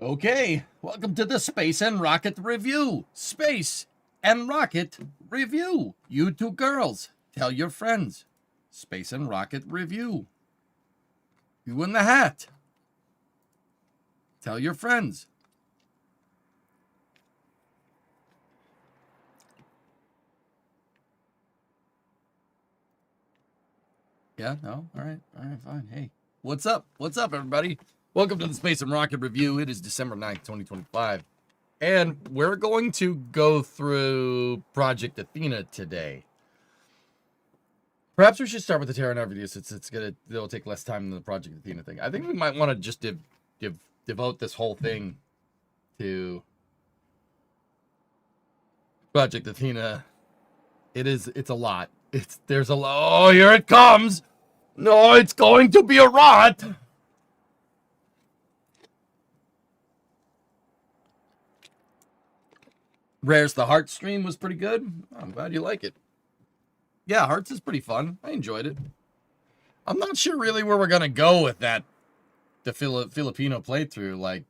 Okay, welcome to the Space and Rocket Review. Space and Rocket Review. You two girls, tell your friends. Space and Rocket Review. You in the hat. Tell your friends. Yeah, no? All right, fine. Hey, what's up? What's up, everybody? Welcome to the Space and Rocket Review. It is December 9th, 2025. And we're going to go through Project Athena today. Perhaps we should start with the Terran review since it'll take less time than the Project Athena thing. I think we might want to just devote this whole thing to Project Athena. It's a lot. There's a lot. Oh, here it comes. No, it's going to be a rot. Rare's the Heart stream was pretty good. I'm glad you like it. Yeah, Hearts is pretty fun. I enjoyed it. I'm not sure really where we're gonna go with that. The Filipino playthrough, like.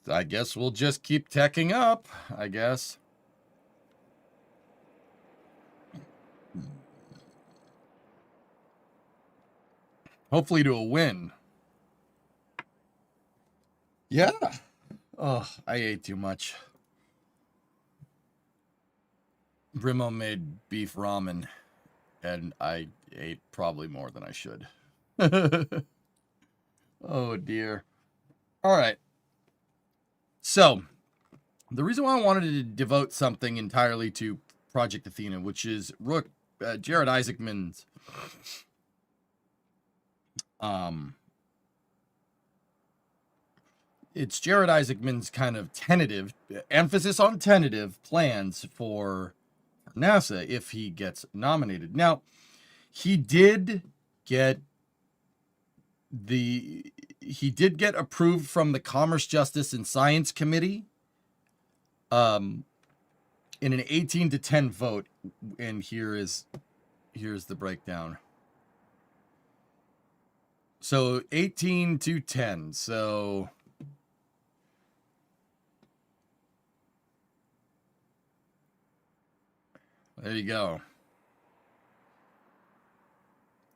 I guess we'll just keep teching up, I guess. Hopefully to a win. Yeah. Oh, I ate too much. Brimo made beef ramen, and I ate probably more than I should. Oh, dear. All right. So, the reason why I wanted to devote something entirely to Project Athena, which is Jared Isaacman's it's Jared Isaacman's kind of tentative, emphasis on tentative plans for NASA if he gets nominated. Now, he did get approved from the Commerce, Justice, and Science Committee in an 18-10 vote, and here's the breakdown. So 18-10. So there you go.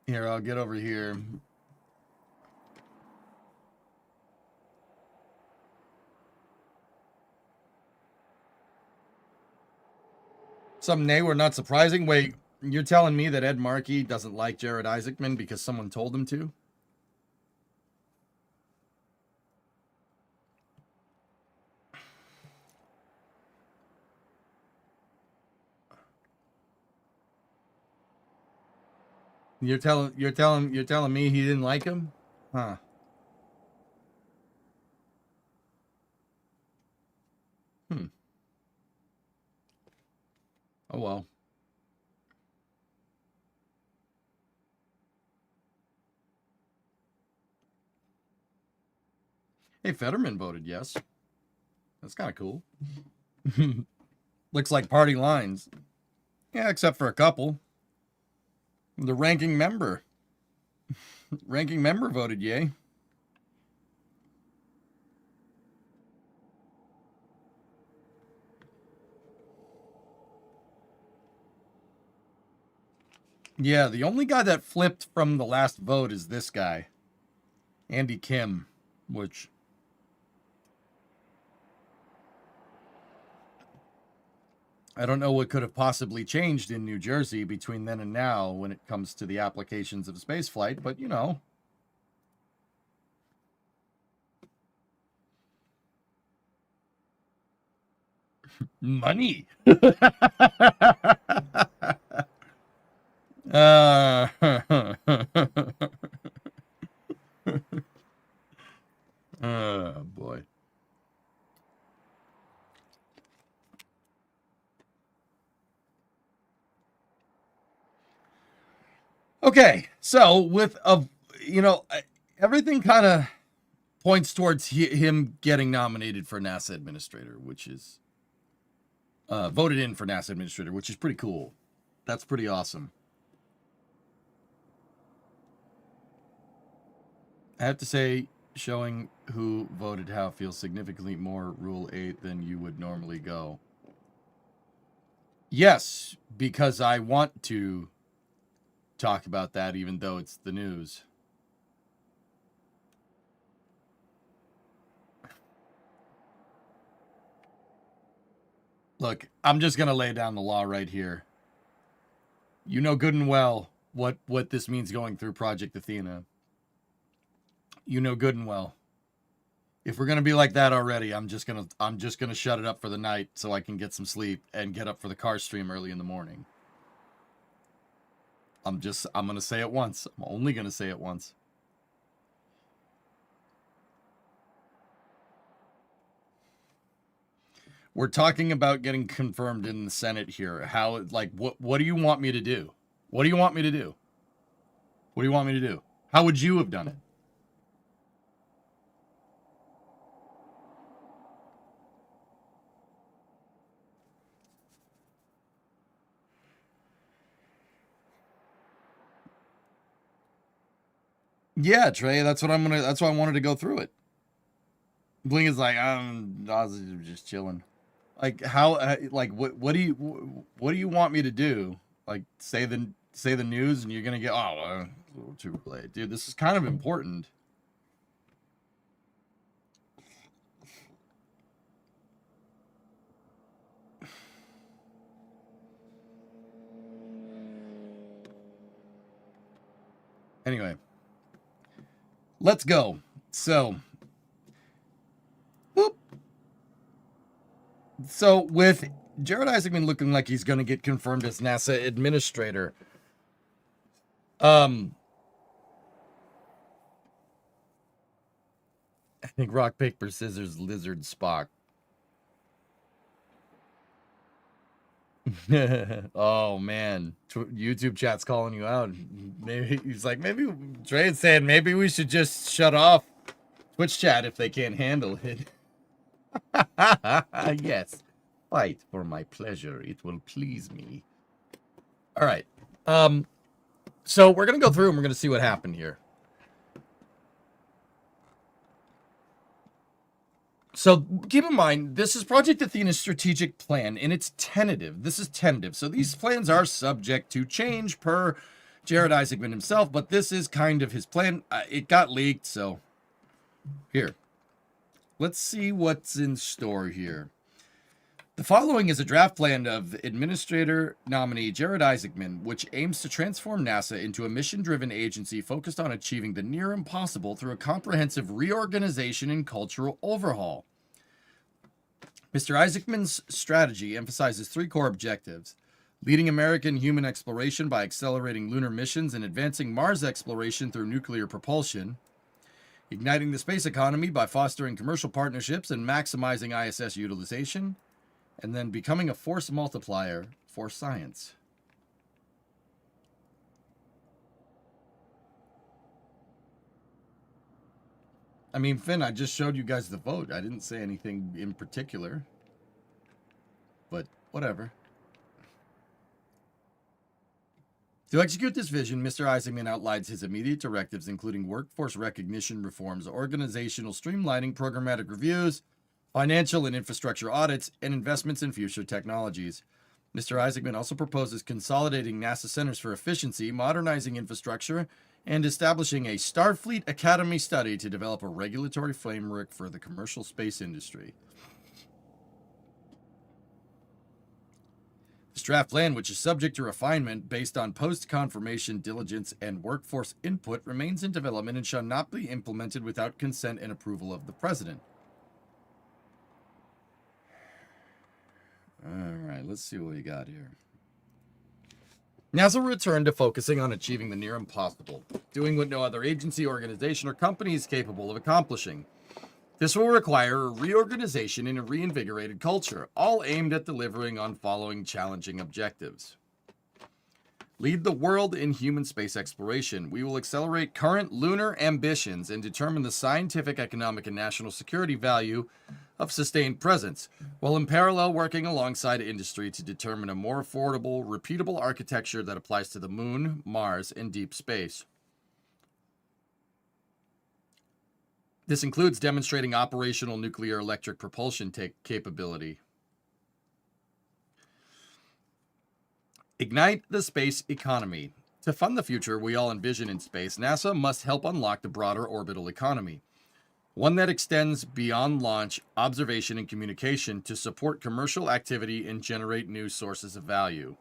Here, I'll get over here. Some nay were not surprising. Wait, you're telling me that Ed Markey doesn't like Jared Isaacman because someone told him to? You're telling me he didn't like him? Huh. Oh well. Hey, Fetterman voted yes. That's kind of cool. Looks like party lines. Yeah, except for a couple. The ranking member voted yay. Yeah, the only guy that flipped from the last vote is this guy, Andy Kim, which I don't know what could have possibly changed in New Jersey between then and now when it comes to the applications of spaceflight, but you know. Money. Oh, boy. Okay, so with everything kind of points towards him getting nominated for NASA administrator, which is voted in for NASA administrator, which is pretty cool. That's pretty awesome. I have to say, showing who voted how feels significantly more Rule 8 than you would normally go. Yes, because I want to talk about that even though it's the news. Look, I'm just going to lay down the law right here. You know good and well what this means going through Project Athena. You know good and well. If we're going to be like that already, I'm just going to shut it up for the night so I can get some sleep and get up for the car stream early in the morning. I'm going to say it once. I'm only going to say it once. We're talking about getting confirmed in the Senate here. How, like, what do you want me to do? What do you want me to do? What do you want me to do? How would you have done it? Yeah, Trey, that's why I wanted to go through it. Bling is like, I was just chilling. Like how, like what do you want me to do? Like say the news and you're gonna get a little too late, dude. This is kind of important. Anyway, let's go. So, whoop. So with Jared Isaacman looking like he's going to get confirmed as NASA administrator, I think rock paper scissors lizard Spock. Oh man, YouTube chat's calling you out. Maybe he's like, maybe Trey's saying maybe we should just shut off Twitch chat if they can't handle it. Yes, fight for my pleasure. It will please me. All right. So we're gonna go through and we're gonna see what happened here. So keep in mind, this is Project Athena's strategic plan, and it's tentative. This is tentative. So these plans are subject to change per Jared Isaacman himself, but this is kind of his plan. It got leaked, so here. Let's see what's in store here. The following is a draft plan of Administrator nominee Jared Isaacman, which aims to transform NASA into a mission-driven agency focused on achieving the near impossible through a comprehensive reorganization and cultural overhaul. Mr. Isaacman's strategy emphasizes three core objectives: leading American human exploration by accelerating lunar missions and advancing Mars exploration through nuclear propulsion, igniting the space economy by fostering commercial partnerships and maximizing ISS utilization, and then becoming a force multiplier for science. I mean, Finn, I just showed you guys the vote. I didn't say anything in particular, but whatever. To execute this vision, Mr. Isaacman outlines his immediate directives, including workforce recognition reforms, organizational streamlining, programmatic reviews, financial and infrastructure audits, and investments in future technologies. Mr. Isaacman also proposes consolidating NASA centers for efficiency, modernizing infrastructure, and establishing a Starfleet Academy study to develop a regulatory framework for the commercial space industry. This draft plan, which is subject to refinement based on post-confirmation diligence and workforce input, remains in development and shall not be implemented without consent and approval of the President. All right, let's see what we got here. NASA will return to focusing on achieving the near impossible, doing what no other agency, organization, or company is capable of accomplishing. This will require a reorganization and a reinvigorated culture, all aimed at delivering on following challenging objectives. Lead the world in human space exploration. We will accelerate current lunar ambitions and determine the scientific, economic, and national security value of sustained presence, while in parallel working alongside industry to determine a more affordable, repeatable architecture that applies to the moon, Mars, and deep space. This includes demonstrating operational nuclear electric propulsion capability. Ignite the space economy. To fund the future we all envision in space, NASA must help unlock the broader orbital economy, one that extends beyond launch, observation, and communication to support commercial activity and generate new sources of value.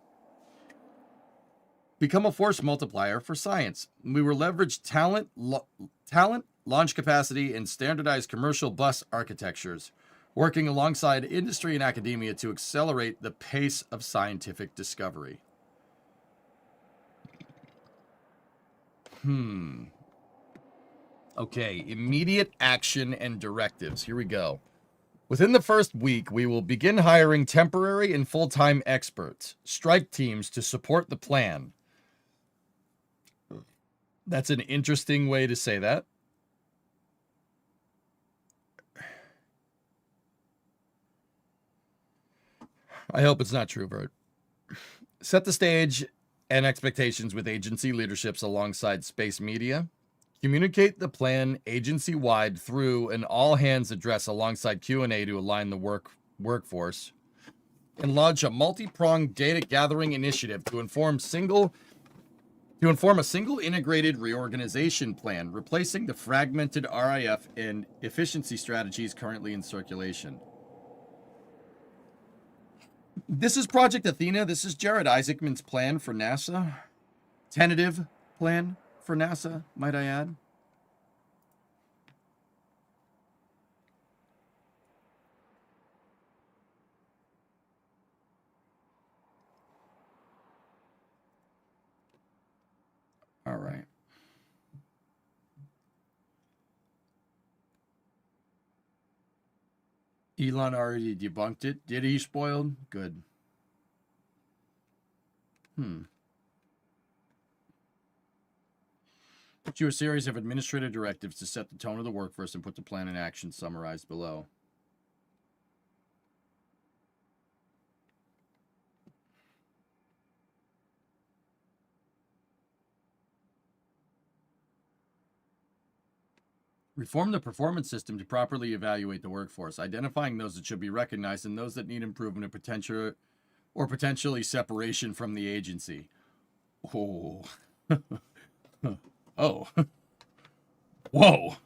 Become a force multiplier for science. We will leverage talent, launch capacity, and standardized commercial bus architectures, working alongside industry and academia to accelerate the pace of scientific discovery. Okay, immediate action and directives. Here we go. Within the first week, we will begin hiring temporary and full-time experts, strike teams to support the plan. That's an interesting way to say that. I hope it's not true, Bert. Set the stage and expectations with agency leaderships alongside space media. Communicate the plan agency-wide through an all-hands address alongside Q&A to align the workforce. And launch a multi-pronged data gathering initiative to inform a single integrated reorganization plan, replacing the fragmented RIF and efficiency strategies currently in circulation. This is Project Athena. This is Jared Isaacman's plan for NASA. Tentative plan for NASA, might I add. All right. Elon already debunked it. Did he, spoiled? Good. Issue a series of administrative directives to set the tone of the workforce and put the plan in action summarized below. Reform the performance system to properly evaluate the workforce, identifying those that should be recognized and those that need improvement or potentially separation from the agency. Oh. Oh. Whoa.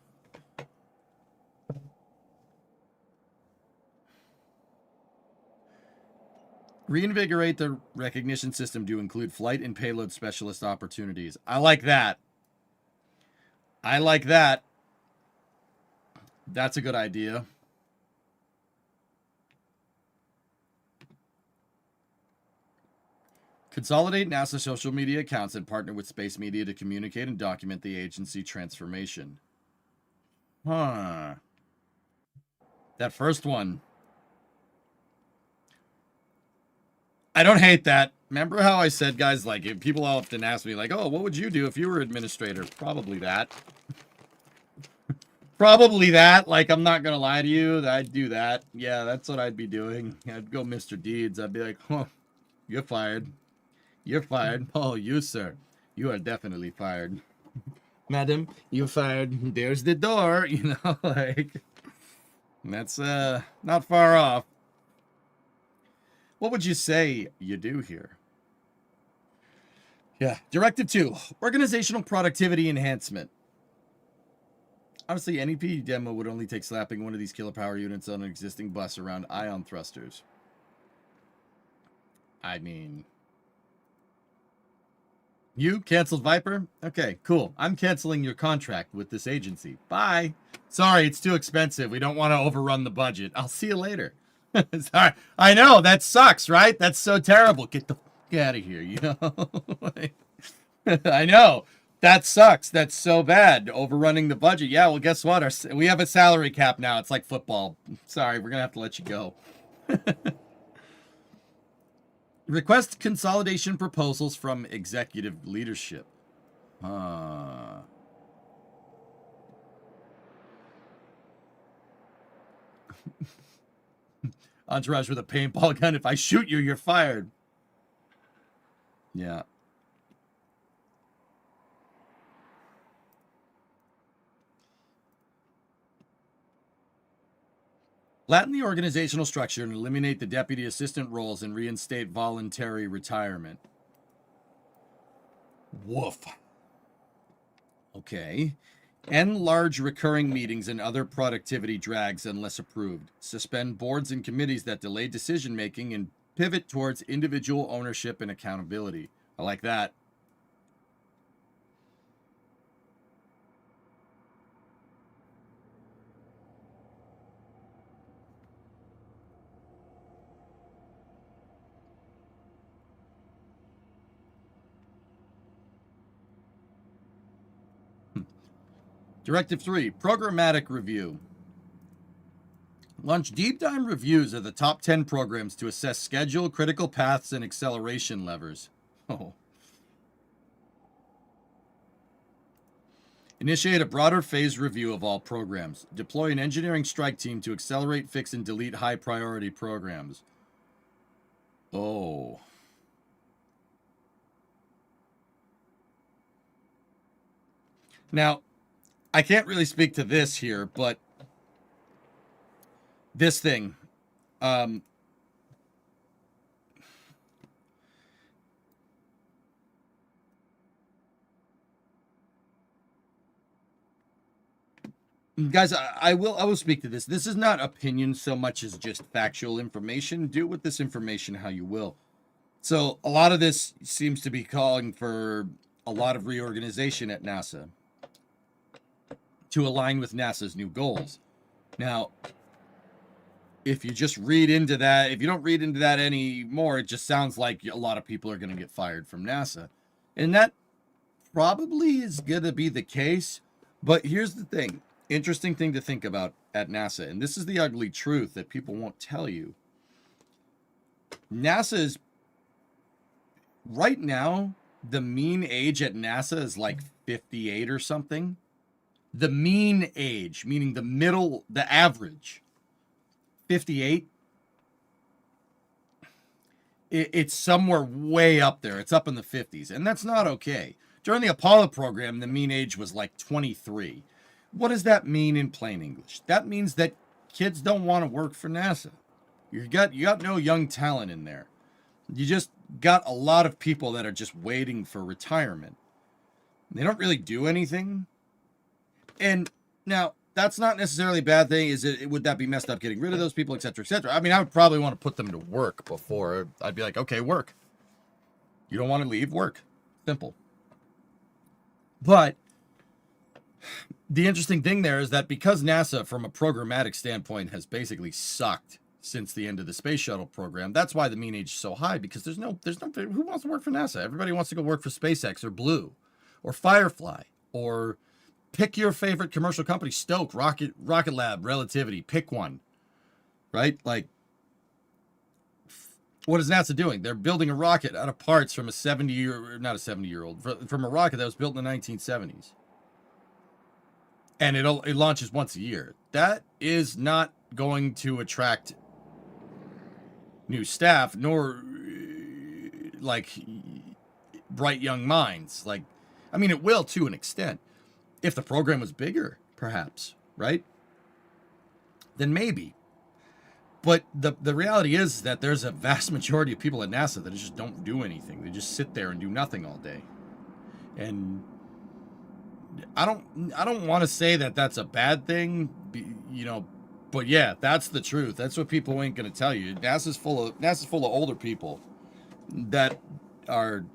Reinvigorate the recognition system to include flight and payload specialist opportunities. I like that. I like that. That's a good idea. Consolidate NASA social media accounts and partner with space media to communicate and document the agency transformation. Huh. That first one. I don't hate that. Remember how I said, guys, like, people often ask me, like, oh, what would you do if you were administrator? Probably that. Probably that. Like, I'm not going to lie to you. I'd do that. Yeah, that's what I'd be doing. I'd go Mr. Deeds. I'd be like, oh, you're fired. You're fired. Oh, you, sir. You are definitely fired. Madam, you're fired. There's the door. You know, like, that's not far off. What would you say you do here? Yeah. Directive 2, organizational productivity enhancement. Honestly, NEP demo would only take slapping one of these kilopower units on an existing bus around ion thrusters. I mean, you canceled Viper? Okay, cool. I'm canceling your contract with this agency. Bye. Sorry, it's too expensive. We don't want to overrun the budget. I'll see you later. Sorry. I know, that sucks, right? That's so terrible. Get the fuck out of here, you know? I know. That sucks. That's so bad. Overrunning the budget. Yeah, well, guess what? We have a salary cap now. It's like football. Sorry, we're going to have to let you go. Request consolidation proposals from executive leadership. Entourage with a paintball gun. If I shoot you, you're fired. Yeah. Flatten the organizational structure and eliminate the deputy assistant roles and reinstate voluntary retirement. Woof. Okay. End large recurring meetings and other productivity drags unless approved. Suspend boards and committees that delay decision making and pivot towards individual ownership and accountability. I like that. Directive 3, programmatic review. Launch deep dive reviews of the top 10 programs to assess schedule, critical paths, and acceleration levers. Oh. Initiate a broader phase review of all programs. Deploy an engineering strike team to accelerate, fix, and delete high priority programs. Oh. Now, I can't really speak to this here, but this thing, guys, I will speak to this. This is not opinion so much as just factual information. Do with this information how you will. So a lot of this seems to be calling for a lot of reorganization at NASA to align with NASA's new goals. Now, if you just read into that, if you don't read into that anymore, it just sounds like a lot of people are going to get fired from NASA. And that probably is going to be the case. But here's the thing. Interesting thing to think about at NASA. And this is the ugly truth that people won't tell you. NASA's, right now, the mean age at NASA is like 58 or something. The mean age, meaning the middle, the average, 58. It's somewhere way up there. It's up in the 50s, and that's not okay. During the Apollo program, the mean age was like 23. What does that mean in plain English? That means that kids don't want to work for NASA. You got no young talent in there. You just got a lot of people that are just waiting for retirement. They don't really do anything. And now, that's not necessarily a bad thing. Would that be messed up getting rid of those people, et cetera, et cetera? I mean, I would probably want to put them to work before I'd be like, okay, work. You don't want to leave? Work. Simple. But the interesting thing there is that because NASA, from a programmatic standpoint, has basically sucked since the end of the space shuttle program, that's why the mean age is so high, because there's no, who wants to work for NASA? Everybody wants to go work for SpaceX or Blue or Firefly or pick your favorite commercial company, Stoke, Rocket Lab, Relativity, pick one, right? Like, what is NASA doing? They're building a rocket out of parts from a 70-year-old, from a rocket that was built in the 1970s. And it launches once a year. That is not going to attract new staff, nor like bright young minds. Like, I mean, it will to an extent. If the program was bigger, perhaps, right? Then maybe. But the reality is that there's a vast majority of people at NASA that just don't do anything. They just sit there and do nothing all day. And I don't want to say that that's a bad thing, you know, but yeah, that's the truth. That's what people ain't going to tell you. NASA's full of older people that are,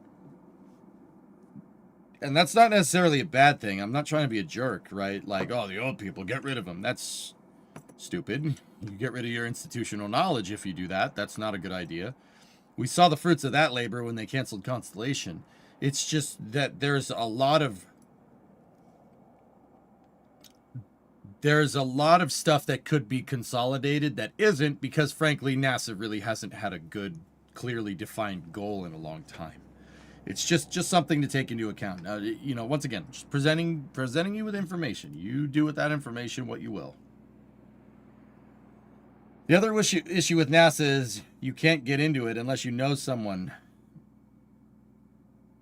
and that's not necessarily a bad thing. I'm not trying to be a jerk, right? Like, oh, the old people, get rid of them. That's stupid. You get rid of your institutional knowledge if you do that. That's not a good idea. We saw the fruits of that labor when they canceled Constellation. It's just that there's a lot of stuff that could be consolidated that isn't, because frankly, NASA really hasn't had a good, clearly defined goal in a long time. It's just something to take into account. Now, you know, once again, just presenting you with information. You do with that information what you will. The other issue with NASA is you can't get into it unless you know someone.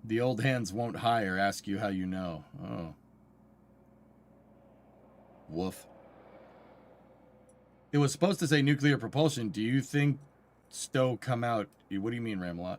The old hands won't hire, ask you how you know. Oh. Woof. It was supposed to say nuclear propulsion. Do you think Stowe come out? What do you mean, Ramalot?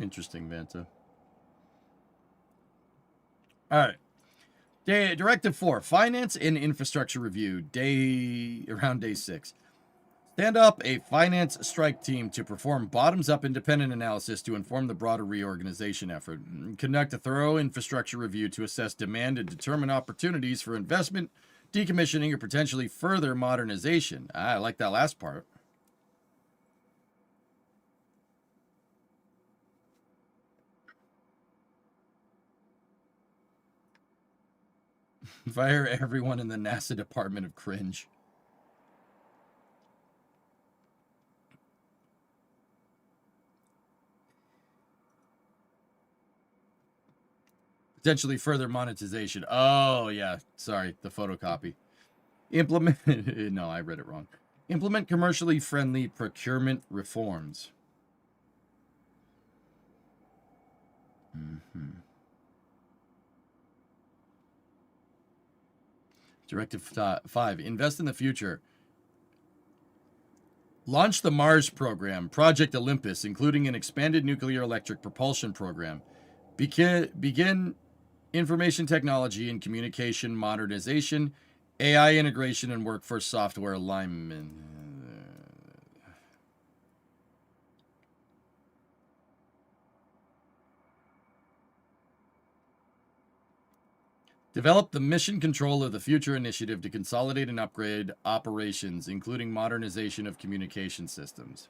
Interesting, Vanta. All right. Directive 4, Finance and Infrastructure Review, around day 6. Stand up a finance strike team to perform bottoms-up independent analysis to inform the broader reorganization effort. Conduct a thorough infrastructure review to assess demand and determine opportunities for investment, decommissioning, or potentially further modernization. I like that last part. Fire everyone in the NASA Department of Cringe. Potentially further monetization. Oh, yeah. Sorry, the photocopy. Implement... No, I read it wrong. Implement commercially friendly procurement reforms. Directive 5. Invest in the future. Launch the Mars program, Project Olympus, including an expanded nuclear electric propulsion program. Begin information technology and communication modernization, AI integration, and workforce software alignment. Develop the mission control of the future initiative to consolidate and upgrade operations, including modernization of communication systems.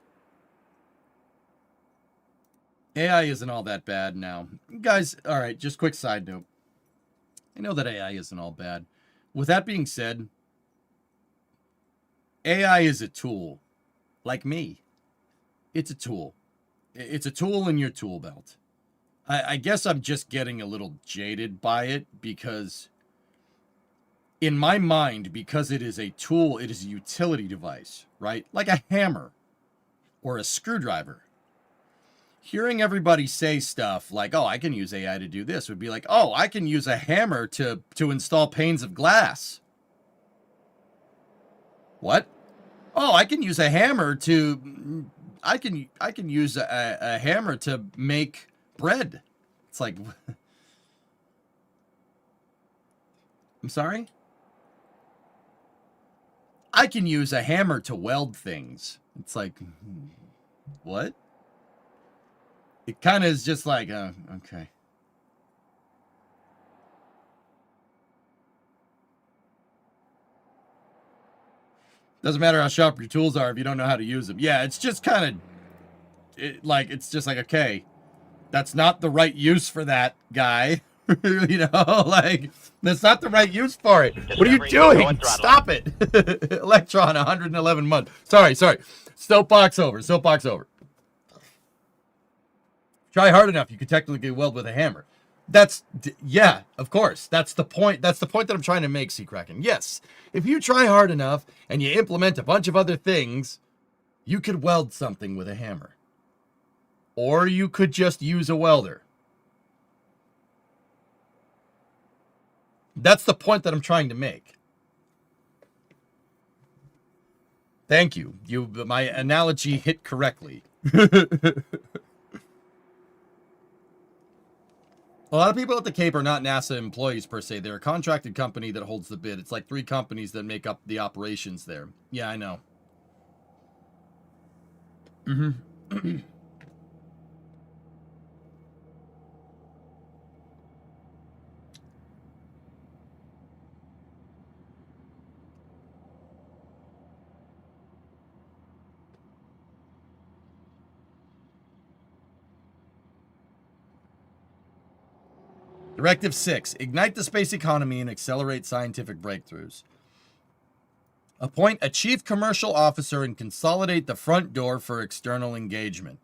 AI isn't all that bad now. Guys, all right, just quick side note. I know that AI isn't all bad. With that being said, AI is a tool. Like me. It's a tool. It's a tool in your tool belt. I guess I'm just getting a little jaded by it because in my mind, because it is a tool, it is a utility device, right? Like a hammer or a screwdriver. Hearing everybody say stuff like, oh, I can use AI to do this would be like, oh, I can use a hammer to install panes of glass. What? Oh, I can use a hammer to, I can use a hammer to make bread. It's like, I'm sorry? I can use a hammer to weld things. It's like, what? It kind of is just like, okay. Doesn't matter how sharp your tools are if you don't know how to use them. Yeah, it's just kind of, it's just like, okay, that's not the right use for that guy. You know, like, that's not the right use for it. What are you doing? Stop it. Electron, 111 months. Sorry. Soapbox over. Try hard enough, you could technically weld with a hammer. Yeah, of course. That's the point. That's the point that I'm trying to make, Seakraken. Yes, if you try hard enough and you implement a bunch of other things, you could weld something with a hammer. Or you could just use a welder. That's the point that I'm trying to make. Thank you. My analogy hit correctly. A lot of people at the Cape are not NASA employees per se. They're a contracted company that holds the bid. It's like 3 companies that make up the operations there. Yeah, I know. Directive 6. Ignite the space economy and accelerate scientific breakthroughs. Appoint a chief commercial officer and consolidate the front door for external engagement.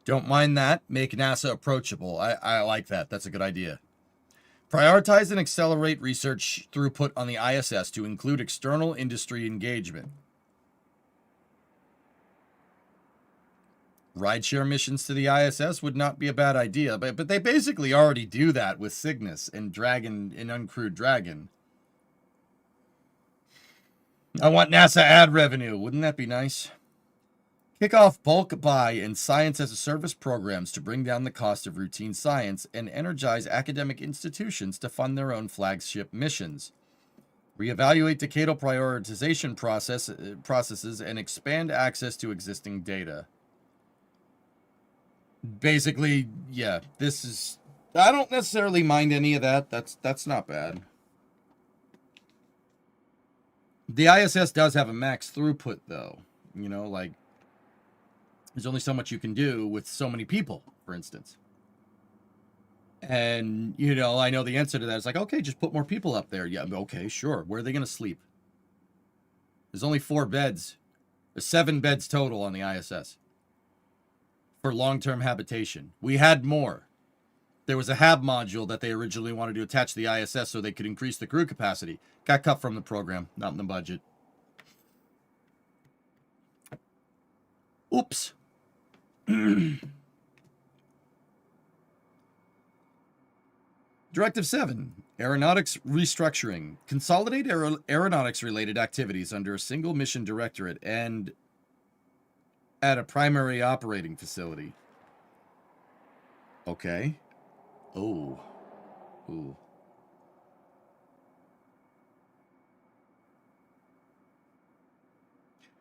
Don't mind that. Make NASA approachable. I like that. That's a good idea. Prioritize and accelerate research throughput on the ISS to include external industry engagement. Rideshare missions to the ISS would not be a bad idea, but they basically already do that with Cygnus and Dragon and Uncrewed Dragon. I want NASA ad revenue. Wouldn't that be nice? Kick off bulk buy and science as a service programs to bring down the cost of routine science and energize academic institutions to fund their own flagship missions. Reevaluate decadal prioritization processes and expand access to existing data. Basically, yeah, this is... I don't necessarily mind any of that. That's not bad. The ISS does have a max throughput, though. You know, like, there's only so much you can do with so many people, for instance. And, you know, I know the answer to that is like, okay, just put more people up there. Yeah, okay, sure. Where are they going to sleep? There's only 4 beds. There's 7 beds total on the ISS for long-term habitation. We had more. There was a HAB module that they originally wanted to attach to the ISS so they could increase the crew capacity. Got cut from the program, not in the budget. Oops. Directive 7, Aeronautics Restructuring. Consolidate aeronautics-related activities under a single mission directorate and at a primary operating facility. Okay. Oh. Ooh.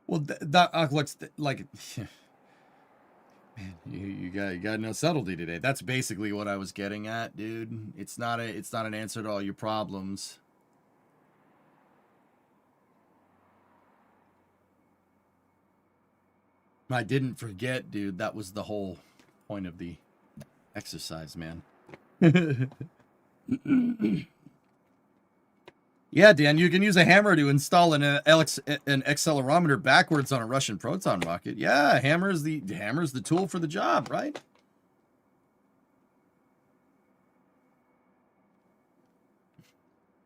Well, that looks like... Man, you got no subtlety today. That's basically what I was getting at, dude. It's not an answer to all your problems. I didn't forget, dude. That was the whole point of the exercise, man. Yeah, Dan, you can use a hammer to install an accelerometer backwards on a Russian proton rocket. Yeah, hammer's the tool for the job, right?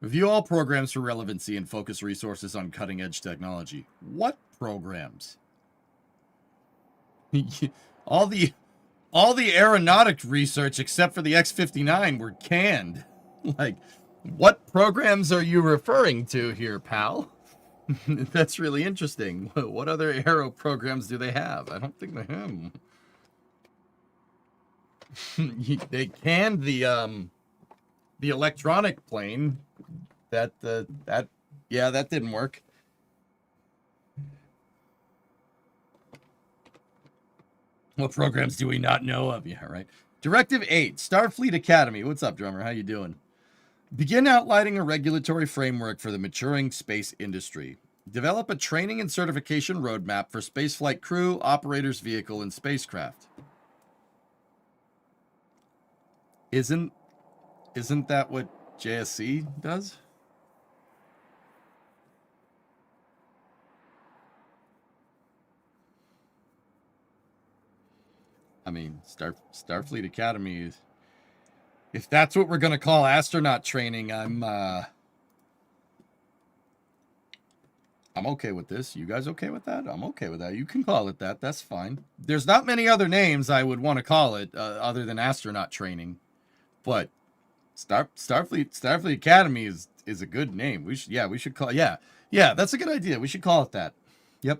Review all programs for relevancy and focus resources on cutting-edge technology. What programs? all the aeronautic research except for the X-59 were canned. Like, what programs are you referring to here, pal? That's really interesting. What other aero programs do they have? I don't think they have. They canned the electronic plane. That didn't work. What programs do we not know of? Yeah, right. Directive 8, Starfleet Academy. What's up, drummer? How you doing? Begin outlining a regulatory framework for the maturing space industry. Develop a training and certification roadmap for spaceflight crew, operators, vehicle, and spacecraft. Isn't that what JSC does? I mean, Starfleet Academy is... If that's what we're going to call astronaut training, I'm okay with this. You guys okay with that? I'm okay with that. You can call it that. That's fine. There's not many other names I would want to call it other than astronaut training. But Starfleet Academy is a good name. We should call... Yeah, that's a good idea. We should call it that. Yep.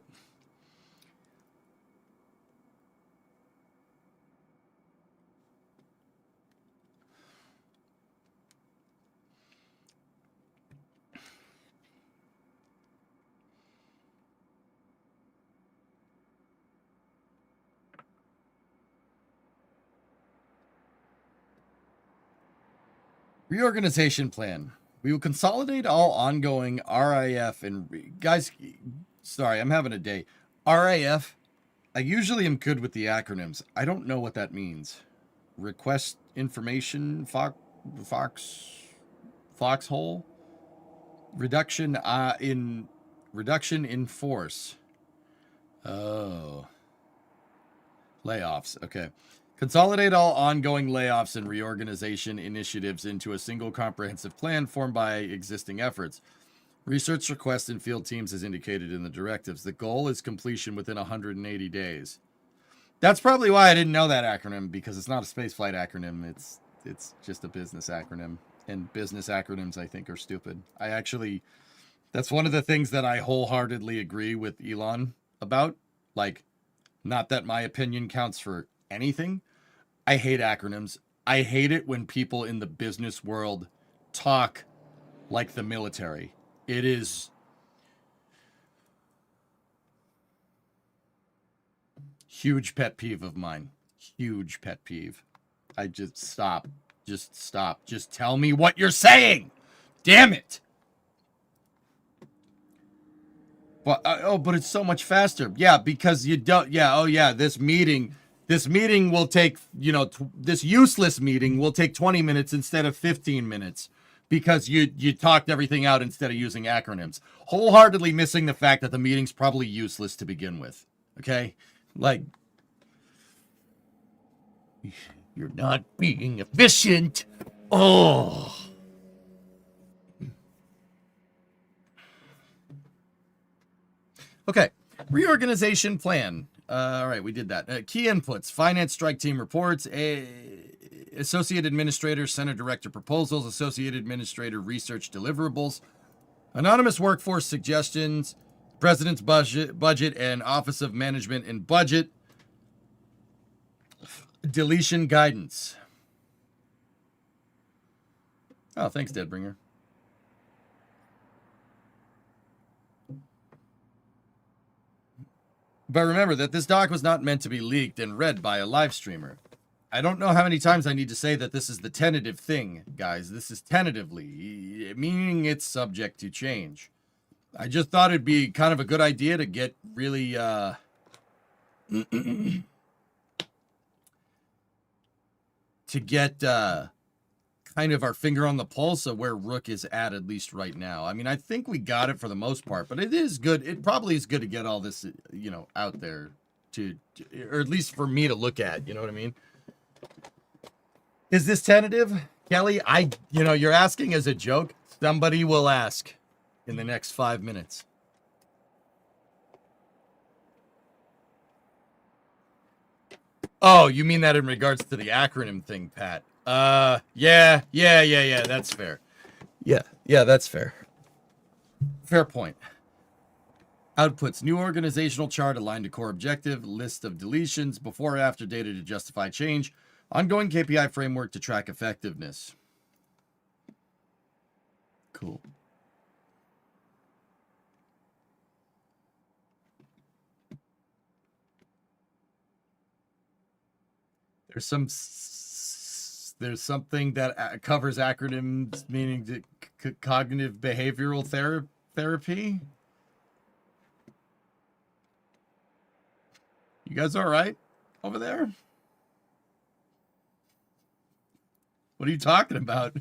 Reorganization plan. We will consolidate all ongoing RIF and... Guys, sorry, I'm having a day. RIF, I usually am good with the acronyms. I don't know what that means. Request information, foxhole? Reduction in force. Oh. Layoffs, okay. Consolidate all ongoing layoffs and reorganization initiatives into a single comprehensive plan formed by existing efforts. Research requests in field teams as indicated in the directives. The goal is completion within 180 days. That's probably why I didn't know that acronym, because it's not a spaceflight acronym. It's just a business acronym. And business acronyms, I think, are stupid. That's one of the things that I wholeheartedly agree with Elon about. Like, not that my opinion counts for anything. I hate acronyms. I hate it when people in the business world talk like the military. It is huge pet peeve of mine. Huge pet peeve. I just stop. Just stop. Just tell me what you're saying. Damn it. But but it's so much faster. Yeah, because you don't. Yeah. Oh yeah. This meeting will take, this useless meeting will take 20 minutes instead of 15 minutes because you talked everything out instead of using acronyms. Wholeheartedly missing the fact that the meeting's probably useless to begin with. Okay? Like, you're not being efficient. Oh. Okay. Reorganization plan. All right, we did that. Key inputs: finance strike team reports, associate administrator, center director proposals, associate administrator research deliverables, anonymous workforce suggestions, president's budget, and office of management and budget, deletion guidance. Oh, thanks, Deadbringer. But remember that this doc was not meant to be leaked and read by a live streamer. I don't know how many times I need to say that this is the tentative thing, guys. This is tentatively, meaning it's subject to change. I just thought it'd be kind of a good idea to get really, to get kind of our finger on the pulse of where Rook is at least right now. I mean, I think we got it for the most part, but it is good. It probably is good to get all this, out there or at least for me to look at, you know what I mean? Is this tentative, Kelly? You're asking as a joke. Somebody will ask in the next 5 minutes. Oh, you mean that in regards to the acronym thing, Pat? Yeah, that's fair. Yeah, that's fair. Fair point. Outputs: new organizational chart aligned to core objective, list of deletions, before or after data to justify change, ongoing KPI framework to track effectiveness. Cool. There's something that covers acronyms, meaning cognitive behavioral therapy. You guys all right over there? What are you talking about?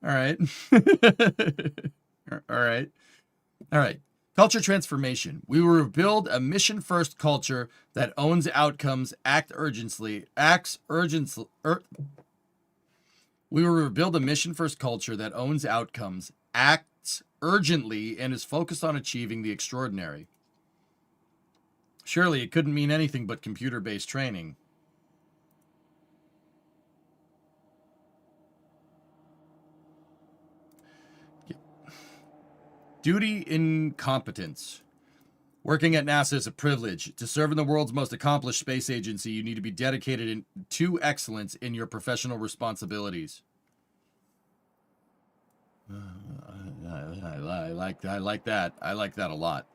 All right. All right. Culture transformation. We will rebuild a mission-first culture that owns outcomes, acts urgently. We will rebuild a mission-first culture that owns outcomes, acts urgently, and is focused on achieving the extraordinary. Surely it couldn't mean anything but computer-based training. Duty incompetence. Working at NASA is a privilege. To serve in the world's most accomplished space agency, you need to be dedicated to excellence in your professional responsibilities. I like that. I like that a lot.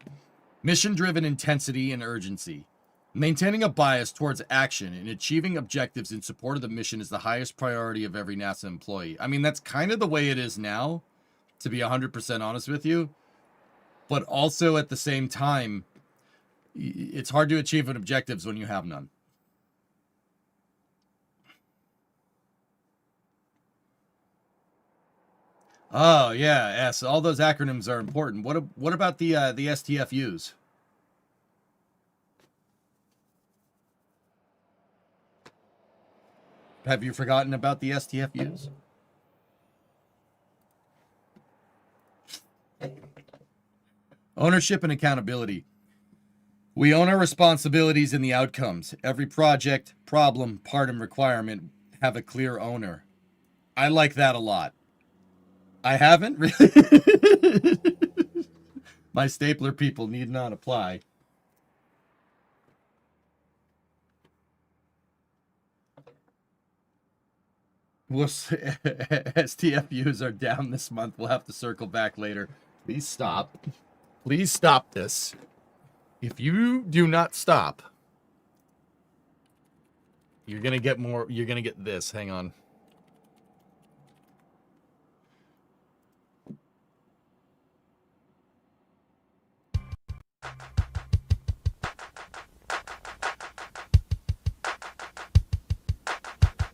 Mission-driven intensity and urgency. Maintaining a bias towards action and achieving objectives in support of the mission is the highest priority of every NASA employee. I mean, that's kind of the way it is now, to be 100% honest with you. But also at the same time, it's hard to achieve objectives when you have none. Oh yeah, yes. All those acronyms are important. What about the STFUs? Have you forgotten about the STFUs? Ownership and accountability. We own our responsibilities and the outcomes. Every project, problem, part, and requirement have a clear owner. I like that a lot. I haven't really. My stapler people need not apply. STFUs are down this month. We'll have to circle back later. Please stop. Please stop this. If you do not stop, you're going to get more. You're going to get this. Hang on.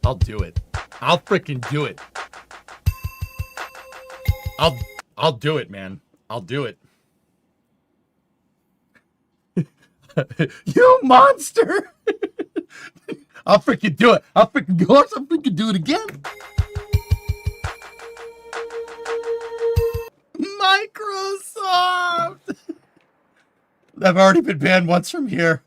I'll do it. I'll freaking do it. I'll do it, man. I'll do it. You monster! I'll freaking do it. I'll freaking do it again. Microsoft! I've already been banned once from here.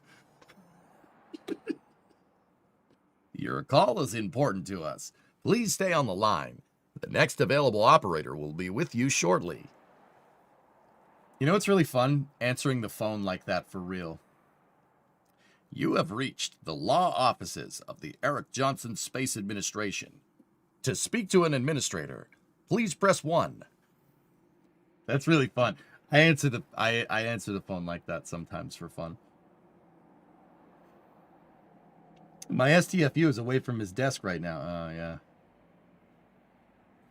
Your call is important to us. Please stay on the line. The next available operator will be with you shortly. You know what's really fun? Answering the phone like that for real. You have reached the law offices of the Eric Johnson Space Administration. To speak to an administrator, please press 1. That's really fun. I answer the phone like that sometimes for fun. My STFU is away from his desk right now. Oh, yeah.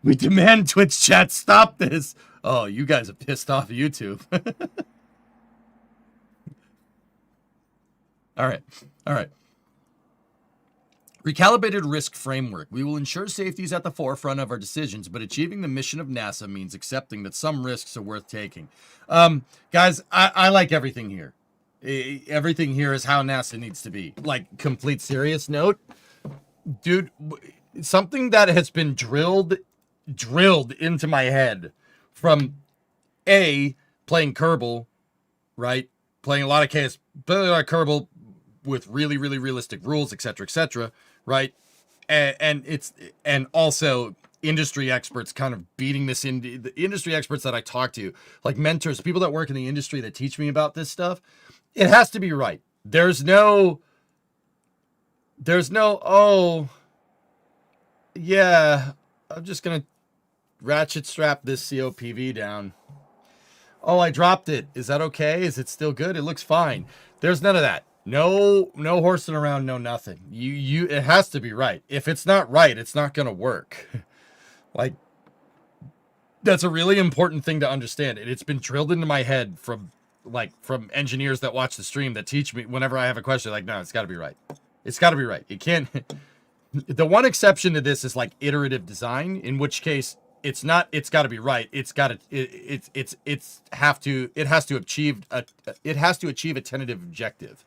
We demand Twitch chat stop this. Oh, you guys are pissed off YouTube. All right. All right. Recalibrated risk framework. We will ensure safety is at the forefront of our decisions, but achieving the mission of NASA means accepting that some risks are worth taking. Guys, I like everything here. Everything here is how NASA needs to be. Like, complete serious note. Dude, something that has been drilled into my head from playing Kerbal, right? Playing a lot of KS, playing a lot of Kerbal with really, really realistic rules, etc., right? And also industry experts kind of beating this in, the industry experts that I talk to, like mentors, people that work in the industry that teach me about this stuff. It has to be right. There's no, oh, yeah, I'm just going to ratchet strap this COPV down. Oh, I dropped it. Is that okay? Is it still good? It looks fine. There's none of that. No horsing around, no nothing. It has to be right. If it's not right, it's not going to work. Like, that's a really important thing to understand. And it's been drilled into my head from engineers that watch the stream that teach me whenever I have a question, like, no, it's got to be right. It's got to be right. It can't. The one exception to this is like iterative design, in which case it's not, it's got to be right. It's got to, it has to achieve a tentative objective.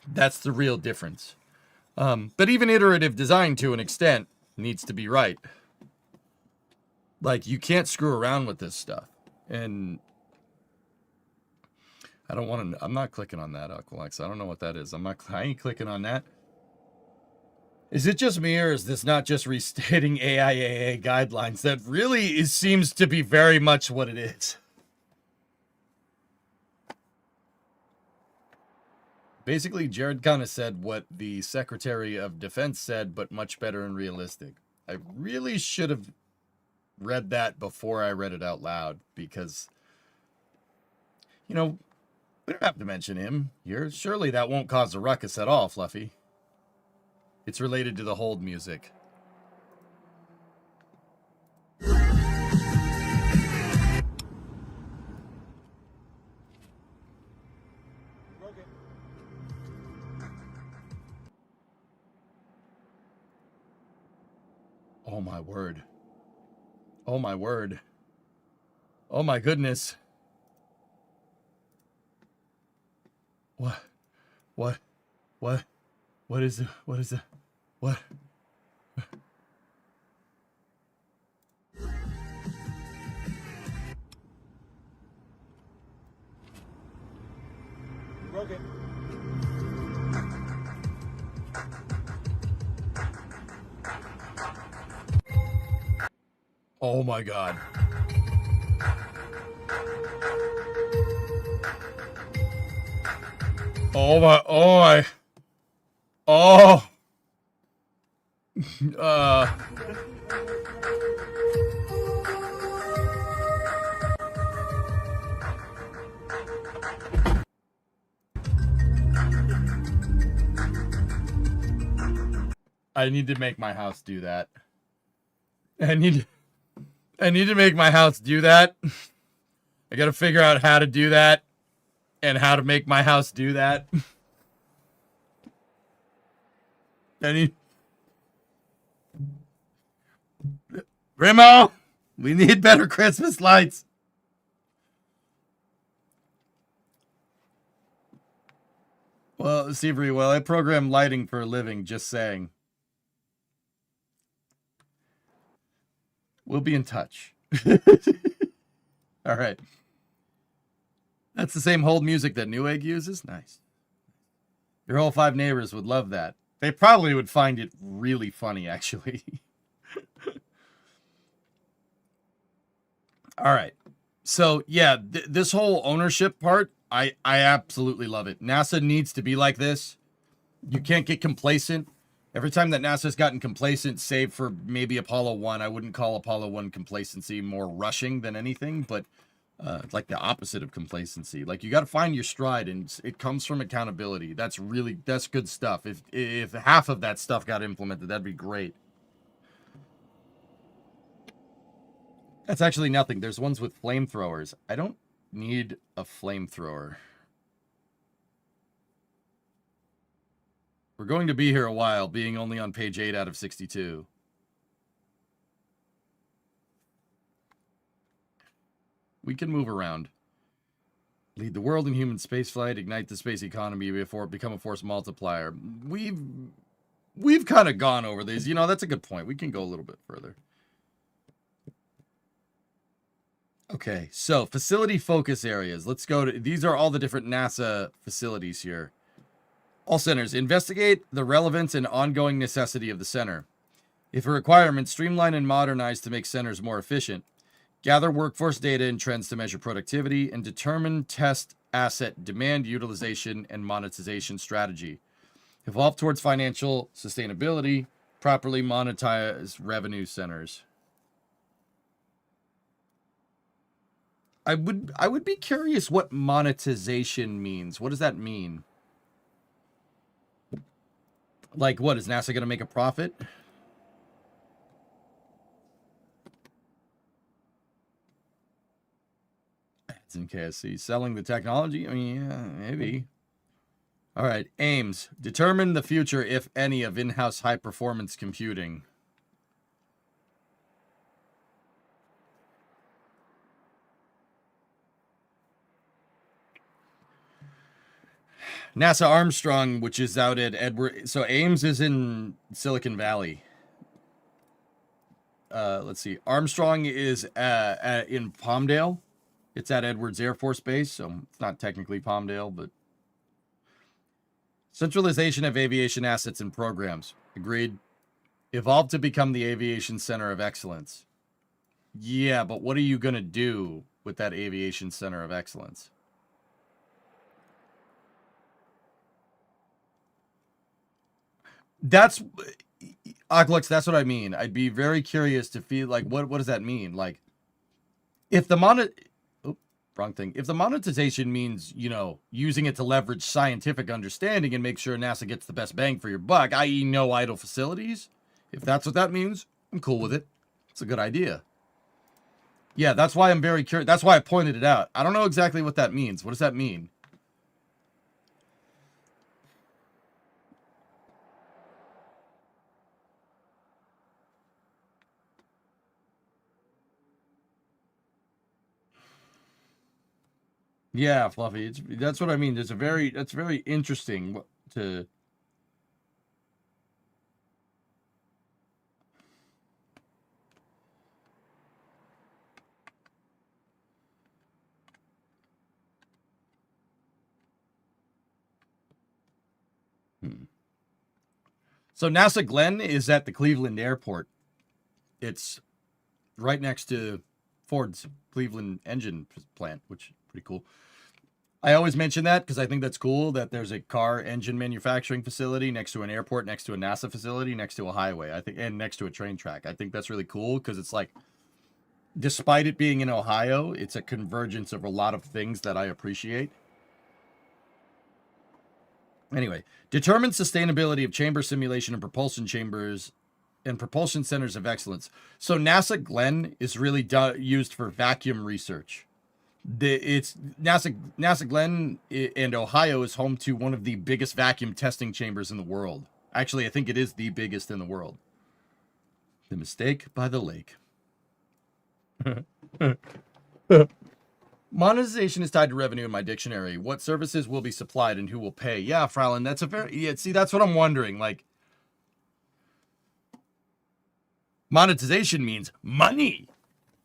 That's the real difference. But even iterative design to an extent needs to be right. Like, you can't screw around with this stuff. And I don't want to, I'm not clicking on that, Aqualex. I don't know what that is. I ain't clicking on that. Is it just me, or is this not just restating AIAA guidelines? That really seems to be very much what it is. Basically, Jared kind of said what the Secretary of Defense said, but much better and realistic. I really should have read that before I read it out loud, because, you know, we don't have to mention him here. Surely that won't cause a ruckus at all, Fluffy. It's related to the hold music. Oh my word. Oh my word. Oh my goodness. What? What? What? What is it? What is it? What? broke it. Oh my God. Oh my, oh my. Oh. I need to make my house do that. I need to make my house do that. I got to figure out how to do that and how to make my house do that. Grandma, we need better Christmas lights. Well, Seabury, well, I program lighting for a living, just saying. We'll be in touch. All right. That's the same hold music that Newegg uses? Nice. Your whole 5 neighbors would love that. They probably would find it really funny, actually. All right. So, yeah, this whole ownership part, I absolutely love it. NASA needs to be like this. You can't get complacent. Every time that NASA's gotten complacent, save for maybe Apollo 1, I wouldn't call Apollo 1 complacency, more rushing than anything, but like the opposite of complacency. Like, you got to find your stride, and it comes from accountability. That's good stuff. If half of that stuff got implemented, that'd be great. That's actually nothing. There's ones with flamethrowers. I don't need a flamethrower. We're going to be here a while, being only on page 8 out of 62. We can move around. Lead the world in human spaceflight, ignite the space economy before it become a force multiplier. We've kind of gone over these. You know, that's a good point. We can go a little bit further. Okay, so facility focus areas. Let's go to, these are all the different NASA facilities here. All centers, investigate the relevance and ongoing necessity of the center. If a requirement, streamline and modernize to make centers more efficient. Gather workforce data and trends to measure productivity and determine test asset demand, utilization, and monetization strategy. Evolve towards financial sustainability, properly monetize revenue centers. I would be curious what monetization means. What does that mean? Like, what, is NASA going to make a profit? Ads in KSC. Selling the technology? I mean, yeah, maybe. All right, aims. Determine the future, if any, of in-house high-performance computing. NASA Armstrong, which is out at Edward. So Ames is in Silicon Valley. Let's see. Armstrong is in Palmdale. It's at Edwards Air Force Base, so it's not technically Palmdale, but centralization of aviation assets and programs. Agreed. Evolve to become the aviation center of excellence. Yeah, but what are you going to do with that aviation center of excellence? That's Oglux, that's what I mean. I'd be very curious to feel like what does that mean? Like, if the wrong thing. If the monetization means, you know, using it to leverage scientific understanding and make sure NASA gets the best bang for your buck, i.e. no idle facilities, if that's what that means, I'm cool with it. It's a good idea. Yeah, that's why I'm very curious. That's why I pointed it out. I don't know exactly what that means. What does that mean? Yeah, Fluffy. That's what I mean. That's very interesting to. So NASA Glenn is at the Cleveland airport. It's right next to Ford's Cleveland engine plant, which is pretty cool. I always mention that because I think that's cool that there's a car engine manufacturing facility next to an airport, next to a NASA facility, next to a highway, I think, and next to a train track. I think that's really cool because it's like, despite it being in Ohio, it's a convergence of a lot of things that I appreciate. Anyway, determine sustainability of chamber simulation and propulsion chambers and propulsion centers of excellence. So NASA Glenn is really used for vacuum research. It's NASA Glenn and Ohio is home to one of the biggest vacuum testing chambers in the world. Actually, I think it is the biggest in the world. The mistake by the lake. Monetization is tied to revenue in my dictionary. What services will be supplied and who will pay? Yeah, Frowlin, that's a very... Yeah, see, that's what I'm wondering. Like, monetization means money.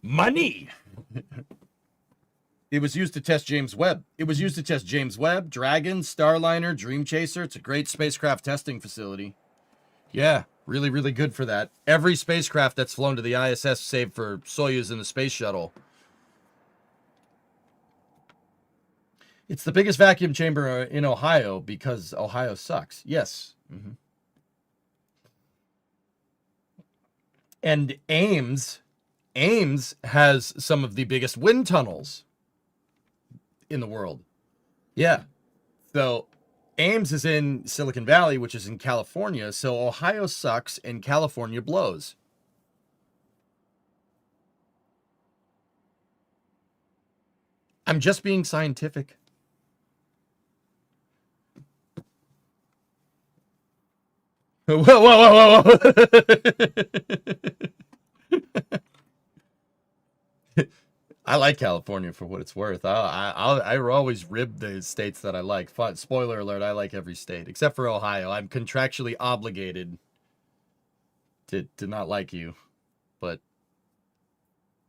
Money. It was used to test James Webb. It was used to test James Webb, Dragon, Starliner, Dream Chaser. It's a great spacecraft testing facility. Yeah, really, really good for that. Every spacecraft that's flown to the ISS, save for Soyuz and the space shuttle. It's the biggest vacuum chamber in Ohio because Ohio sucks. Yes. Mm-hmm. And Ames has some of the biggest wind tunnels in the world. Yeah. So Ames is in Silicon Valley, which is in California. So Ohio sucks and California blows. I'm just being scientific. Whoa, whoa, whoa, whoa, whoa. I like California for what it's worth. I always rib the states that I like. Spoiler alert, I like every state except for Ohio. I'm contractually obligated to not like you, but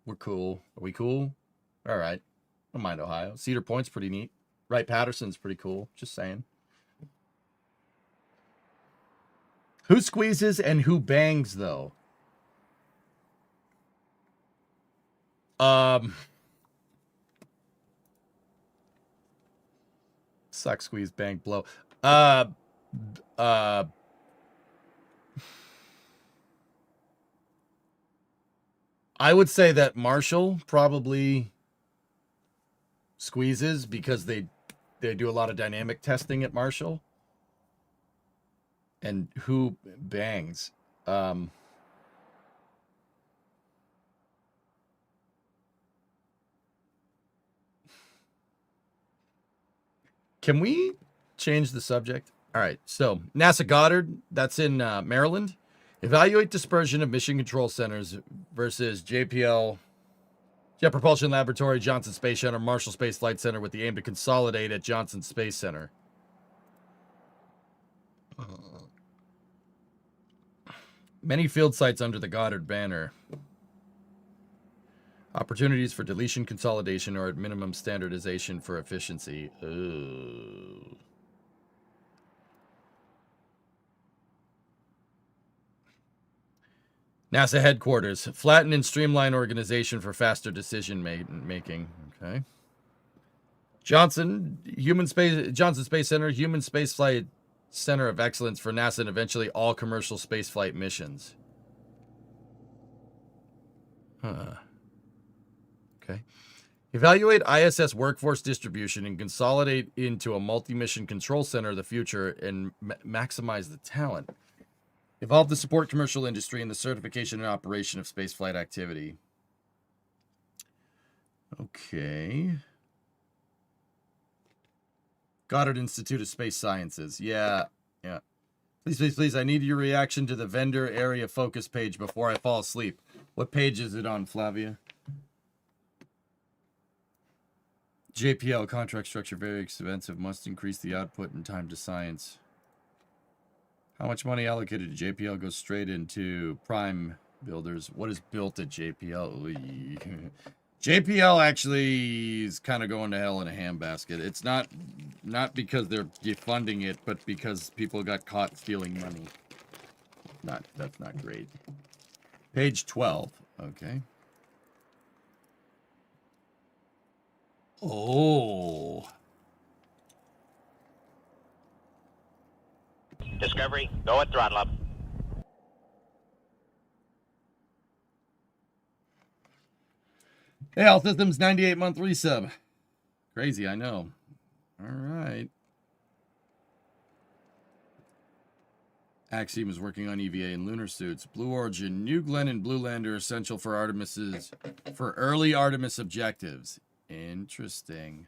we're cool. Are we cool? All right. I don't mind Ohio. Cedar Point's pretty neat. Wright-Patterson's pretty cool. Just saying. Who squeezes and who bangs, though? Suck, squeeze, bang, blow. I would say that Marshall probably squeezes because they do a lot of dynamic testing at Marshall. And who bangs? Can we change the subject? All right, so NASA Goddard, that's in Maryland. Evaluate dispersion of mission control centers versus JPL, Jet Propulsion Laboratory, Johnson Space Center, Marshall Space Flight Center with the aim to consolidate at Johnson Space Center. Many field sites under the Goddard banner. Opportunities for deletion, consolidation, or at minimum standardization for efficiency. Ooh. NASA headquarters. Flatten and streamline organization for faster decision making. Okay. Johnson Space Center, Human Space Flight Center of Excellence for NASA and eventually all commercial spaceflight missions. Huh. Okay. Evaluate ISS workforce distribution and consolidate into a multi-mission control center of the future and maximize the talent. Evolve to support commercial industry in the certification and operation of spaceflight activity. Okay. Goddard Institute of Space Sciences. Yeah. Please, please, please. I need your reaction to the vendor area focus page before I fall asleep. What page is it on, Flavia? JPL contract structure very expensive. Must increase the output and time to science. How much money allocated to JPL goes straight into prime builders? What is built at JPL? JPL actually is kind of going to hell in a handbasket. It's not because they're defunding it, but because people got caught stealing money. That's not great. Page 12. Okay. Oh. Discovery, go at throttle up. Hey, All Systems 98-month resub. Crazy, I know. All right. Axiom is working on EVA and lunar suits. Blue Origin, New Glenn and Blue Land are essential for early Artemis objectives. Interesting.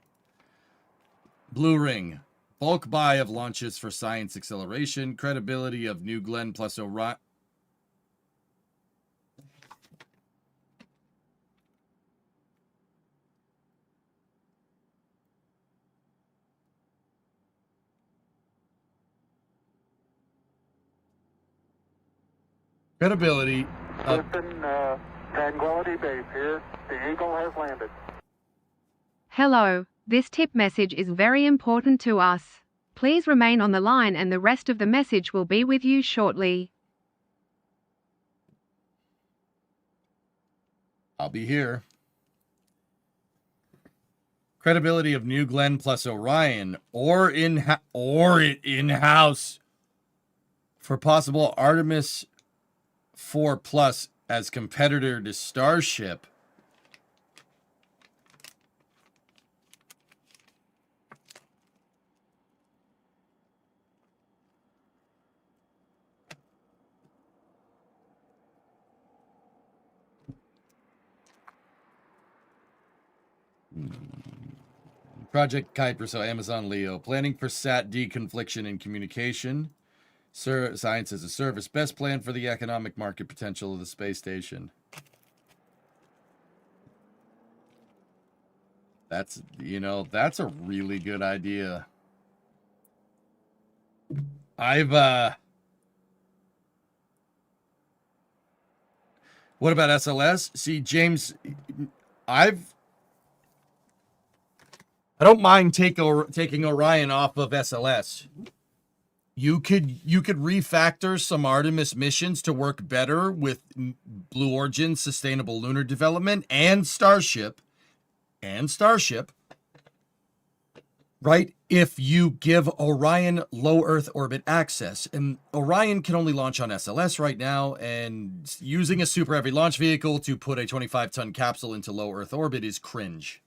Blue Ring. Bulk buy of launches for science acceleration. Credibility of New Glenn plus Orion. Credibility of... Tranquility Base here. The Eagle has landed. Hello, this tip message is very important to us. Please remain on the line and the rest of the message will be with you shortly. I'll be here. Credibility of New Glenn plus Orion or in-house for possible Artemis 4 plus as competitor to Starship. Project Kuiper, so Amazon Leo. Planning for SAT deconfliction and communication. Science as a service. Best plan for the economic market potential of the space station. That's a really good idea. What about SLS? See, James, I don't mind taking Orion off of SLS. You could refactor some Artemis missions to work better with Blue Origin sustainable lunar development and Starship, right? If you give Orion low Earth orbit access, and Orion can only launch on SLS right now, and using a super heavy launch vehicle to put a 25-ton capsule into low Earth orbit is cringe.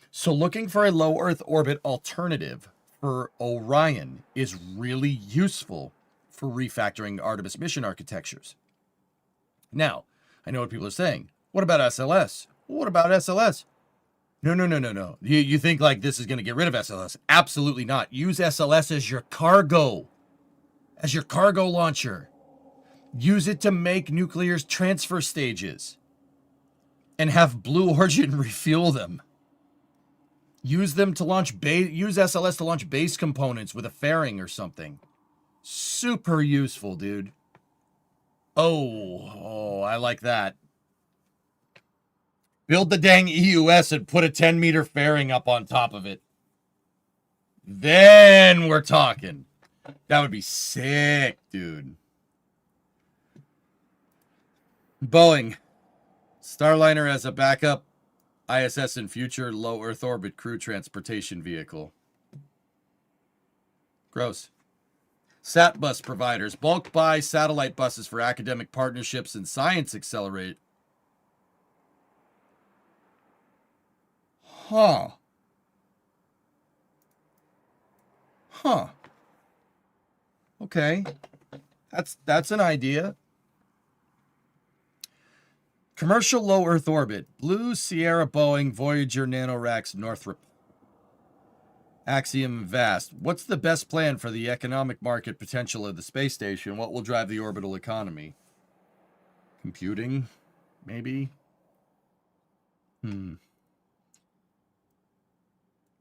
So looking for a low Earth orbit alternative for Orion is really useful for refactoring Artemis mission architectures. Now, I know what people are saying. What about SLS? What about SLS? No. You think like this is going to get rid of SLS? Absolutely not. Use SLS as your cargo launcher. Use it to make nuclear transfer stages and have Blue Origin refuel them. Use them to launch use SLS to launch base components with a fairing or something. Super useful, dude. Oh, I like that. Build the dang EUS and put a 10-meter fairing up on top of it. Then we're talking. That would be sick, dude. Boeing. Starliner as a backup ISS and future low Earth orbit crew transportation vehicle. Gross. Sat bus providers. Bulk buy satellite buses for academic partnerships and science accelerate. Huh. Okay. That's an idea. Commercial low Earth orbit. Blue, Sierra, Boeing, Voyager, NanoRacks, Northrop. Axiom, Vast. What's the best plan for the economic market potential of the space station? What will drive the orbital economy? Computing, maybe?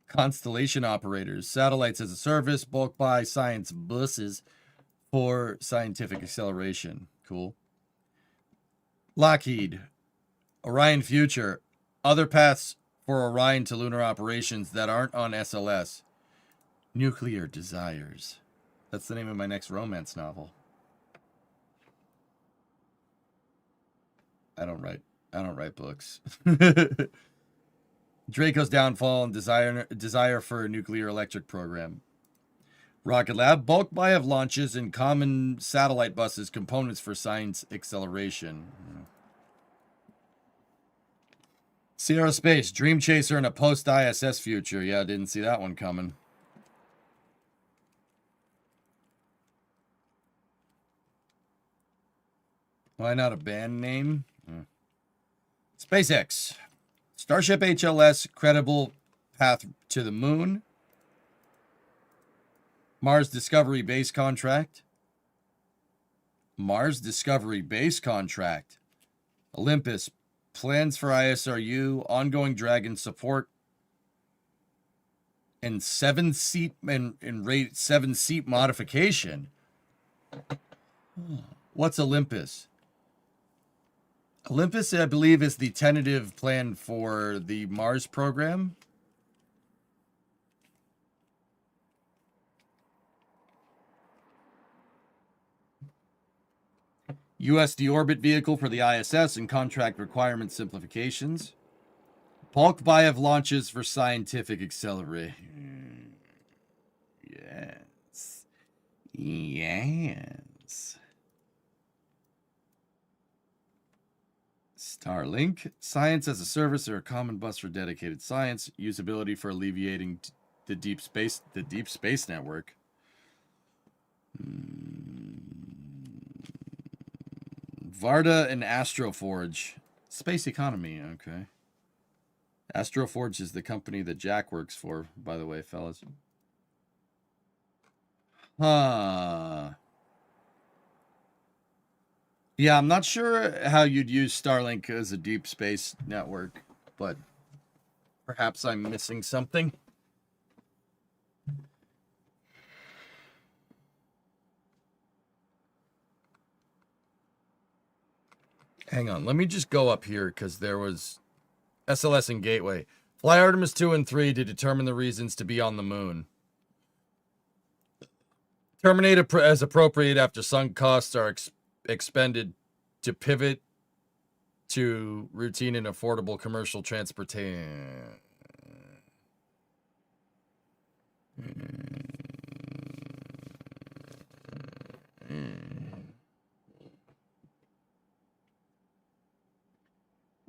Constellation operators. Satellites as a service. Bulk buy science buses for scientific acceleration. Cool. Lockheed. Orion Future. Other paths for Orion to lunar operations that aren't on SLS. Nuclear Desires. That's the name of my next romance novel. I don't write books. Draco's downfall and desire for a nuclear electric program. Rocket Lab, bulk buy of launches and common satellite buses, components for science acceleration. Sierra Space, Dream Chaser in a post-ISS future. Yeah, didn't see that one coming. Why not a band name? SpaceX. Starship HLS, credible path to the moon. Mars Discovery Base contract. Mars Discovery Base contract. Olympus, plans for ISRU, ongoing Dragon support, and 7-seat modification. What's Olympus? Olympus, I believe, is the tentative plan for the Mars program. U.S. deorbit vehicle for the ISS and contract requirement simplifications. Bulk buy of launches for scientific acceleration. Yes. Yes. Starlink. Science as a service or a common bus for dedicated science. Usability for alleviating the deep space network. Varda and Astroforge. Space economy, okay. Astroforge is the company that Jack works for, by the way, fellas. Huh. Yeah, I'm not sure how you'd use Starlink as a deep space network, but perhaps I'm missing something. Hang on, let me just go up here because there was SLS and Gateway. Fly Artemis 2 and 3 to determine the reasons to be on the moon. Terminate as appropriate after sunk costs are expended to pivot to routine and affordable commercial transportation.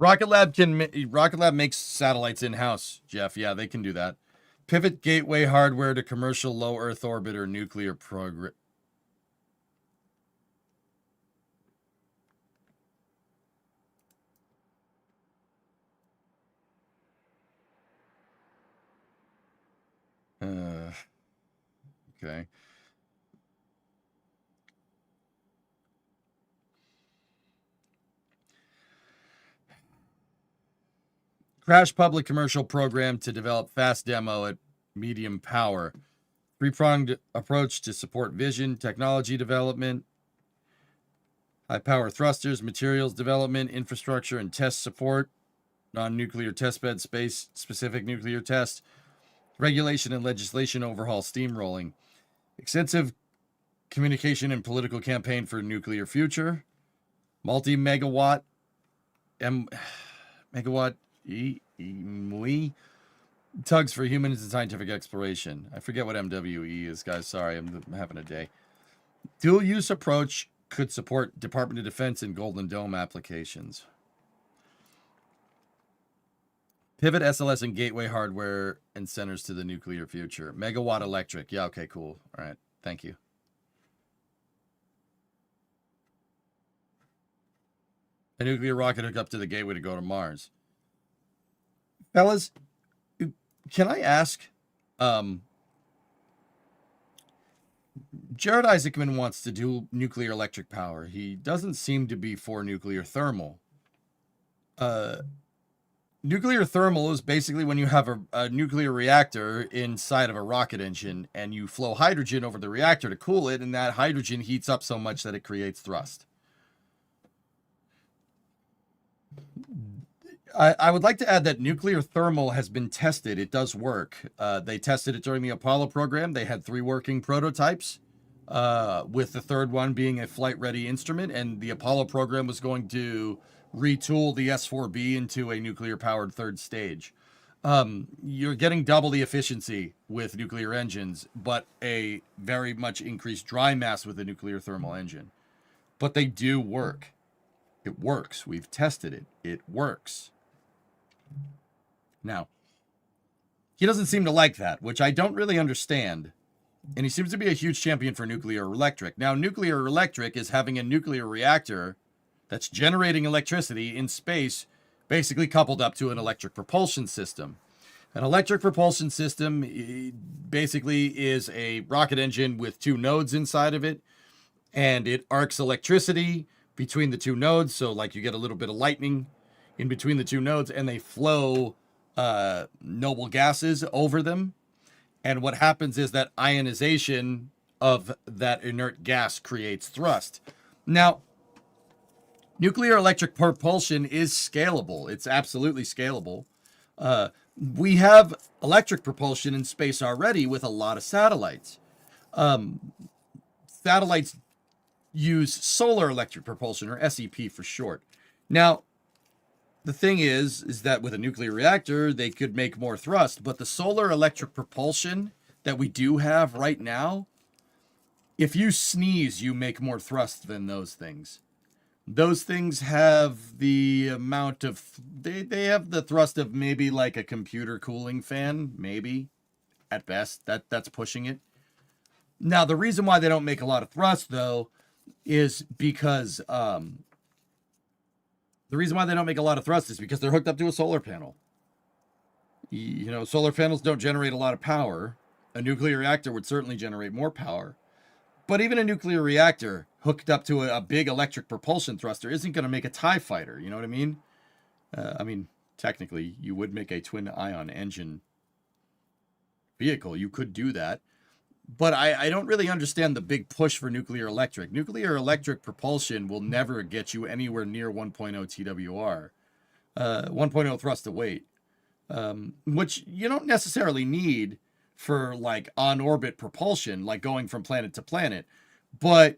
Rocket Lab makes satellites in-house, Jeff. Yeah, they can do that. Pivot gateway hardware to commercial low Earth orbit or nuclear program. Okay. Crash public commercial program to develop fast demo at medium power. Three-pronged approach to support vision, technology development, high power thrusters, materials development, infrastructure, and test support. Non-nuclear testbed space, specific nuclear test. Regulation and legislation overhaul steamrolling. Extensive communication and political campaign for nuclear future. Multi-megawatt tugs for humans and scientific exploration. I forget what MWE is, guys. Sorry, I'm having a day. Dual use approach could support Department of Defense and Golden Dome applications. Pivot SLS and gateway hardware and centers to the nuclear future. Megawatt electric. Yeah, okay, cool. All right, thank you. A nuclear rocket hooked up to the gateway to go to Mars. Fellas, can I ask, Jared Isaacman wants to do nuclear electric power. He doesn't seem to be for nuclear thermal. Nuclear thermal is basically when you have a nuclear reactor inside of a rocket engine and you flow hydrogen over the reactor to cool it, and that hydrogen heats up so much that it creates thrust. I would like to add that nuclear thermal has been tested. It does work. They tested it during the Apollo program. They had 3 working prototypes, with the third one being a flight-ready instrument, and the Apollo program was going to retool the S4B into a nuclear-powered third stage. You're getting double the efficiency with nuclear engines, but a very much increased dry mass with a nuclear thermal engine. But they do work. It works. We've tested it. It works. Now, he doesn't seem to like that, which I don't really understand. And he seems to be a huge champion for nuclear electric. Now, nuclear electric is having a nuclear reactor that's generating electricity in space, basically coupled up to an electric propulsion system. An electric propulsion system basically is a rocket engine with two nodes inside of it, and it arcs electricity between the two nodes. So like you get a little bit of lightning in between the two nodes, and they flow noble gases over them. And what happens is that ionization of that inert gas creates thrust. Now, nuclear electric propulsion is scalable. It's absolutely scalable. We have electric propulsion in space already with a lot of satellites. Satellites use solar electric propulsion, or SEP for short. Now, the thing is that with a nuclear reactor, they could make more thrust, but the solar electric propulsion that we do have right now, if you sneeze, you make more thrust than those things. Those things have the amount of, they have the thrust of maybe like a computer cooling fan, maybe, at best. That's pushing it. Now, the reason why they don't make a lot of thrust, though, is because, the reason why they don't make a lot of thrust is because they're hooked up to a solar panel. You know, solar panels don't generate a lot of power. A nuclear reactor would certainly generate more power. But even a nuclear reactor hooked up to a big electric propulsion thruster isn't going to make a TIE fighter. You know what I mean? Technically, you would make a twin ion engine vehicle. You could do that. But I don't really understand the big push for nuclear electric. Nuclear electric propulsion will never get you anywhere near 1.0 TWR. 1.0 thrust to weight. Which you don't necessarily need for like on-orbit propulsion, like going from planet to planet. But,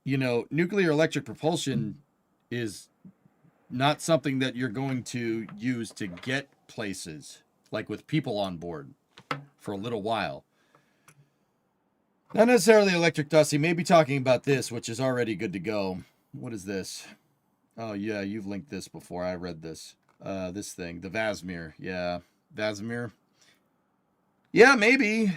you know, nuclear electric propulsion is not something that you're going to use to get places, like with people on board, for a little while. Not necessarily electric dust. He may be talking about this, which is already good to go. What is this? Oh, yeah, you've linked this before. I read this. This thing, the Vasmir. Yeah, Vasmir. Yeah, maybe.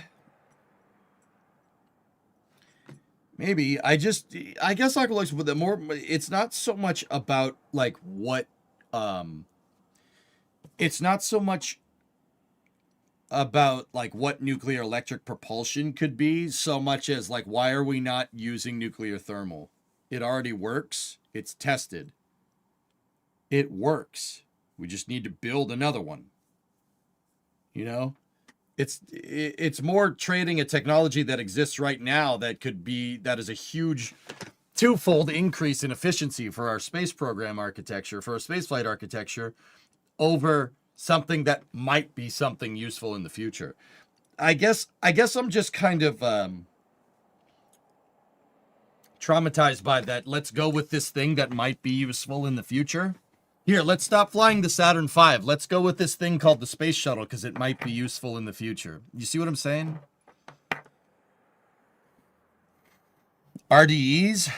Maybe. I guess I could look with it more. It's not so much about, like, what, it's not so much about like what nuclear electric propulsion could be, so much as like, why are we not using nuclear thermal? It already works. It's tested. It works. We just need to build another one. You know, it's more trading a technology that exists right now that is a huge twofold increase in efficiency for our space program architecture, for our spaceflight architecture, over something that might be something useful in the future. I guess I'm just kind of traumatized by that. Let's go with this thing that might be useful in the future. Here, let's stop flying the Saturn V. Let's go with this thing called the space shuttle because it might be useful in the future. You see what I'm saying? RDEs,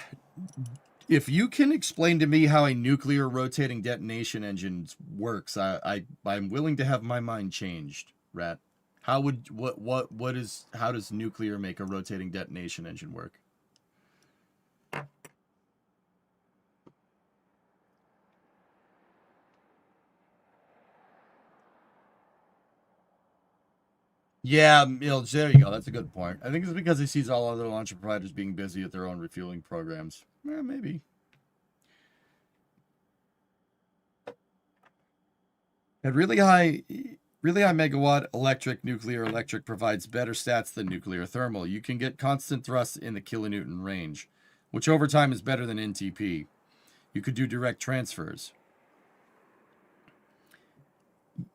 if you can explain to me how a nuclear rotating detonation engine works, I'm willing to have my mind changed, Rat. How does nuclear make a rotating detonation engine work? Yeah, there you go. That's a good point. I think it's because he sees all other launcher providers being busy at their own refueling programs. Maybe. At really high megawatt nuclear electric provides better stats than nuclear thermal. You can get constant thrust in the kilonewton range, which over time is better than NTP. You could do direct transfers.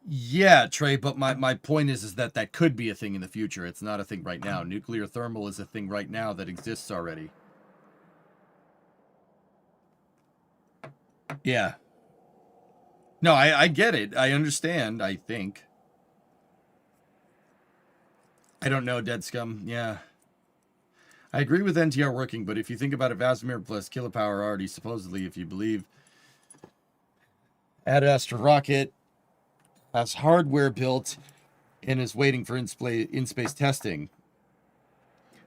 Yeah, Trey, but my point is that could be a thing in the future. It's not a thing right now. Nuclear thermal is a thing right now that exists already. Yeah. No, I get it. I understand, I think. I don't know, Dead Scum. Yeah. I agree with NTR working, but if you think about it, Vasimir plus Kilopower already supposedly, if you believe, Ad Astra Rocket has hardware built and is waiting for in-space testing.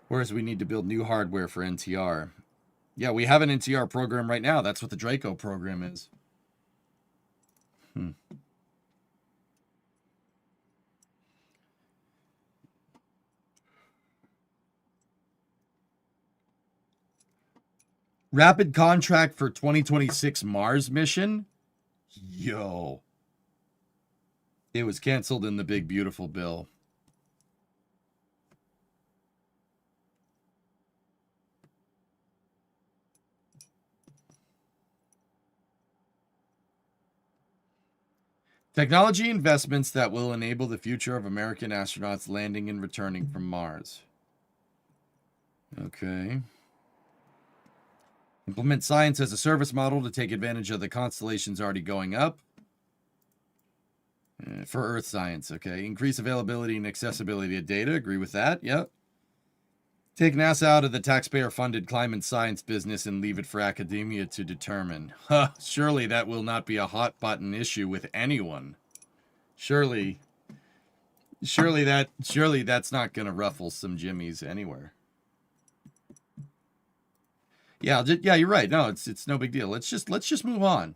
Whereas we need to build new hardware for NTR. Yeah, we have an NTR program right now. That's what the Draco program is. Rapid contract for 2026 Mars mission? Yo. It was canceled in the big beautiful bill. Technology investments that will enable the future of American astronauts landing and returning from Mars. Okay. Implement science as a service model to take advantage of the constellations already going up. For Earth science, okay. Increase availability and accessibility of data. Agree with that. Yep. Take NASA out of the taxpayer-funded climate science business and leave it for academia to determine. Huh, surely that will not be a hot-button issue with anyone. Surely that's not going to ruffle some jimmies anywhere. Yeah, you're right. No, it's no big deal. Let's just move on.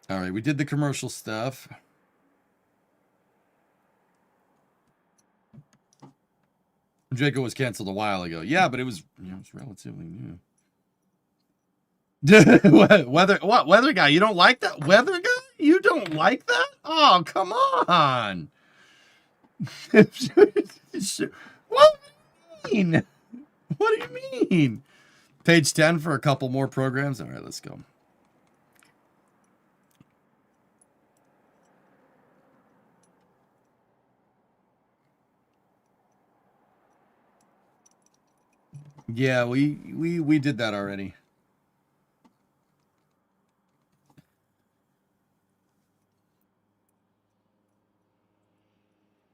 All right, we did the commercial stuff. Draco was canceled a while ago. Yeah, but it was relatively new. Weather guy? You don't like that? Weather guy? You don't like that? Oh, come on. What do you mean? What do you mean? Page 10 for a couple more programs. All right, let's go. Yeah, we did that already.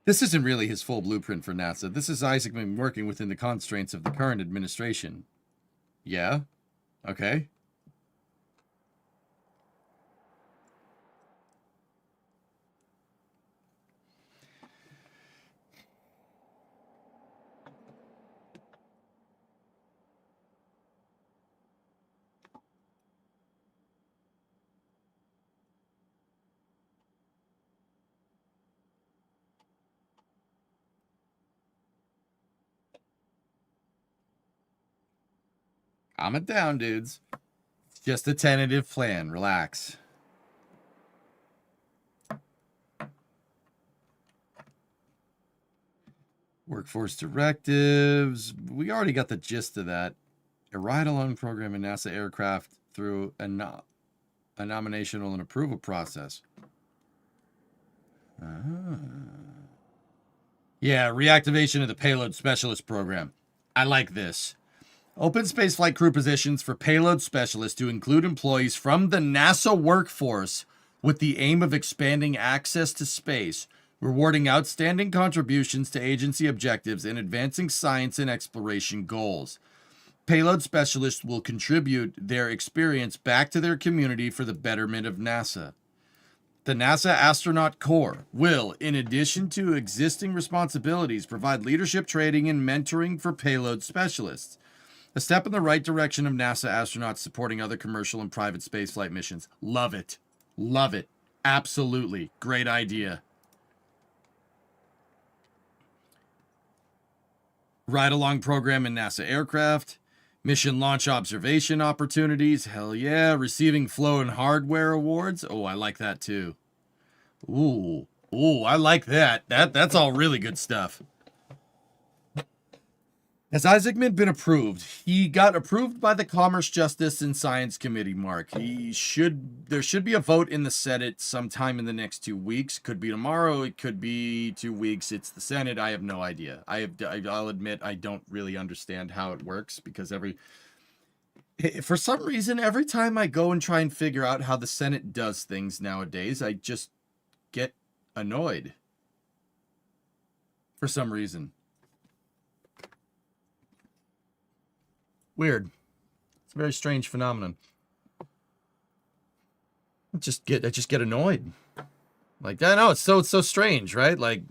This isn't really his full blueprint for NASA. This is Isaacman working within the constraints of the current administration. Yeah? Okay. Calm it down, dudes. Just a tentative plan. Relax. Workforce directives. We already got the gist of that. A ride-along program in NASA aircraft through a nominational and approval process. Yeah, reactivation of the payload specialist program. I like this. Open spaceflight crew positions for payload specialists to include employees from the NASA workforce with the aim of expanding access to space, rewarding outstanding contributions to agency objectives, and advancing science and exploration goals. Payload specialists will contribute their experience back to their community for the betterment of NASA. The NASA Astronaut Corps will, in addition to existing responsibilities, provide leadership training and mentoring for payload specialists. A step in the right direction of NASA astronauts supporting other commercial and private spaceflight missions. Love it. Love it. Absolutely. Great idea. Ride-along program in NASA aircraft. Mission launch observation opportunities. Hell yeah. Receiving flow and hardware awards. Oh, I like that too. Ooh. Ooh, I like that. That's all really good stuff. Has Isaacman been approved? He got approved by the Commerce, Justice, and Science Committee, Mark. There should be a vote in the Senate sometime in the next 2 weeks. Could be tomorrow. It could be 2 weeks. It's the Senate. I have no idea. I'll admit I don't really understand how it works because For some reason, every time I go and try and figure out how the Senate does things nowadays, I just get annoyed. For some reason. Weird. It's a very strange phenomenon. I just get annoyed. Like, I know, it's so strange, right? Like,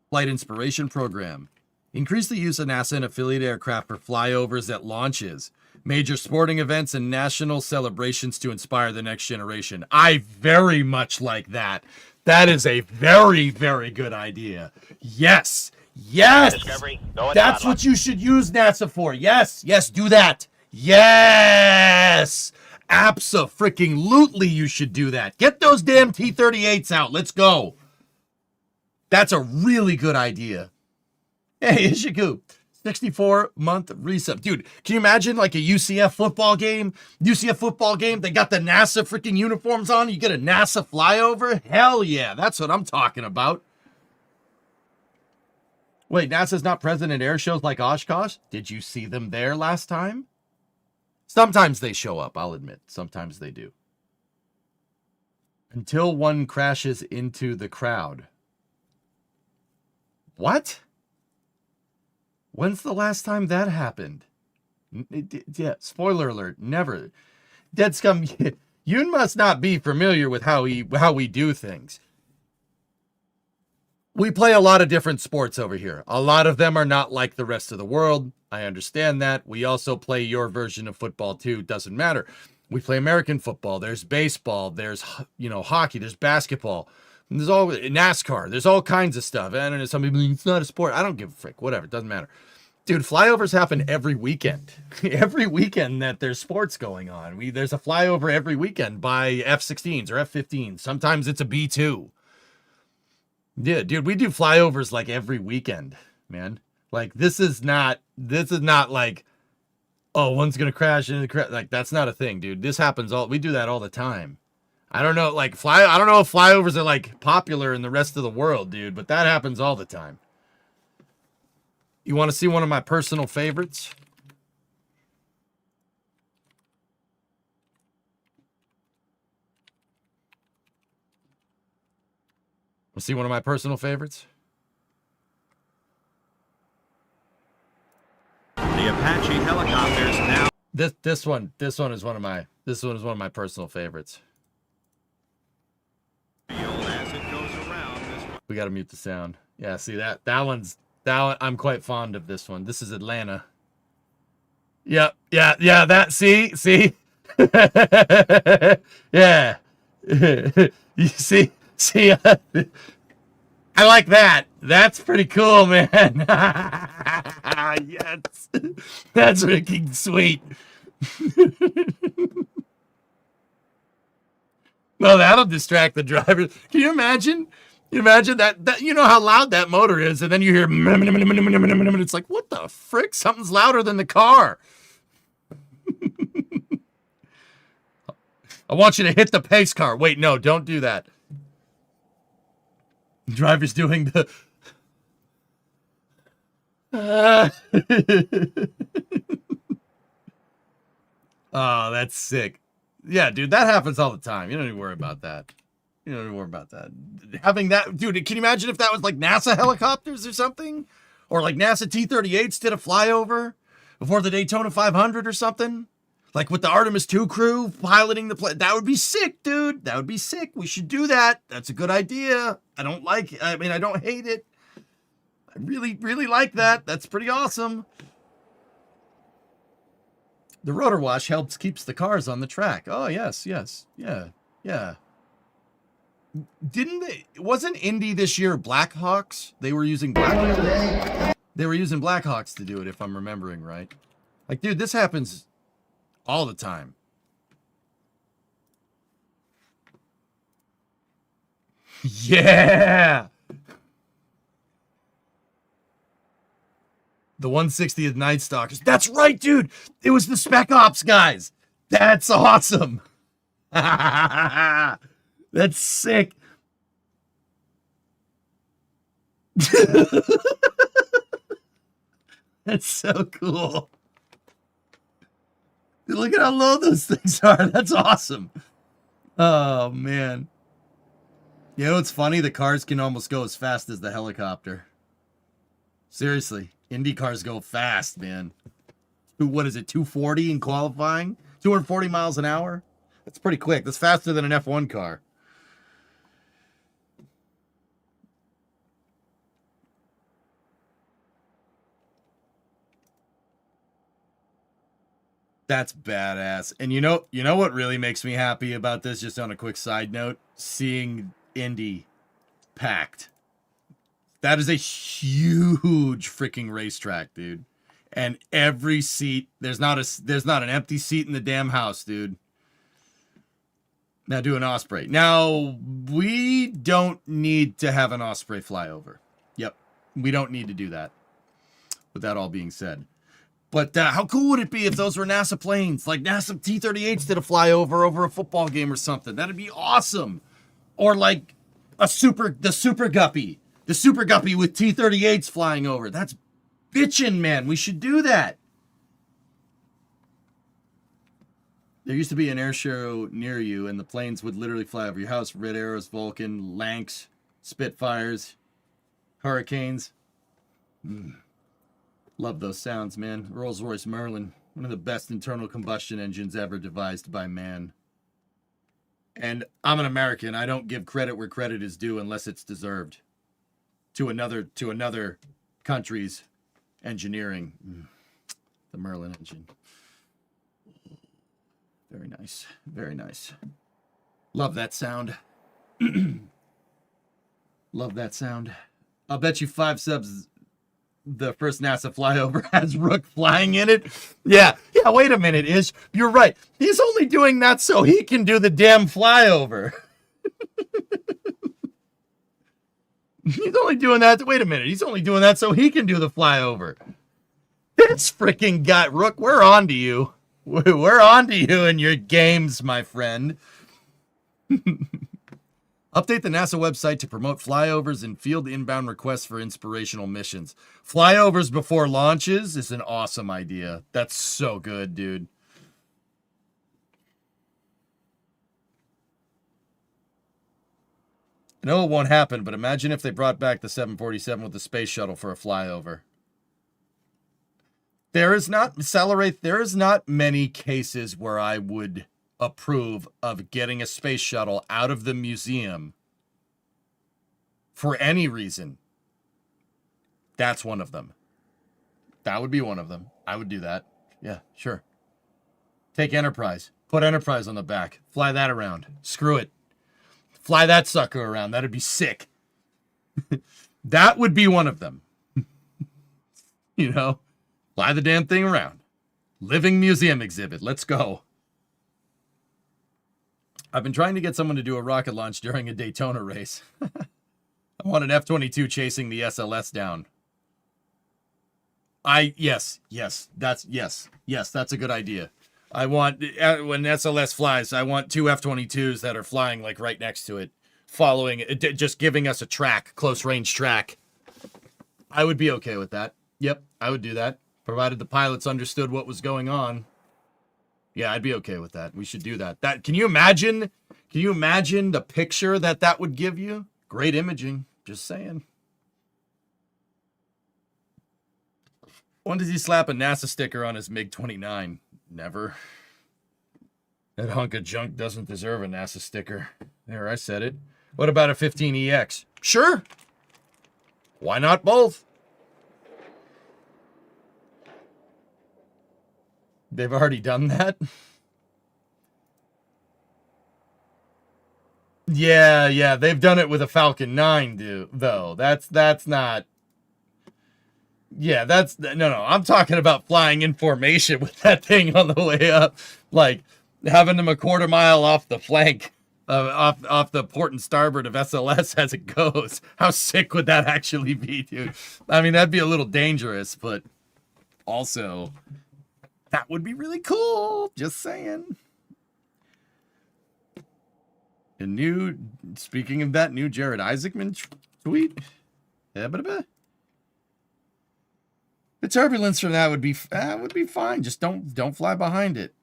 Flight Inspiration Program. Increase the use of NASA and affiliate aircraft for flyovers at launches, major sporting events, and national celebrations to inspire the next generation. I very much like that. That is a very, very good idea. Yes. Yes. Discovery, go That's what you should use NASA for. Yes. Yes, do that. Yes. Abso-freaking-lutely you should do that. Get those damn T-38s out. Let's go. That's a really good idea. Hey, Ishiku, 64-month resub. Dude, can you imagine like a UCF football game? UCF football game, they got the NASA freaking uniforms on. You get a NASA flyover? Hell yeah, that's what I'm talking about. Wait, NASA's not present at air shows like Oshkosh? Did you see them there last time? Sometimes they show up, I'll admit. Sometimes they do. Until one crashes into the crowd. What? When's the last time that happened? Yeah, spoiler alert, never. Dead Scum, you must not be familiar with how we do things. We play a lot of different sports over here. A lot of them are not like the rest of the world. I understand that. We also play your version of football too. Doesn't matter. We play American football. There's baseball. There's, hockey. There's basketball. There's all NASCAR. There's all kinds of stuff. I don't know. Some people, it's not a sport. I don't give a frick. Whatever. It doesn't matter. Dude, flyovers happen every weekend. Every weekend that there's sports going on. There's a flyover every weekend by F-16s or F-15s. Sometimes it's a B-2. Yeah, dude, we do flyovers like every weekend, man. Like, this is not like, oh, one's going to crash into the crash. Like, that's not a thing, dude. This happens we do that all the time. I don't know, like, I don't know if flyovers are, like, popular in the rest of the world, dude, but that happens all the time. You want to see one of my personal favorites? Want to see one of my personal favorites? The Apache helicopters now. This one is one of my personal favorites. As it goes around, We got to mute the sound. Yeah, see that one, I'm quite fond of this one. This is Atlanta. Yep, yeah, that, see? Yeah. You see, I like that. That's pretty cool, man. Yes. That's freaking sweet. Well, that'll distract the driver. Can you imagine? That you know how loud that motor is, and then you hear it's like, what the frick? Something's louder than the car. I want you to hit the pace car. Wait, no, don't do that. The driver's doing the Oh, that's sick. Yeah, dude, that happens all the time. You don't even worry about that. Having that, dude, can you imagine if that was like NASA helicopters or something? Or like NASA T-38s did a flyover before the Daytona 500 or something? Like with the Artemis 2 crew piloting the plane. That would be sick, dude. That would be sick. We should do that. That's a good idea. I don't hate it. I really, really like that. That's pretty awesome. The rotor wash keeps the cars on the track. Oh, yes. Yeah. Wasn't Indy this year Blackhawks? They were using Blackhawks. They were using Blackhawks to do it, if I'm remembering right. Like, dude, this happens all the time. Yeah! The 160th Night Stalkers. That's right, dude! It was the Spec Ops guys! That's awesome! That's sick. That's so cool. Look at how low those things are. That's awesome. Oh, man. You know what's funny? The cars can almost go as fast as the helicopter. Seriously. Indy cars go fast, man. What is it, 240 in qualifying? 240 miles an hour? That's pretty quick. That's faster than an F1 car. That's badass. And you know what really makes me happy about this, just on a quick side note? Seeing Indy packed. That is a huge freaking racetrack, dude. And every seat, there's not an empty seat in the damn house, dude. Now do an Osprey. Now, we don't need to have an Osprey flyover. Yep, we don't need to do that. With that all being said. But how cool would it be if those were NASA planes? Like NASA T-38s did a flyover over a football game or something. That'd be awesome. Or like the Super Guppy. The Super Guppy with T-38s flying over. That's bitchin', man. We should do that. There used to be an air show near you, and the planes would literally fly over your house. Red Arrows, Vulcan, Lanks, Spitfires, Hurricanes. Love those sounds, man. Rolls-Royce Merlin, one of the best internal combustion engines ever devised by man. And I'm an American. I don't give credit where credit is due unless it's deserved. To another country's engineering. The Merlin engine. Very nice. Very nice. Love that sound. Love that sound. I'll bet you 5 subs the first NASA flyover has Rook flying in it. Yeah, wait a minute, Ish. You're right. He's only doing that so he can do the damn flyover. He's only doing that. Wait a minute. He's only doing that so he can do the flyover. This freaking guy, Rook, we're on to you. We're on to you and your games, my friend. Update the NASA website to promote flyovers and field inbound requests for inspirational missions. Flyovers before launches is an awesome idea. That's so good, dude. I know it won't happen, but imagine if they brought back the 747 with the space shuttle for a flyover. There is not many cases where I would approve of getting a space shuttle out of the museum for any reason. That's one of them. That would be one of them. I would do that. Yeah, sure. Take Enterprise. Put Enterprise on the back. Fly that around. Screw it. Fly that sucker around. That'd be sick. That would be one of them. You know? Fly the damn thing around. Living museum exhibit. Let's go. I've been trying to get someone to do a rocket launch during a Daytona race. I want an F-22 chasing the SLS down. Yes, that's a good idea. I want, when SLS flies, I want 2 F-22s that are flying like right next to it, following it, just giving us a track, close range track. I would be okay with that. Yep, I would do that, provided the pilots understood what was going on. Yeah, I'd be okay with that. We should do that. Can you imagine the picture that would give you? Great imaging. Just saying. When does he slap a NASA sticker on his MiG-29? Never. That hunk of junk doesn't deserve a NASA sticker. There, I said it. What about a 15EX? Sure. Why not both? They've already done that? Yeah, they've done it with a Falcon 9, though. That's not... Yeah, no, I'm talking about flying in formation with that thing on the way up. Like, having them a quarter mile off the flank, off the port and starboard of SLS as it goes. How sick would that actually be, dude? I mean, that'd be a little dangerous, but also... That would be really cool. Just saying. Speaking of that, new Jared Isaacman tweet. Yeah, but the turbulence from that would be fine. Just don't fly behind it.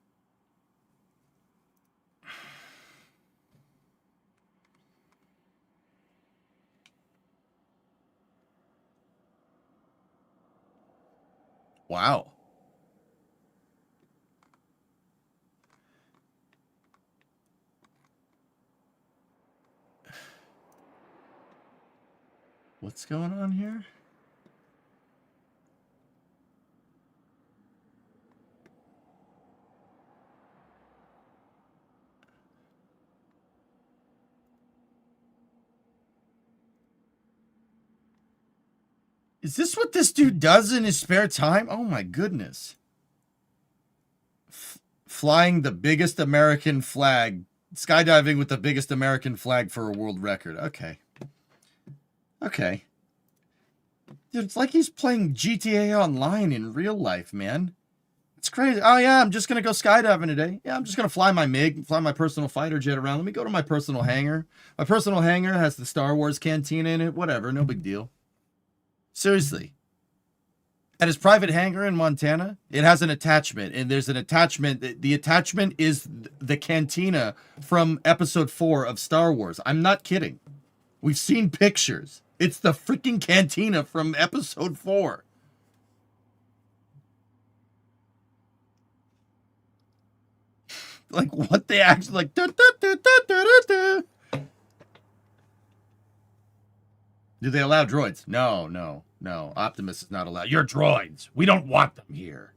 Wow. What's going on here? Is this what this dude does in his spare time? Oh my goodness. Flying the biggest American flag. Skydiving with the biggest American flag for a world record. Okay. Okay. Dude, it's like he's playing GTA Online in real life, man. It's crazy. Oh, yeah, I'm just going to go skydiving today. Yeah, I'm just going to fly my MiG, fly my personal fighter jet around. Let me go to my personal hangar. My personal hangar has the Star Wars cantina in it. Whatever, no big deal. Seriously. At his private hangar in Montana, it has an attachment, and there's an attachment. The attachment is the cantina from episode 4 of Star Wars. I'm not kidding. We've seen pictures. It's the freaking cantina from episode 4. Like, what they actually, like, do they allow droids? No. Optimus is not allowed. You're droids. We don't want them here.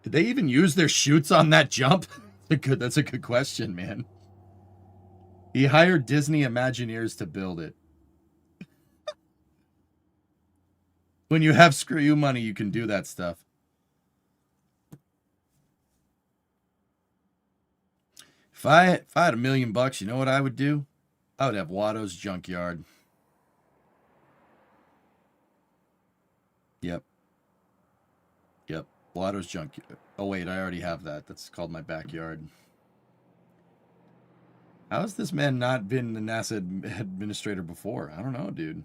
Did they even use their chutes on that jump? That's a good question, man. He hired Disney Imagineers to build it. When you have screw you money, you can do that stuff. If I had $1 million, you know what I would do? I would have Watto's Junkyard. Yep. Watto's Junkyard. Oh, wait, I already have that. That's called my backyard. How has this man not been the NASA administrator before? I don't know, dude.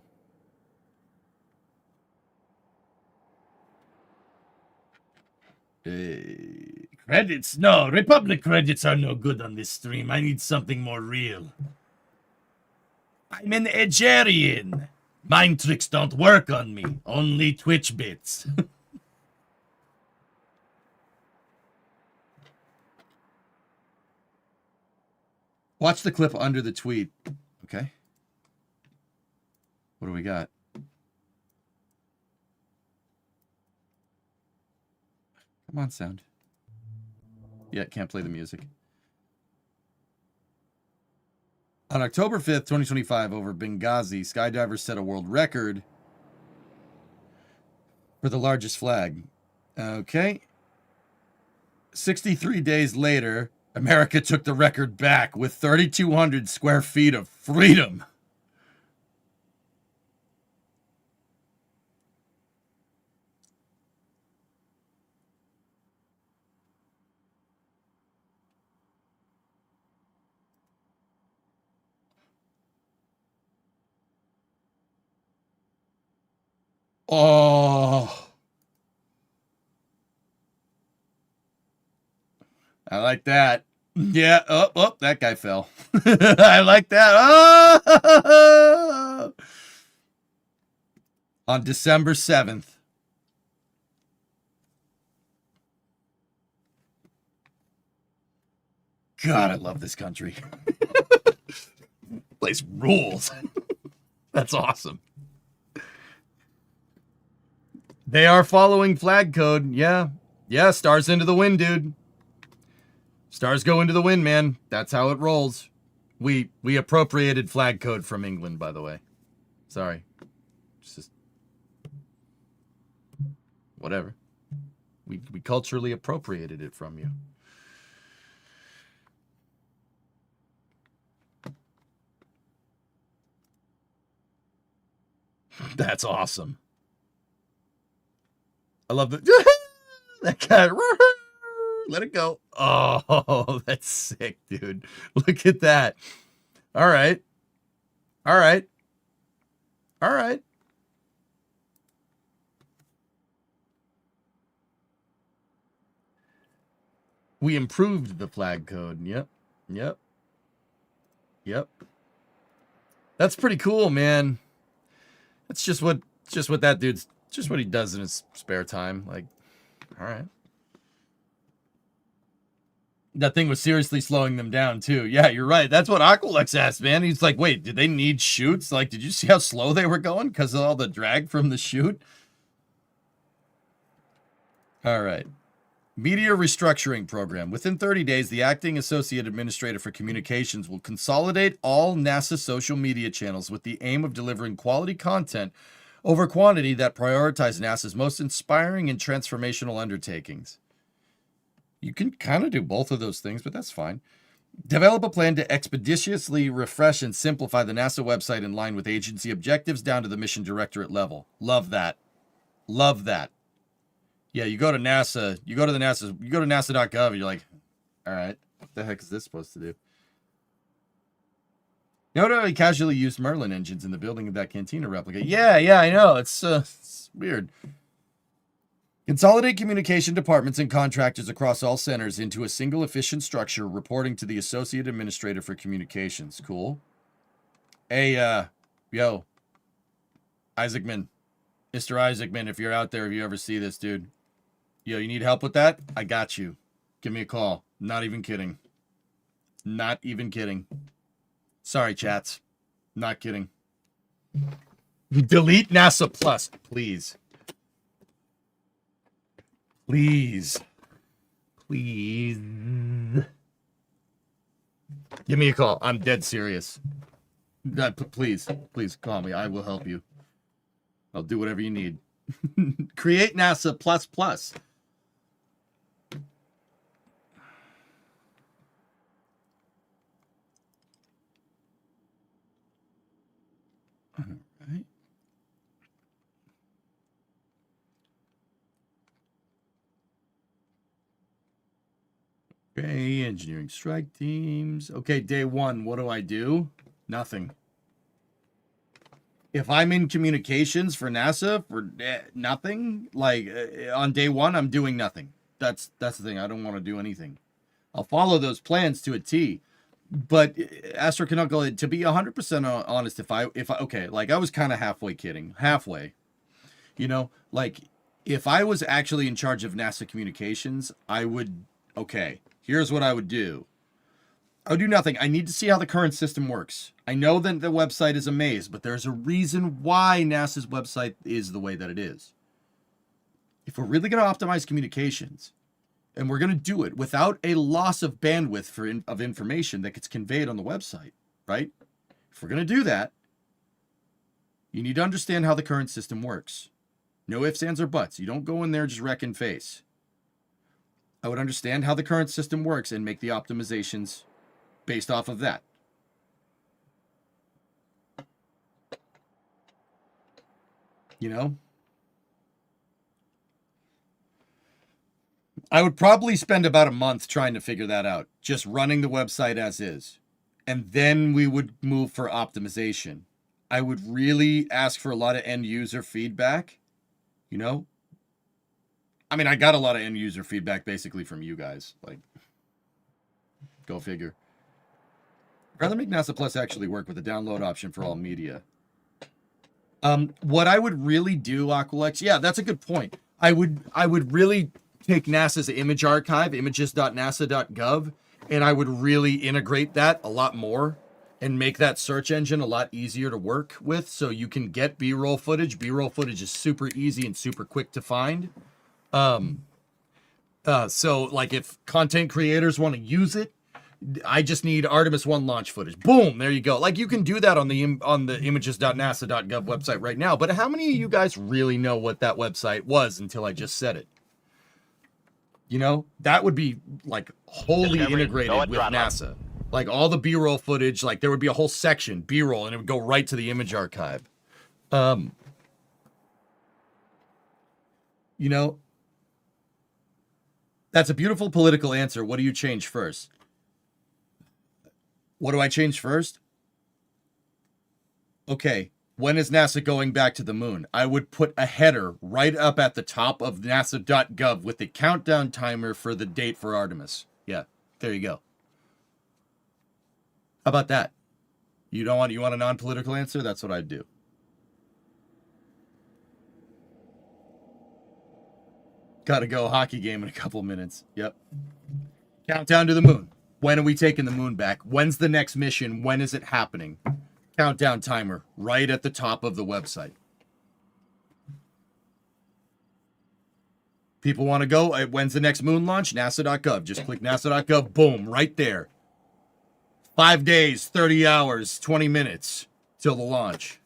Credits? No, Republic credits are no good on this stream. I need something more real. I'm an Edgerian. Mind tricks don't work on me. Only Twitch bits. Watch the clip under the tweet. Okay. What do we got? Come on, sound. Yeah, can't play the music. On October 5th, 2025, over Benghazi, skydivers set a world record for the largest flag. Okay. 63 days later, America took the record back with 3,200 square feet of freedom. Oh. I like that. Yeah. Oh, that guy fell. I like that. Oh! On December 7th. God, I love this country. Place rules. That's awesome. They are following flag code. Yeah. Yeah, stars into the wind, dude. Stars go into the wind, man. That's how it rolls. We appropriated flag code from England, by the way. Sorry. It's just whatever. We culturally appropriated it from you. That's awesome. I love that. That guy. Let it go. Oh, that's sick, dude. Look at that. All right. All right. All right. We improved the flag code. Yep. Yep. Yep. That's pretty cool, man. That's just what that dude's just what he does in his spare time. Like, all right. That thing was seriously slowing them down too. Yeah, you're right. That's what Aqualex asked, man. He's like, wait, did they need chutes? Like, did you see how slow they were going because of all the drag from the chute? All right. Media restructuring program. Within 30 days, the acting associate administrator for communications will consolidate all NASA social media channels with the aim of delivering quality content over quantity that prioritize NASA's most inspiring and transformational undertakings. You can kind of do both of those things, but that's fine. Develop a plan to expeditiously refresh and simplify the NASA website in line with agency objectives down to the mission directorate level. Love that. Love that. Yeah, you go to NASA, you go to NASA.gov, and you're like, all right, what the heck is this supposed to do? You know, I casually used Merlin engines in the building of that Cantina replica. Yeah, I know. It's weird. Consolidate communication departments and contractors across all centers into a single efficient structure reporting to the Associate Administrator for Communications. Cool. Hey, yo, Isaacman. Mr. Isaacman, if you're out there, if you ever see this, dude. Yo, you need help with that? I got you. Give me a call. Not even kidding. Not even kidding. Sorry, chats. Not kidding. Delete NASA Plus, please. Please. Please. Give me a call. I'm dead serious. Please call me. I will help you. I'll do whatever you need. Create NASA Plus Plus. All right. Okay, engineering strike teams. Okay, day one, what do I do? Nothing. If I'm in communications for NASA for nothing, like on day one, I'm doing nothing. That's the thing. I don't want to do anything. I'll follow those plans to a T. But Astrocanonical, to be 100% honest, if I okay, like I was kind of halfway kidding, halfway, you know, like if I was actually in charge of NASA communications, I would, okay, here's what I would do. I would do nothing. I need to see how the current system works. I know that the website is a maze, but there's a reason why NASA's website is the way that it is. If we're really going to optimize communications, and we're going to do it without a loss of bandwidth of information that gets conveyed on the website, right? If we're going to do that, you need to understand how the current system works. No ifs, ands, or buts. You don't go in there just wrecking face. I would understand how the current system works and make the optimizations based off of that. You know? I would probably spend about a month trying to figure that out, just running the website as is. And then we would move for optimization. I would really ask for a lot of end user feedback, you know? I mean, I got a lot of end user feedback basically from you guys. Like, go figure. I'd rather make NASA Plus actually work with a download option for all media. What I would really do, Aqualex, yeah, that's a good point. I would really take NASA's image archive, images.nasa.gov, and I would really integrate that a lot more and make that search engine a lot easier to work with so you can get B-roll footage. B-roll footage is super easy and super quick to find. So like if content creators want to use it, I just need Artemis 1 launch footage. Boom, there you go. Like you can do that on the images.nasa.gov website right now, but how many of you guys really know what that website was until I just said it? You know, that would be like wholly integrated with NASA. Like all the B-roll footage, like there would be a whole section, B-roll, and it would go right to the image archive. You know, That's a beautiful political answer. What do you change first? What do I change first? Okay, when is NASA going back to the moon? I would put a header right up at the top of nasa.gov with the countdown timer for the date for Artemis. Yeah, there you go. How about that? You want a non-political answer? That's what I'd do. Gotta go, hockey game in a couple minutes. Yep. Countdown to the moon. When are we taking the moon back? When's the next mission? When is it happening? Countdown timer right at the top of the website. People want to go? When's the next moon launch? NASA.gov. Just click NASA.gov. Boom, right there. 5 days, 30 hours, 20 minutes till the launch.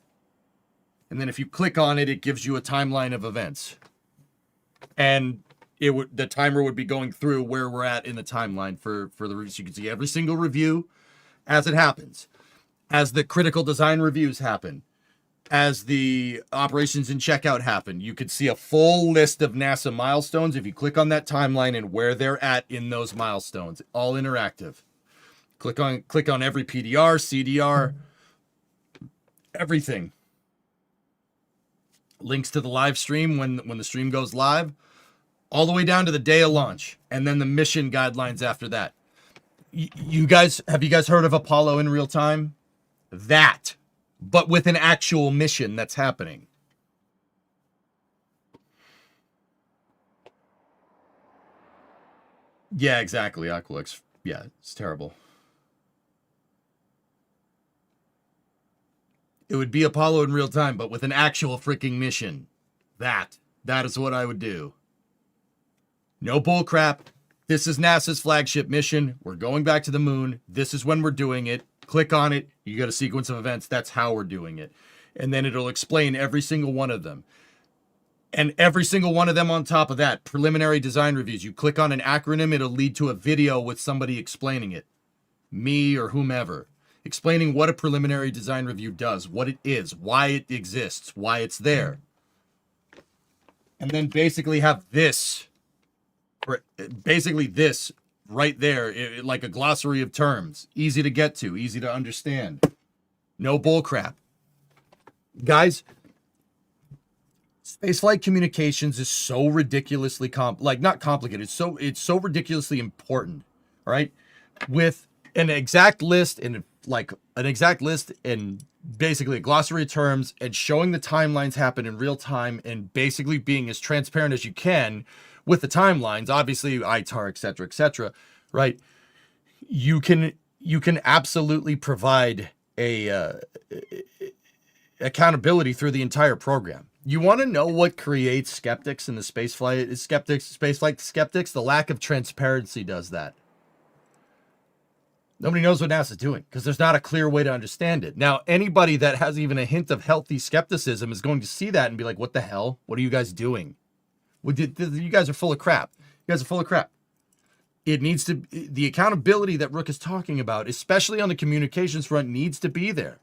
And then if you click on it, it gives you a timeline of events. And the timer would be going through where we're at in the timeline for the reviews. You can see every single review as it happens, as the critical design reviews happen, as the operations and checkout happen. You could see a full list of NASA milestones if you click on that timeline and where they're at in those milestones. All interactive. Click on every PDR, CDR, everything. Links to the live stream when the stream goes live, all the way down to the day of launch, and then the mission guidelines after that. Have you guys heard of Apollo in real time? That, but with an actual mission that's happening. Yeah, exactly. Aqualix. Yeah, it's terrible. It would be Apollo in real time, but with an actual freaking mission. That is what I would do. No bull crap. This is NASA's flagship mission. We're going back to the moon. This is when we're doing it. Click on it. You got a sequence of events. That's how we're doing it. And then it'll explain every single one of them. And every single one of them on top of that, preliminary design reviews. You click on an acronym, it'll lead to a video with somebody explaining it. Me or whomever. Explaining what a preliminary design review does, what it is, why it exists, why it's there. And then basically have this, right there, like a glossary of terms. Easy to get to, easy to understand. No bullcrap. Guys, spaceflight communications is so ridiculously not complicated. It's so ridiculously important, all right? With an exact list and basically a glossary of terms and showing the timelines happen in real time and basically being as transparent as you can with the timelines, obviously ITAR, et cetera, right? You can absolutely provide a accountability through the entire program. You want to know what creates skeptics in the spaceflight skeptics? The lack of transparency does that. Nobody knows what NASA's doing because there's not a clear way to understand it. Now, anybody that has even a hint of healthy skepticism is going to see that and be like, what the hell? What are you guys doing? You guys are full of crap. You guys are full of crap. It needs to, the accountability that Rook is talking about, especially on the communications front, needs to be there.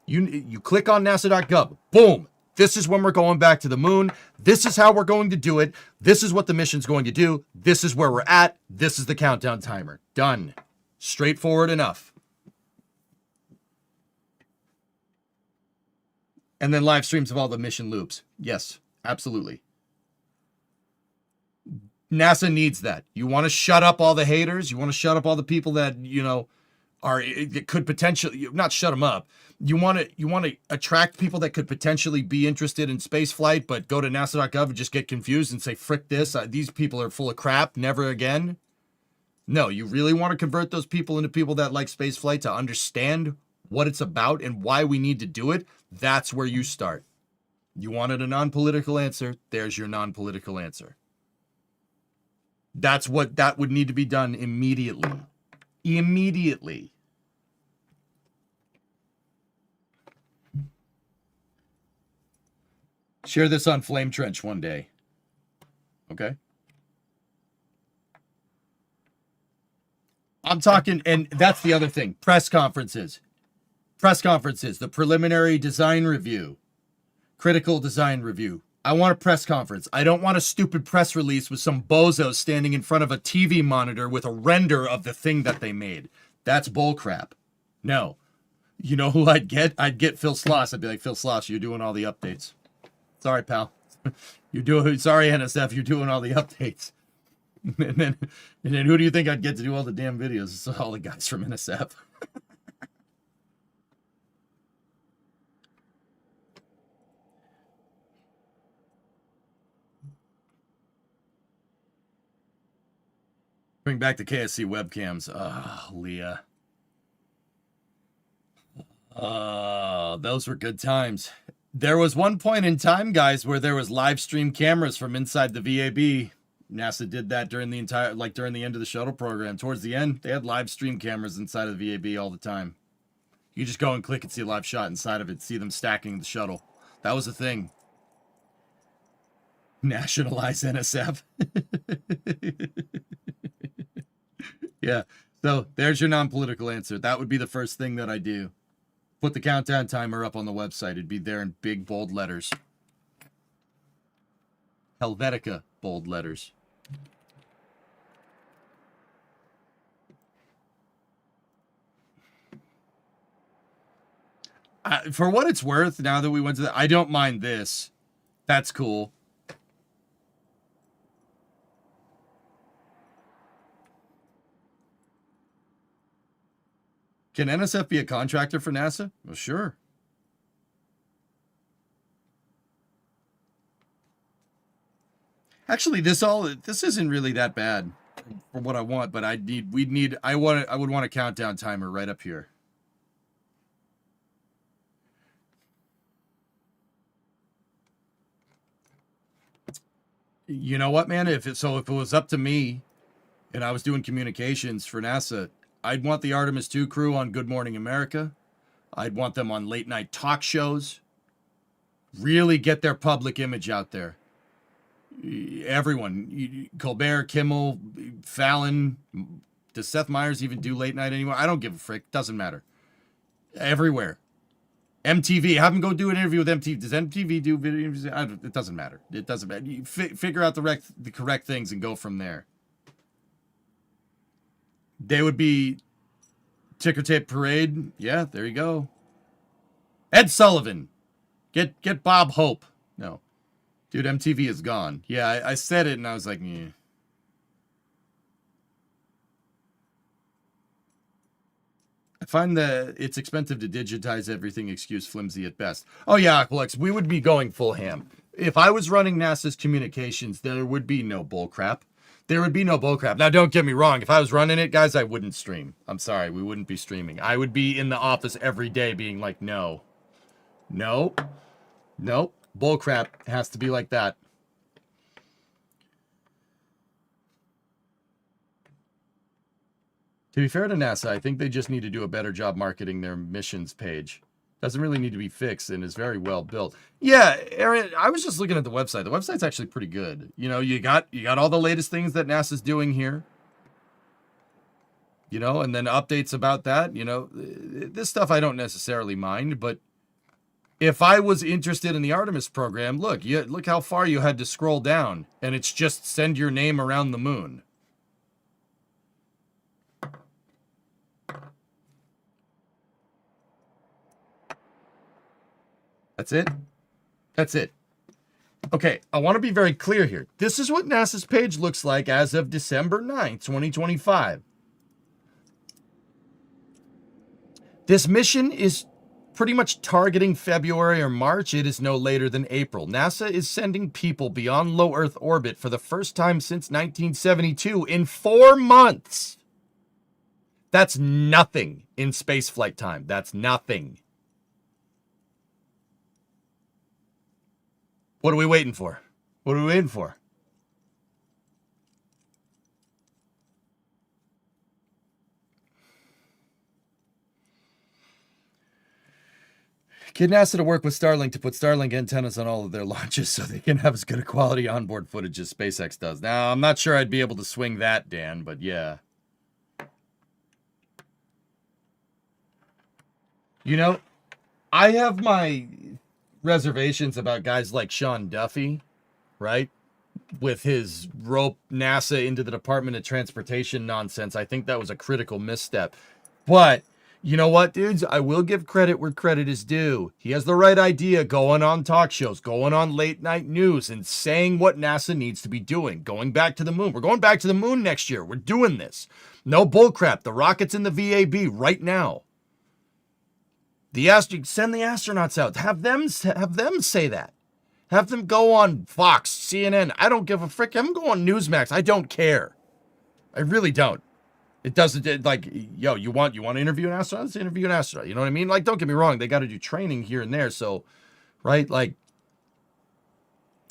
You click on nasa.gov, boom. This is when we're going back to the moon. This is how we're going to do it. This is what the mission's going to do. This is where we're at. This is the countdown timer. Done. Straightforward enough. And then live streams of all the mission loops. Yes, absolutely. NASA needs that. You want to shut up all the haters? You want to shut up all the people that, could potentially, not shut them up. You want to attract people that could potentially be interested in space flight, but go to nasa.gov and just get confused and say, frick this. These people are full of crap. Never again. No, you really want to convert those people into people that like space flight to understand what it's about and why we need to do it. That's where you start. You wanted a non-political answer. There's your non-political answer. That would need to be done immediately. Immediately. Share this on Flame Trench one day. Okay? I'm talking, and that's the other thing. Press conferences, the preliminary design review, critical design review, I want a press conference. I don't want a stupid press release with some bozo standing in front of a TV monitor with a render of the thing that they made. That's bullcrap. No. You know who I'd get? I'd get Phil Sloss. I'd be like, Phil Sloss, you're doing all the updates. Sorry, pal. Sorry, NSF, you're doing all the updates. and then who do you think I'd get to do all the damn videos? It's all the guys from NSF. Bring back the KSC webcams. Oh, Leah. Those were good times. There was one point in time, guys, where there was live stream cameras from inside the VAB. NASA did that during the end of the shuttle program. Towards the end, they had live stream cameras inside of the VAB all the time. You just go and click and see a live shot inside of it, see them stacking the shuttle. That was a thing. Nationalize NSF. Yeah, so there's your non-political answer. That would be the first thing that I do. Put the countdown timer up on the website. It'd be there in big, bold letters. Helvetica bold letters. For what it's worth, now that we went to I don't mind this. That's cool. Can NSF be a contractor for NASA? Well, sure. Actually, this isn't really that bad for what I want, but I would want a countdown timer right up here. You know what, man? If it was up to me and I was doing communications for NASA, I'd want the Artemis 2 crew on Good Morning America. I'd want them on late night talk shows. Really get their public image out there. Everyone, Colbert, Kimmel, Fallon. Does Seth Meyers even do late night anymore? I don't give a frick. Doesn't matter. Everywhere. MTV. Have them go do an interview with MTV. Does MTV do video interviews? It doesn't matter. It doesn't matter. You figure out the correct things and go from there. They would be ticker tape parade. Yeah, there you go. Ed Sullivan. Get Bob Hope. No. Dude, MTV is gone. Yeah, I said it and I was like, yeah. I find that it's expensive to digitize everything, excuse flimsy at best. Oh yeah, Aqualex, we would be going full ham. If I was running NASA's communications, there would be no bullcrap. There would be no bullcrap. Now, don't get me wrong. If I was running it, guys, I wouldn't stream. I'm sorry. We wouldn't be streaming. I would be in the office every day being like, no. No. Nope. Bullcrap has to be like that. To be fair to NASA, I think they just need to do a better job marketing their missions page. Doesn't really need to be fixed and is very well built. Yeah, Aaron, I was just looking at the website. The website's actually pretty good. You know, you got all the latest things that NASA's doing here. You know, and then updates about that. You know, this stuff I don't necessarily mind, but if I was interested in the Artemis program, look how far you had to scroll down, and it's just send your name around the moon. That's it. That's it. Okay, I want to be very clear here. This is what NASA's page looks like as of December 9th, 2025. This mission is pretty much targeting February or March. It is no later than April. NASA is sending people beyond low Earth orbit for the first time since 1972 in 4 months. That's nothing in spaceflight time. That's nothing. What are we waiting for? What are we waiting for? Get NASA to work with Starlink to put Starlink antennas on all of their launches so they can have as good a quality onboard footage as SpaceX does. Now, I'm not sure I'd be able to swing that, Dan, but yeah. You know, I have my reservations about guys like Sean Duffy, right? With his rope NASA into the Department of Transportation nonsense. I think that was a critical misstep. But you know what, dudes? I will give credit where credit is due. He has the right idea, going on talk shows, going on late night news, and saying what NASA needs to be doing. Going back to the moon. We're going back to the moon next year. We're doing this. No bullcrap. The rocket's in the VAB right now. Send the astronauts out. Have them say that. Have them go on Fox, CNN. I don't give a frick. Have them go on Newsmax. I don't care. I really don't. It doesn't, like, yo, you want to interview an astronaut? Let's interview an astronaut. You know what I mean? Like, don't get me wrong. They got to do training here and there. So, right? Like,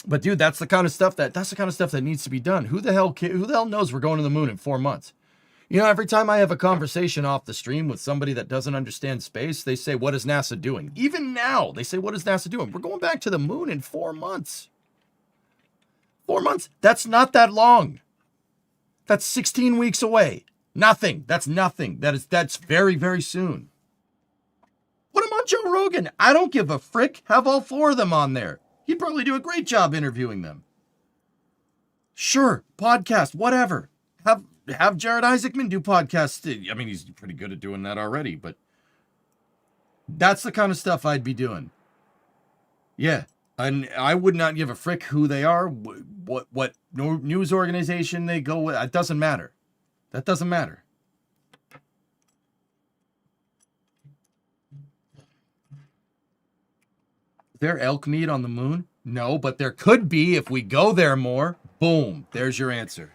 but dude, that's the kind of stuff that needs to be done. Who the hell knows we're going to the moon in 4 months? You know, every time I have a conversation off the stream with somebody that doesn't understand space, they say, what is NASA doing? Even now, they say, what is NASA doing? We're going back to the moon in 4 months. 4 months? That's not that long. That's 16 weeks away. Nothing. That's nothing. That's very, very soon. Put him on Joe Rogan. I don't give a frick. Have all 4 of them on there. He'd probably do a great job interviewing them. Sure, podcast, whatever. Have Jared Isaacman do podcasts. I mean, he's pretty good at doing that already, but that's the kind of stuff I'd be doing. Yeah, and I would not give a frick who they are, what news organization they go with. It doesn't matter. That doesn't matter. Is there elk meat on the moon? No, but there could be if we go there more. Boom, there's your answer.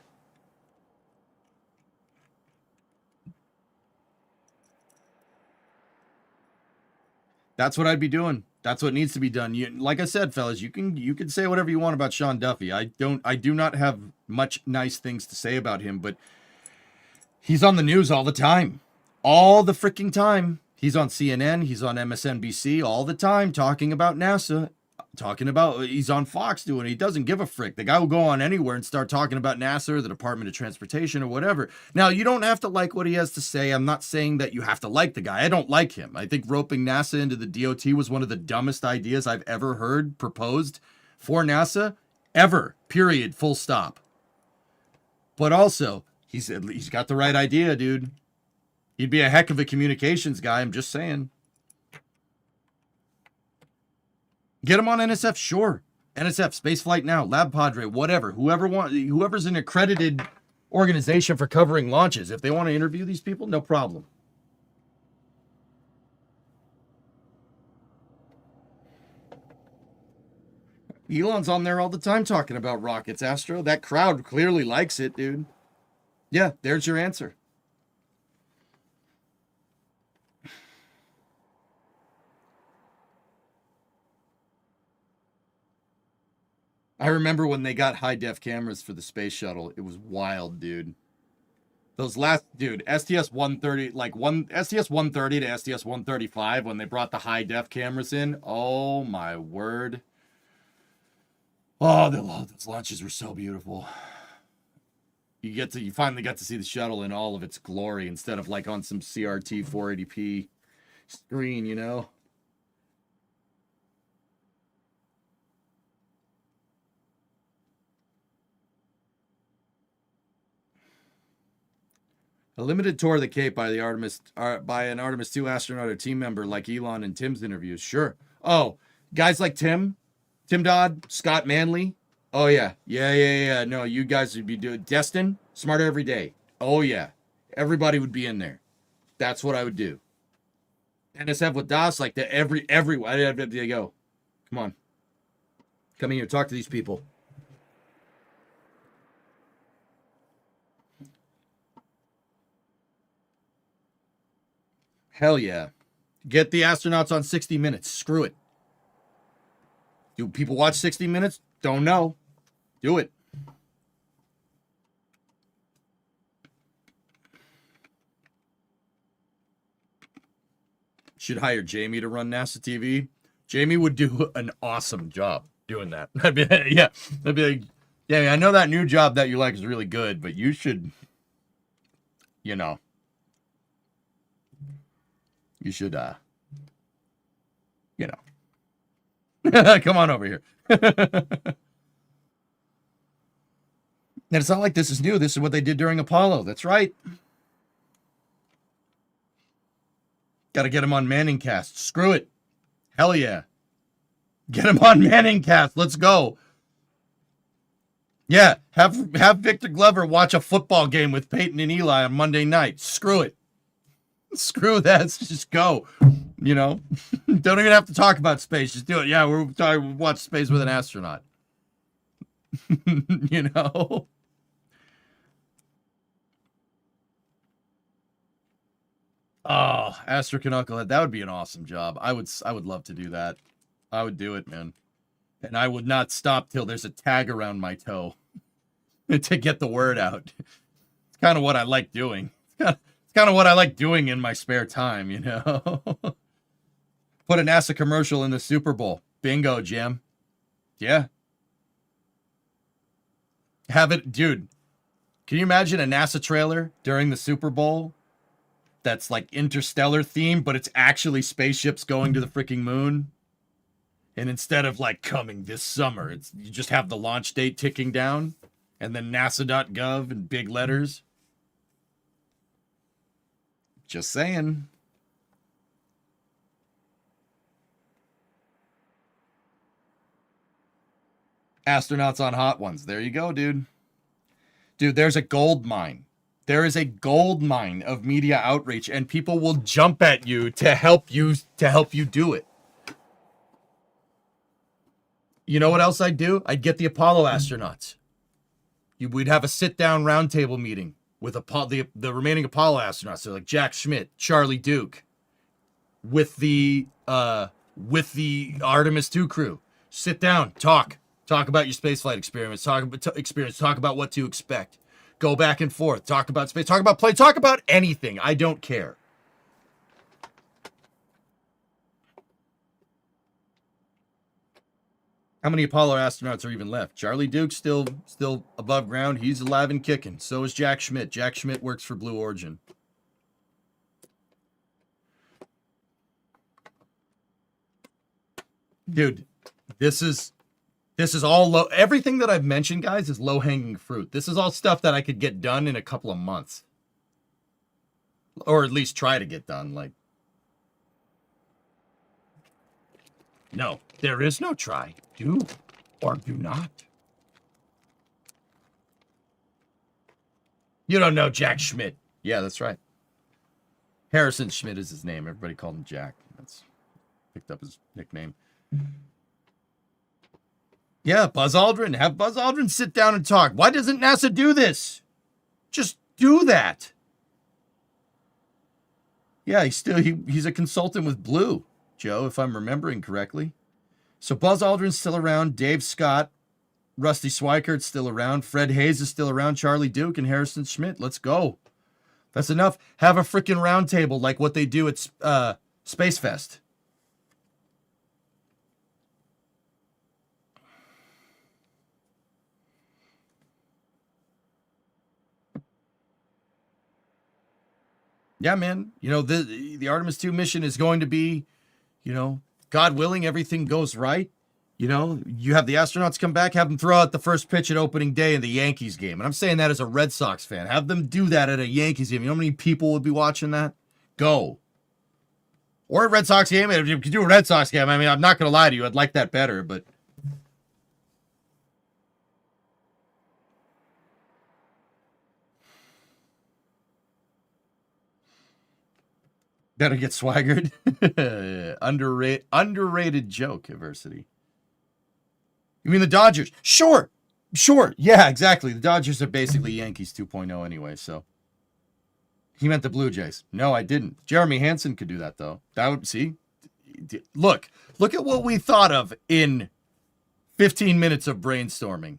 That's what I'd be doing. That's what needs to be done. Like I said, fellas, you can say whatever you want about Sean Duffy. I do not have much nice things to say about him, but he's on the news all the time. All the freaking time. He's on CNN, he's on MSNBC all the time talking about NASA. He's on Fox doing it. He doesn't give a frick. The guy will go on anywhere and start talking about NASA or the Department of Transportation or whatever. Now, you don't have to like what he has to say. I'm not saying that you have to like the guy. I don't like him. I think roping NASA into the DOT was one of the dumbest ideas I've ever heard proposed for NASA. Ever. Period. Full stop. But also, he's got the right idea, dude. He'd be a heck of a communications guy. I'm just saying. Get him on NSF, sure. NSF, Spaceflight Now, Lab Padre, whatever. Whoever's an accredited organization for covering launches. If they want to interview these people, no problem. Elon's on there all the time talking about rockets, Astro. That crowd clearly likes it, dude. Yeah, there's your answer. I remember when they got high-def cameras for the space shuttle. It was wild, dude. STS-130, STS-130 to STS-135, when they brought the high-def cameras in. Oh, my word. Oh, those launches were so beautiful. You finally got to see the shuttle in all of its glory instead of like on some CRT 480p screen, you know? A limited tour of the Cape by an Artemis 2 astronaut or team member like Elon and Tim's interviews. Sure. Oh, guys like Tim Dodd, Scott Manley. Oh, yeah. Yeah. No, you guys would be doing Destin, Smarter Every Day. Oh, yeah. Everybody would be in there. That's what I would do. NSF with Das, like the every, there you go. Come on. Come in here, talk to these people. Hell yeah. Get the astronauts on 60 Minutes. Screw it. Do people watch 60 Minutes? Don't know. Do it. Should hire Jamie to run NASA TV. Jamie would do an awesome job doing that. I'd be like, yeah, I know that new job that you like is really good, but you should, you should, Come on over here. And it's not like this is new. This is what they did during Apollo. That's right. Got to get him on Manning Cast. Screw it. Hell yeah. Get him on Manning Cast. Let's go. Yeah, have Victor Glover watch a football game with Peyton and Eli on Monday night. Screw it. Screw that. Let's just go. You know, don't even have to talk about space. Just do it. Yeah, we'll watch space with an astronaut. You know? Oh, Asterisk and Knucklehead. That would be an awesome job. I would love to do that. I would do it, man. And I would not stop till there's a tag around my toe to get the word out. It's kind of what I like doing. It's kind of what I like doing in my spare time, you know? Put a NASA commercial in the Super Bowl. Bingo, Jim. Yeah. Have it, dude. Can you imagine a NASA trailer during the Super Bowl that's like interstellar themed, but it's actually spaceships going to the freaking moon? And instead of like coming this summer, it's you just have the launch date ticking down and then nasa.gov in big letters. Just saying. Astronauts on Hot Ones. There you go, dude. Dude, there's a gold mine. There is a gold mine of media outreach, and people will jump at you to help you do it. You know what else I'd do? I'd get the Apollo astronauts. We'd have a sit-down roundtable meeting with the remaining Apollo astronauts. So like Jack Schmitt, Charlie Duke, with the Artemis 2 crew. Sit down, talk about your spaceflight experience, talk about what to expect. Go back and forth, talk about space, talk about play, talk about anything. I don't care. How many Apollo astronauts are even left? Charlie Duke's still above ground. He's alive and kicking. So is Jack Schmitt. Jack Schmitt works for Blue Origin. Dude, this is all low. Everything that I've mentioned, guys, is low-hanging fruit. This is all stuff that I could get done in a couple of months. Or at least try to get done. Like, no, there is no try. Do or do not. You don't know Jack Schmitt. Yeah, that's right. Harrison Schmitt is his name. Everybody called him Jack. That's picked up his nickname. Yeah, Buzz Aldrin. Have Buzz Aldrin sit down and talk. Why doesn't NASA do this? Just do that. Yeah, he's a consultant with Blue, Joe, if I'm remembering correctly. So Buzz Aldrin's still around. Dave Scott, Rusty Swikert's still around. Fred Hayes is still around. Charlie Duke and Harrison Schmitt. Let's go. That's enough. Have a freaking round table like what they do at Space Fest. Yeah, man. You know, the Artemis 2 mission is going to be, you know, God willing, everything goes right. You know, you have the astronauts come back, have them throw out the first pitch at opening day in the Yankees game. And I'm saying that as a Red Sox fan. Have them do that at a Yankees game. You know how many people would be watching that? Go. Or a Red Sox game. If you could do a Red Sox game, I mean, I'm not going to lie to you. I'd like that better, but... Gotta get swaggered. Underrated joke, Adversity. You mean the Dodgers? Sure. Yeah, exactly. The Dodgers are basically Yankees 2.0 anyway, so. He meant the Blue Jays. No, I didn't. Jeremy Hansen could do that, though. That would, see? Look at what we thought of in 15 minutes of brainstorming.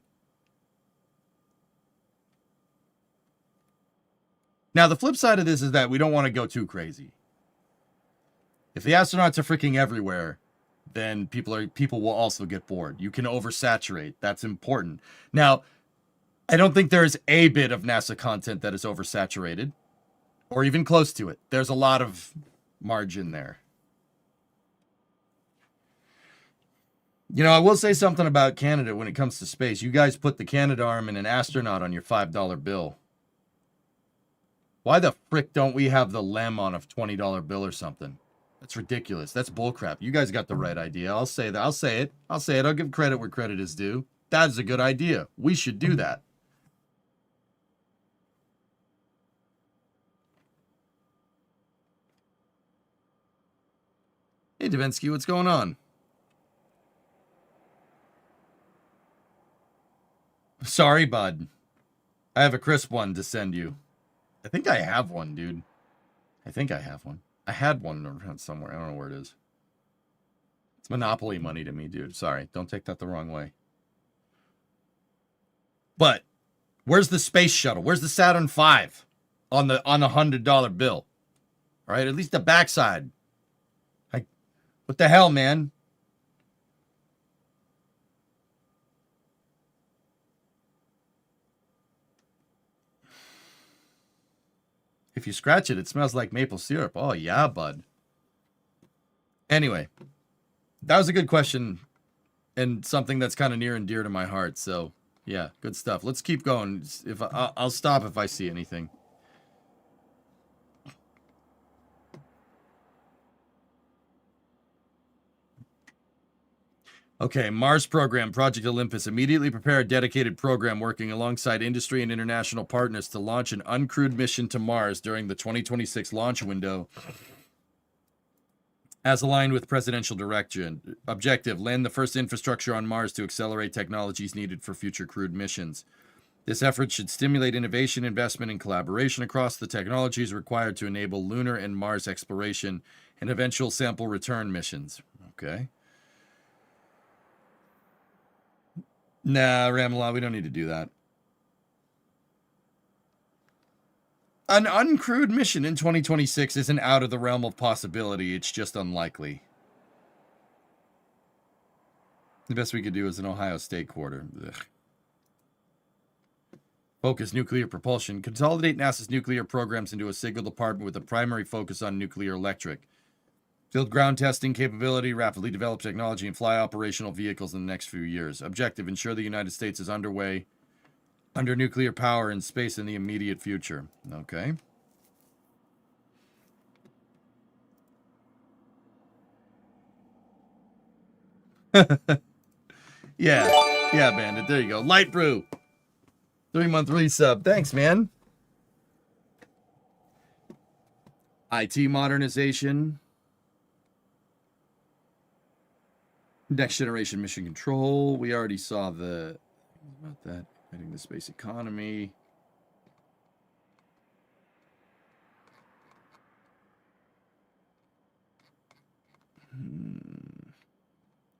Now, the flip side of this is that we don't want to go too crazy. If the astronauts are freaking everywhere, then people will also get bored. You can oversaturate. That's important. Now, I don't think there is a bit of NASA content that is oversaturated or even close to it. There's a lot of margin there. You know, I will say something about Canada when it comes to space. You guys put the Canadarm and an astronaut on your $5 bill. Why the frick don't we have the lem on a $20 bill or something? That's ridiculous. That's bullcrap. You guys got the right idea. I'll say that. I'll say it. I'll give credit where credit is due. That's a good idea. We should do that. Hey, Davinsky, what's going on? Sorry, bud. I have a crisp one to send you. I think I have one, dude. I think I have one. I had one around somewhere. I don't know where it is. It's Monopoly money to me, dude. Sorry. Don't take that the wrong way. But where's the space shuttle? Where's the Saturn V on the $100 bill? All right, at least the backside. Like, what the hell, man? If you scratch it, it smells like maple syrup. Oh, yeah, bud. Anyway, that was a good question and something that's kind of near and dear to my heart. So, yeah, good stuff. Let's keep going. I'll stop if I see anything. Okay, Mars program, Project Olympus. Immediately prepare a dedicated program working alongside industry and international partners to launch an uncrewed mission to Mars during the 2026 launch window. As aligned with presidential direction. Objective, land the first infrastructure on Mars to accelerate technologies needed for future crewed missions. This effort should stimulate innovation, investment, and collaboration across the technologies required to enable lunar and Mars exploration and eventual sample return missions. Okay. Nah, Ramallah, we don't need to do that. An uncrewed mission in 2026 isn't out of the realm of possibility. It's just unlikely. The best we could do is an Ohio State quarter. Ugh. Focus nuclear propulsion. Consolidate NASA's nuclear programs into a single department with a primary focus on nuclear electric. Build ground testing capability, rapidly develop technology, and fly operational vehicles in the next few years. Objective, ensure the United States is underway under nuclear power in space in the immediate future. Okay. Yeah, Bandit. There you go. Light Brew. 3-month resub. Thanks, man. IT modernization. Next generation mission control. We already saw about that. Heading the space economy.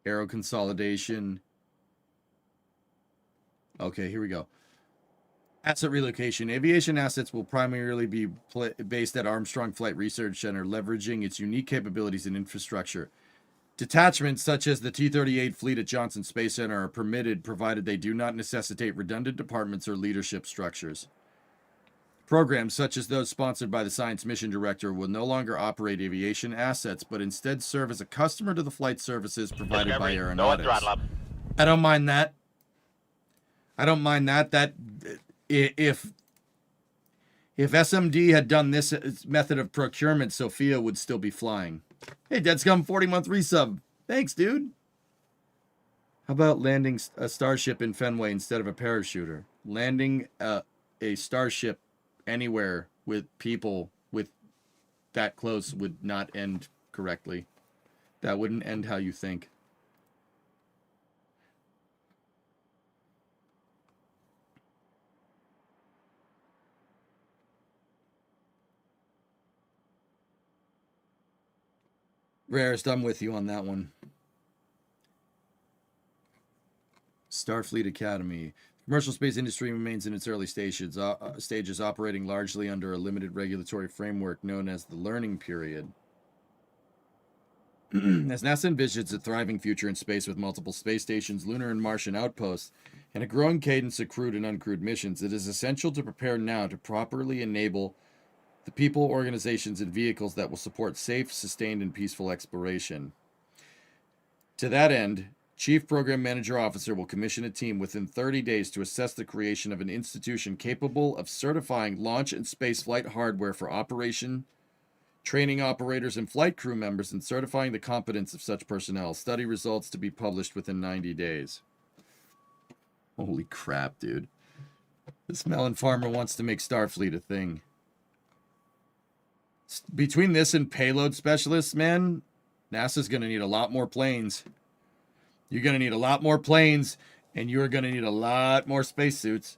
Aero consolidation. Okay, here we go. Asset relocation. Aviation assets will primarily be based at Armstrong Flight Research Center, leveraging its unique capabilities and infrastructure. Detachments such as the T-38 fleet at Johnson Space Center are permitted, provided they do not necessitate redundant departments or leadership structures. Programs such as those sponsored by the Science Mission Director will no longer operate aviation assets, but instead serve as a customer to the flight services provided by aeronautics. I don't mind that. That if SMD had done this method of procurement, Sophia would still be flying. Hey, Dead Scum 40-month resub. Thanks, dude. How about landing a starship in Fenway instead of a parachuter? Landing a starship anywhere with people with that close would not end correctly. That wouldn't end how you think. Rarest, I'm with you on that one. Starfleet Academy. The commercial space industry remains in its early stages, operating largely under a limited regulatory framework known as the learning period. As NASA envisions a thriving future in space with multiple space stations, lunar and Martian outposts, and a growing cadence of crewed and uncrewed missions, it is essential to prepare now to properly enable the people, organizations, and vehicles that will support safe, sustained, and peaceful exploration. To that end, Chief Program Manager Officer will commission a team within 30 days to assess the creation of an institution capable of certifying launch and spaceflight hardware for operation, training operators and flight crew members, and certifying the competence of such personnel. Study results to be published within 90 days. Holy crap, dude. This melon farmer wants to make Starfleet a thing. Between this and payload specialists, man, NASA's going to need a lot more planes. You're going to need a lot more planes, and you're going to need a lot more spacesuits.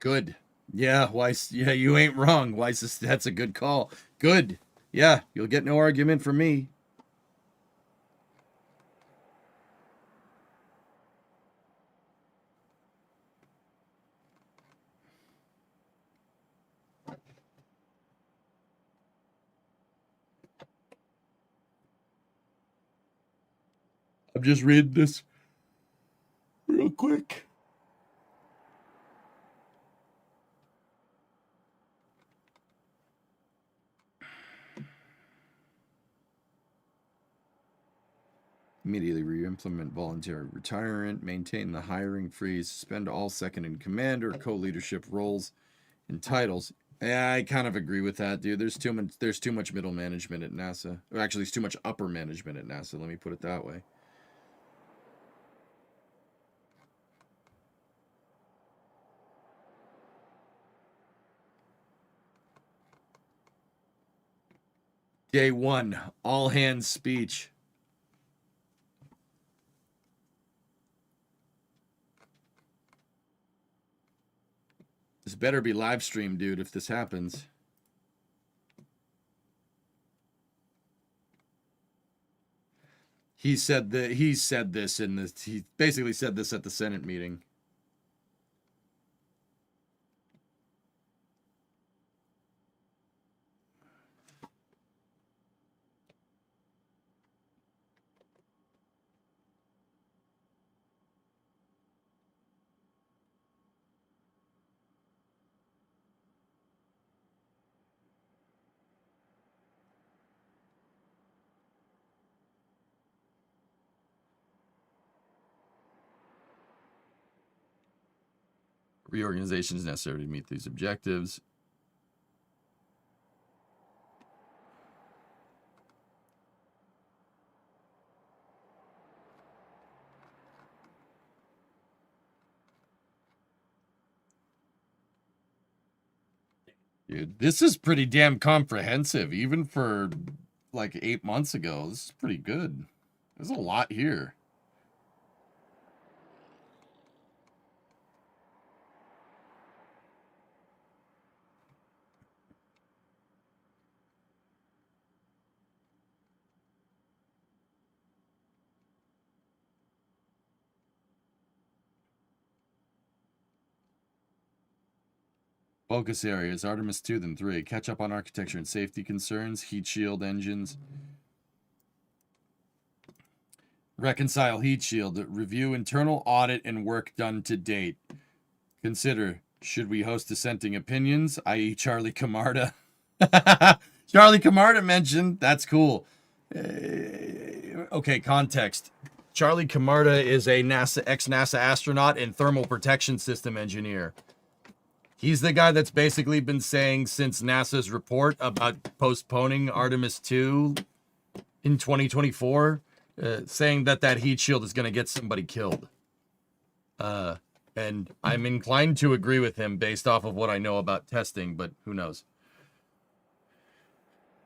Good. Yeah, Weiss. Yeah, you ain't wrong, Weiss. That's a good call. Good. Yeah, you'll get no argument from me. I'm just reading this real quick. Immediately re-implement voluntary retirement, maintain the hiring freeze, suspend all second in command or co-leadership roles and titles. Yeah, I kind of agree with that, dude. There's too much middle management at NASA. Or actually, there's too much upper management at NASA. Let me put it that way. Day 1, all hands speech. This better be live streamed, dude, if this happens. He said this in this. He basically said this at the Senate meeting. Reorganization is necessary to meet these objectives. Dude, this is pretty damn comprehensive, even for like 8 months ago. This is pretty good. There's a lot here. Focus areas, Artemis 2 then 3. Catch up on architecture and safety concerns, heat shield engines. Reconcile heat shield. Review internal audit and work done to date. Consider, should we host dissenting opinions, i.e. Charlie Camarda? Charlie Camarda mentioned. That's cool. Okay, context. Charlie Camarda is a ex-NASA astronaut and thermal protection system engineer. He's the guy that's basically been saying since NASA's report about postponing Artemis 2 in 2024, saying that heat shield is going to get somebody killed. And I'm inclined to agree with him based off of what I know about testing, but who knows?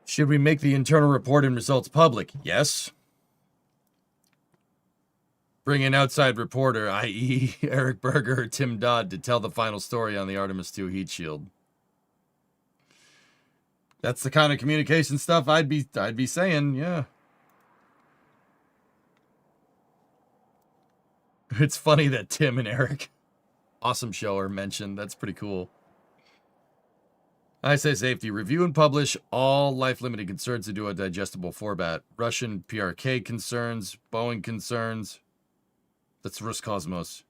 Should we make the internal report and results public? Yes. Bring an outside reporter, i.e. Eric Berger or Tim Dodd, to tell the final story on the Artemis 2 heat shield. That's the kind of communication stuff I'd be saying, yeah. It's funny that Tim and Eric, awesome show, are mentioned. That's pretty cool. I say safety. Review and publish all life-limiting concerns into a digestible format. Russian PRK concerns, Boeing concerns. That's Roscosmos.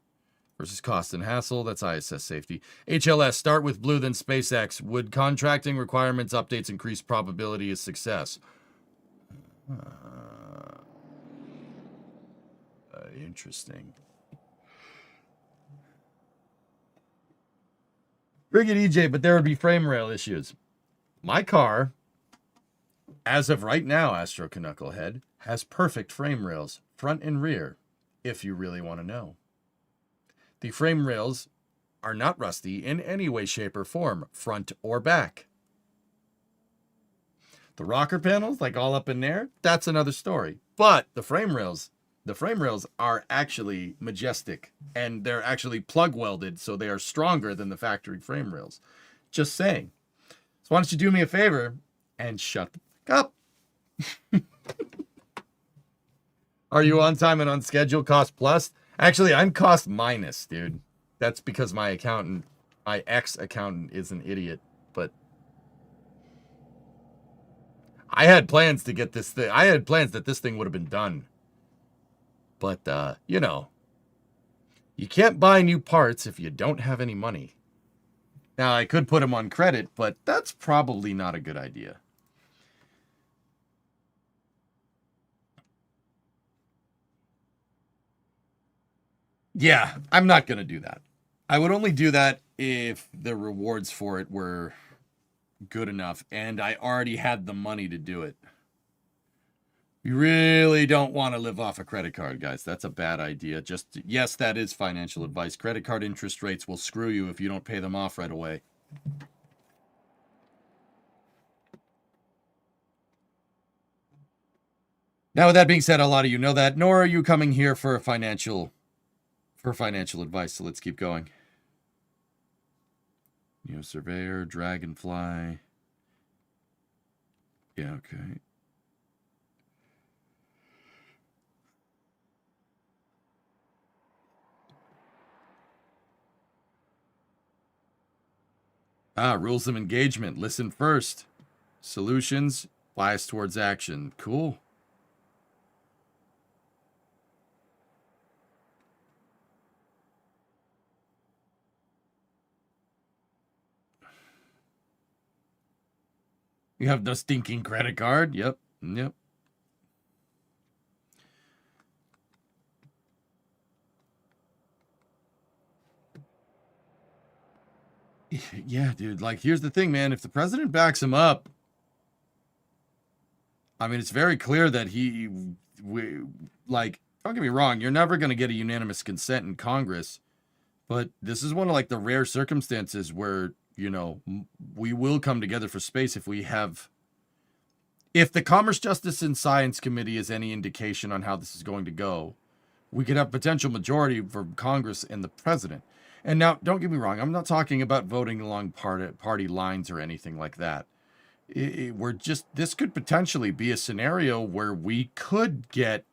versus cost and hassle. That's ISS safety. HLS, start with blue, then SpaceX. Would contracting requirements updates increase probability of success? Interesting. Bring it, EJ, but there would be frame rail issues. My car, as of right now, Astro Knucklehead, has perfect frame rails, front and rear, if you really want to know. The frame rails are not rusty in any way, shape, or form, front or back. The rocker panels, like all up in there, that's another story. But the frame rails are actually majestic, and they're actually plug welded, so they are stronger than the factory frame rails. Just saying. So why don't you do me a favor and shut the fuck up? Are you on time and on schedule? Cost plus? Actually, I'm cost minus, dude. That's because my ex-accountant is an idiot. But I had plans to get this thing. I had plans that this thing would have been done. But, you know, you can't buy new parts if you don't have any money. Now, I could put them on credit, but that's probably not a good idea. Yeah, I'm not going to do that. I would only do that if the rewards for it were good enough and I already had the money to do it. You really don't want to live off a credit card, guys. That's a bad idea. Yes, that is financial advice. Credit card interest rates will screw you if you don't pay them off right away. Now, with that being said, a lot of you know that, nor are you coming here for financial advice, so let's keep going. Surveyor, Dragonfly. Yeah, okay. Rules of engagement. Listen first. Solutions, bias towards action. Cool. You have the stinking credit card. Yep. Yeah, dude. Like, here's the thing, man. If the president backs him up, I mean, it's very clear that don't get me wrong, you're never going to get a unanimous consent in Congress, but this is one of, like, the rare circumstances where, you know, we will come together for space if the Commerce, Justice, and Science Committee is any indication on how this is going to go, we could have potential majority for Congress and the president. And now, don't get me wrong, I'm not talking about voting along party lines or anything like that. This could potentially be a scenario where we could get,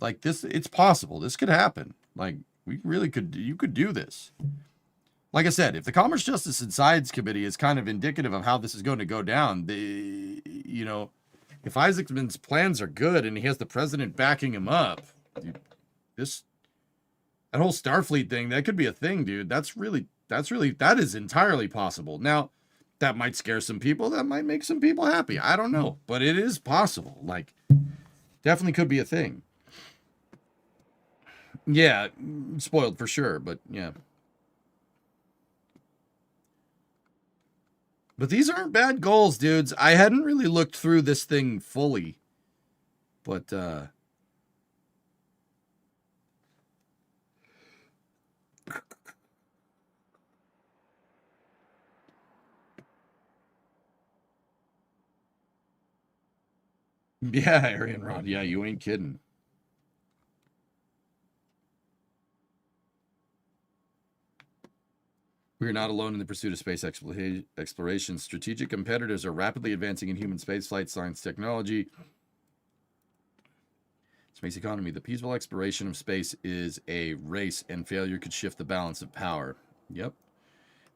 like, this, it's possible. This could happen. Like, you could do this. Like I said, if the Commerce, Justice, and Science Committee is kind of indicative of how this is going to go down, if Isaacman's plans are good and he has the president backing him up, dude, that whole Starfleet thing, that could be a thing, dude. That is entirely possible. Now, that might scare some people. That might make some people happy. I don't know. But it is possible. Like, definitely could be a thing. Yeah, spoiled for sure, but yeah. But these aren't bad goals, dudes. I hadn't really looked through this thing fully. But, yeah, Arian Rod. Yeah, you ain't kidding. We are not alone in the pursuit of space exploration. Strategic competitors are rapidly advancing in human spaceflight, science, technology, space economy. The peaceful exploration of space is a race, and failure could shift the balance of power. Yep.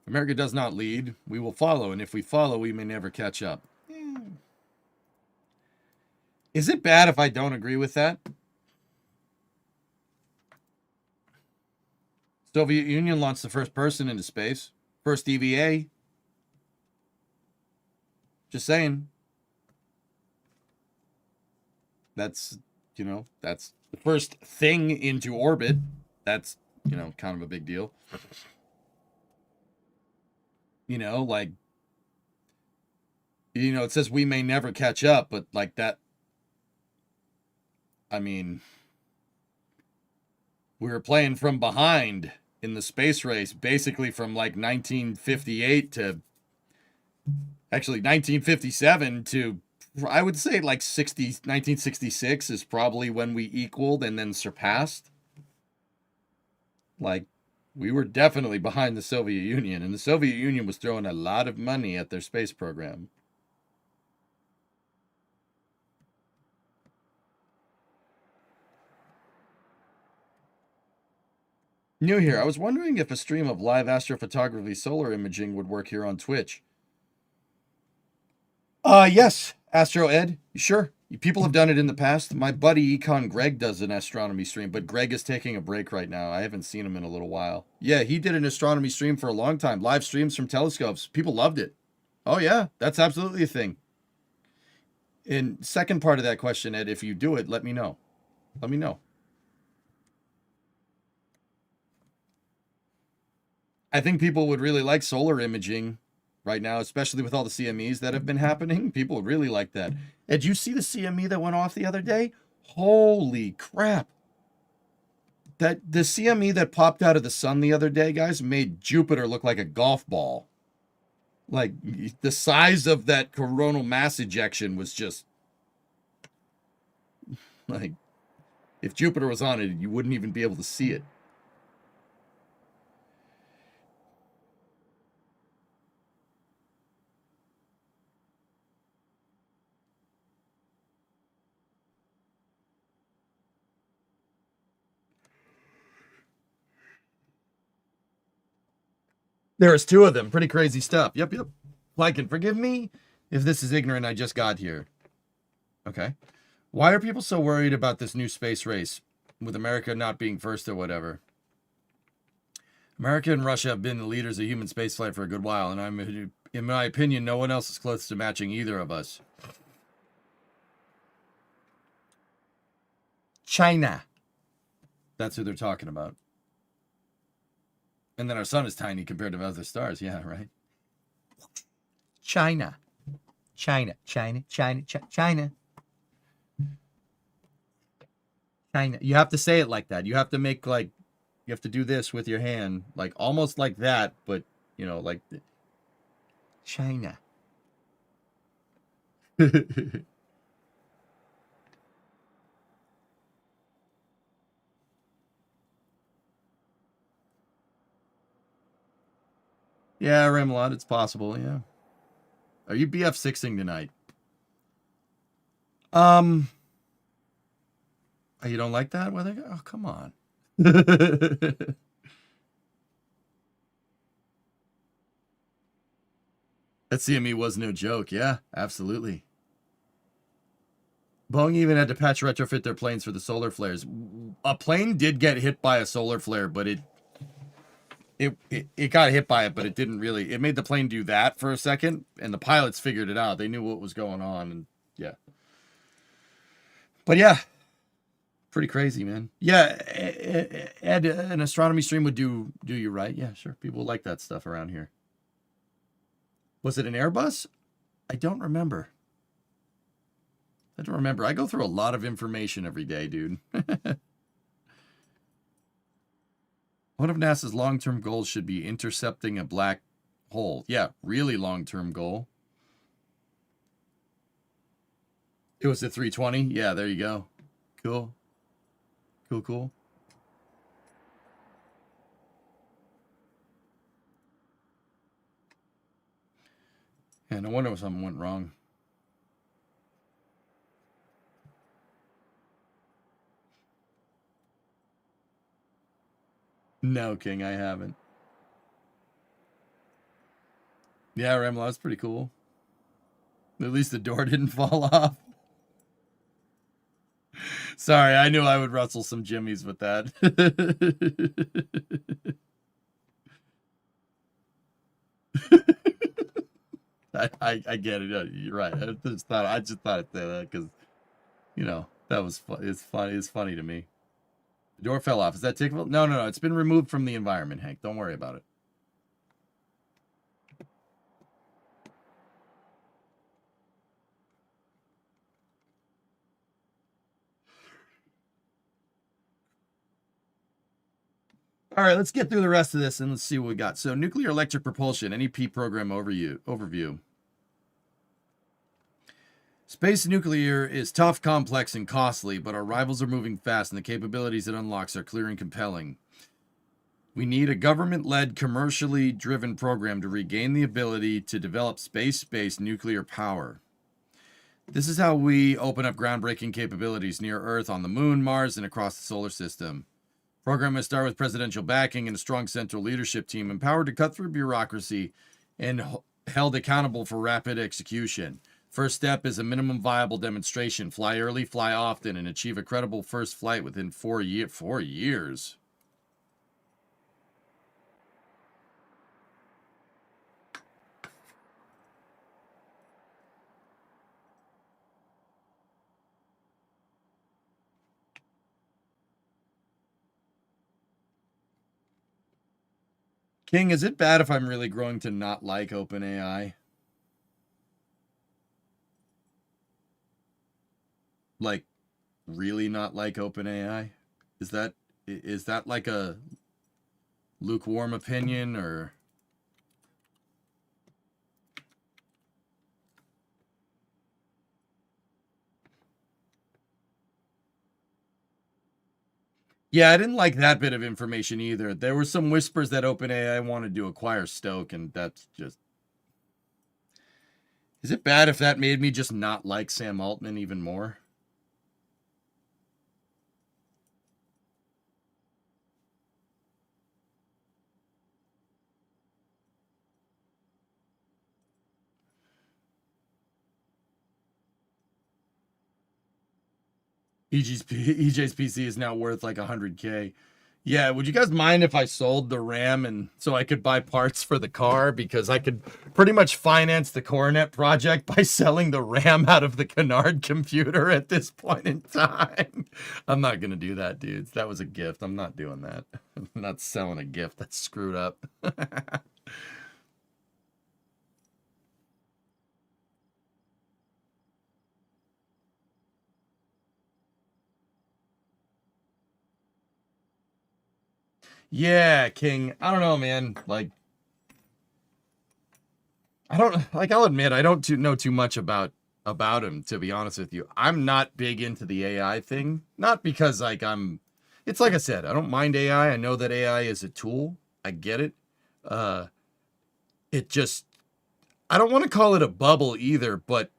If America does not lead, we will follow, and if we follow, we may never catch up. Is it bad if I don't agree with that? Soviet Union launched the first person into space. First EVA. Just saying. That's, that's the first thing into orbit. That's, kind of a big deal. Like, it says we may never catch up, but like that, I mean, we were playing from behind in the space race, basically from like 1958 to actually 1957 to, I would say like 1966 is probably when we equaled and then surpassed. Like, we were definitely behind the Soviet Union, and the Soviet Union was throwing a lot of money at their space program. New here. I was wondering if a stream of live astrophotography solar imaging would work here on Twitch. Yes, Astro Ed. Sure. People have done it in the past. My buddy Econ Greg does an astronomy stream, but Greg is taking a break right now. I haven't seen him in a little while. Yeah, he did an astronomy stream for a long time. Live streams from telescopes. People loved it. Oh, yeah. That's absolutely a thing. And second part of that question, Ed, if you do it, let me know. Let me know. I think people would really like solar imaging right now, especially with all the CMEs that have been happening. People would really like that. Did you see the CME that went off the other day? Holy crap. The CME that popped out of the sun the other day, guys, made Jupiter look like a golf ball. Like, the size of that coronal mass ejection was just, like, if Jupiter was on it, you wouldn't even be able to see it. There's two of them. Pretty crazy stuff. Yep. Lycan, forgive me if this is ignorant. I just got here. Okay. Why are people so worried about this new space race with America not being first or whatever? America and Russia have been the leaders of human spaceflight for a good while, and in my opinion, no one else is close to matching either of us. China. That's who they're talking about. And then our sun is tiny compared to other stars. Yeah, right. China. China. You have to say it like that. You have to make you have to do this with your hand, like almost like that, but like China. Yeah, Rimlot, it's possible, yeah. Are you BF6ing tonight? Oh, you don't like that? Oh, come on. That CME was no joke. Yeah, absolutely. Boeing even had to patch retrofit their planes for the solar flares. A plane did get hit by a solar flare, but it got hit by it, but it didn't really. It made the plane do that for a second, and the pilots figured it out. They knew what was going on, and yeah. But yeah, pretty crazy, man. Yeah, Ed, an astronomy stream would do you right. Yeah, sure. People like that stuff around here. Was it an Airbus? I don't remember. I go through a lot of information every day, dude. One of NASA's long-term goals should be intercepting a black hole. Yeah, really long-term goal. It was the 320? Yeah, there you go. Cool. Cool. Yeah, no wonder something went wrong. No, King, I haven't. Yeah, Remlo, that's pretty cool. At least the door didn't fall off. Sorry, I knew I would rustle some jimmies with that. I get it. You're right. I just thought I'd say that because, you know, that was fun. It's funny. It's funny to me. The door fell off. Is that tickable? No, no, no. It's been removed from the environment, Hank. Don't worry about it. All right, let's get through the rest of this and let's see what we got. So, nuclear electric propulsion, NEP program overview. Space nuclear is tough, complex, and costly, but our rivals are moving fast and the capabilities it unlocks are clear and compelling. We need a government-led, commercially driven program to regain the ability to develop space-based nuclear power. This is how we open up groundbreaking capabilities near Earth, on the Moon, Mars, and across the solar system. Program must start with presidential backing and a strong central leadership team empowered to cut through bureaucracy and held accountable for rapid execution. First step is a minimum viable demonstration. Fly early, fly often, and achieve a credible first flight within 4 years. King, is it bad if I'm really growing to not like OpenAI? Like, really not like OpenAI? Is that like a lukewarm opinion, or? Yeah, I didn't like that bit of information either. There were some whispers that OpenAI wanted to acquire Stoke, and that's just... Is it bad if that made me just not like Sam Altman even more? EJ's PC is now worth like 100K. Yeah, would you guys mind if I sold the RAM and so I could buy parts for the car? Because I could pretty much finance the Coronet project by selling the RAM out of the Canard computer at this point in time. I'm not going to do that, dudes. That was a gift. I'm not doing that. I'm not selling a gift. That's screwed up. Yeah, King. I don't know, man. Like, I'll admit, I don't know too much about him, to be honest with you. I'm not big into the AI thing. Not because, like, it's like I said, I don't mind AI. I know that AI is a tool. I get it. It just, I don't want to call it a bubble either, but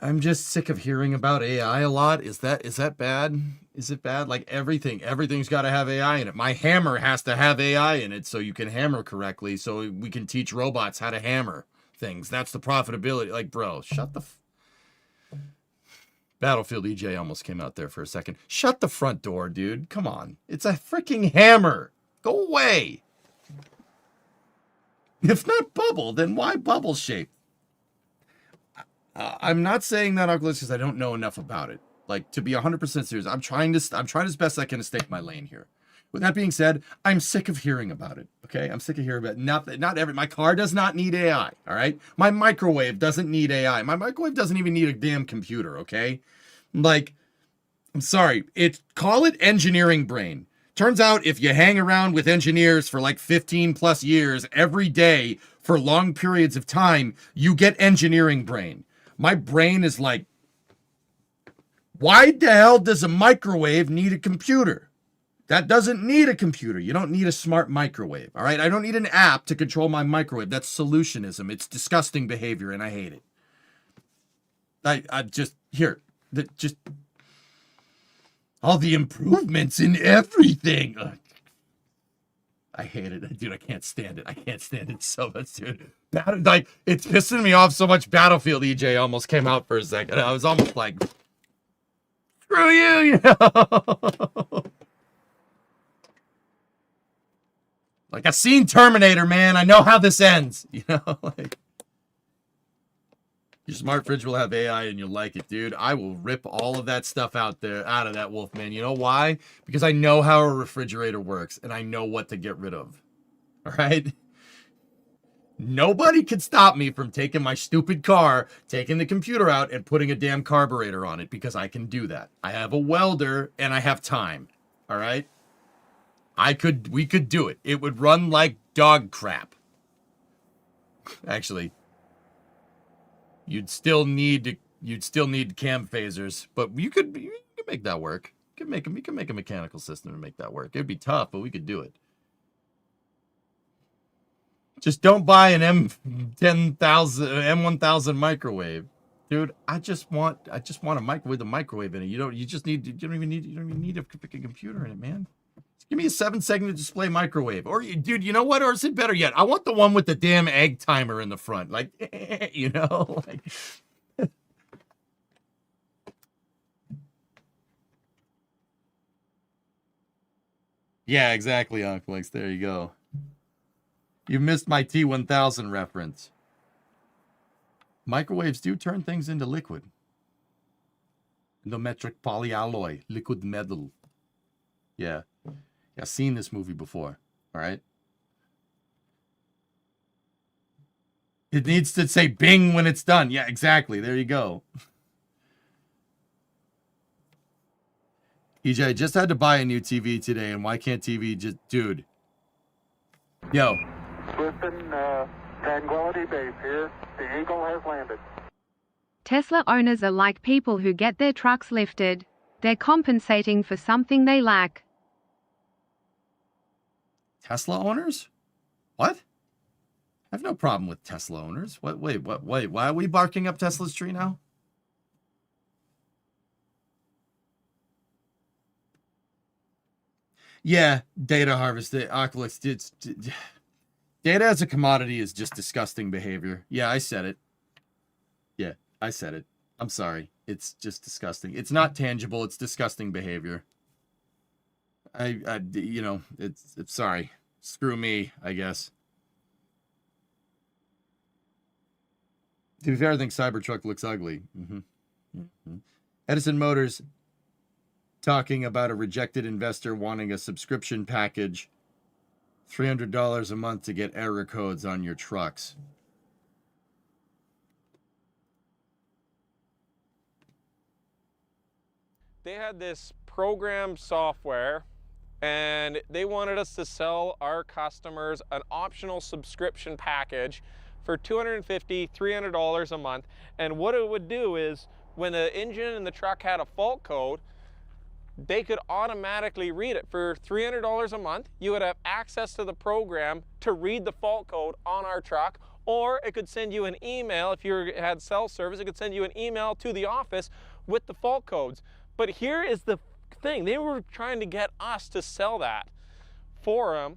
I'm just sick of hearing about AI a lot. Is that bad? Is it bad? Like everything's got to have AI in it. My hammer has to have AI in it so you can hammer correctly, so we can teach robots how to hammer things. That's the profitability. Like, bro, shut the Battlefield EJ almost came out there for a second. Shut the front door, dude. Come on. It's a freaking hammer. Go away. If not bubble, then why bubble shape? I'm not saying that, Oculus, because I don't know enough about it. Like, to be 100% serious, I'm trying as best I can to stay in my lane here. With that being said, I'm sick of hearing about it. Okay, I'm sick of hearing about it. My car does not need AI. All right, my microwave doesn't need AI. My microwave doesn't even need a damn computer. Okay, like, I'm sorry. Call it engineering brain. Turns out if you hang around with engineers for like 15 plus years every day for long periods of time, you get engineering brain. My brain is like, why the hell does a microwave need a computer? That doesn't need a computer. You don't need a smart microwave, all right? I don't need an app to control my microwave. That's solutionism. It's disgusting behavior, and I hate it. Just all the improvements in everything. I hate it. Dude, I can't stand it. I can't stand it so much, dude. Like, it's pissing me off so much. Battlefield EJ almost came out for a second. I was almost like, screw you, you know? Like, I've seen Terminator, man. I know how this ends, you know? Like, your smart fridge will have AI and you'll like it, dude. I will rip all of that stuff out of that Wolfman. You know why? Because I know how a refrigerator works and I know what to get rid of. All right? Nobody can stop me from taking my stupid car, taking the computer out and putting a damn carburetor on it because I can do that. I have a welder and I have time. All right? We could do it. It would run like dog crap. Actually, you'd still need cam phasers, but you could make that work. You can make a mechanical system to make that work. It'd be tough, but we could do it. Just don't buy an M1000 microwave. Dude, I just want a microwave with a microwave in it. You don't even need a freaking computer in it, man. Give me a 7-second display microwave. Or, dude, you know what? Or is it better yet? I want the one with the damn egg timer in the front. Like, you know? Like, yeah, exactly, Uncle. There you go. You missed my T1000 reference. Microwaves do turn things into liquid. Endometric polyalloy, liquid metal. Yeah. I've seen this movie before, all right? It needs to say bing when it's done. Yeah, exactly. There you go. EJ, I just had to buy a new TV today, and why can't TV just... Dude. Yo. Swiston, Tranquility Base here. The Eagle has landed. Tesla owners are like people who get their trucks lifted. They're compensating for something they lack. Tesla owners? What? I have no problem with Tesla owners. Wait, why are we barking up Tesla's tree now? Yeah, data harvest, Oculus, data as a commodity is just disgusting behavior. Yeah, I said it. Yeah, I said it. I'm sorry. It's just disgusting. It's not tangible. It's disgusting behavior. You know, it's sorry. Screw me, I guess. To be fair, I think Cybertruck looks ugly. Edison Motors talking about a rejected investor wanting a subscription package, $300 a month to get error codes on your trucks. They had this program software and they wanted us to sell our customers an optional subscription package for $250, $300 a month. And what it would do is when the engine in the truck had a fault code, they could automatically read it. For $300 a month, you would have access to the program to read the fault code on our truck, or it could send you an email. If you had cell service, it could send you an email to the office with the fault codes. But here is the thing. They were trying to get us to sell that for them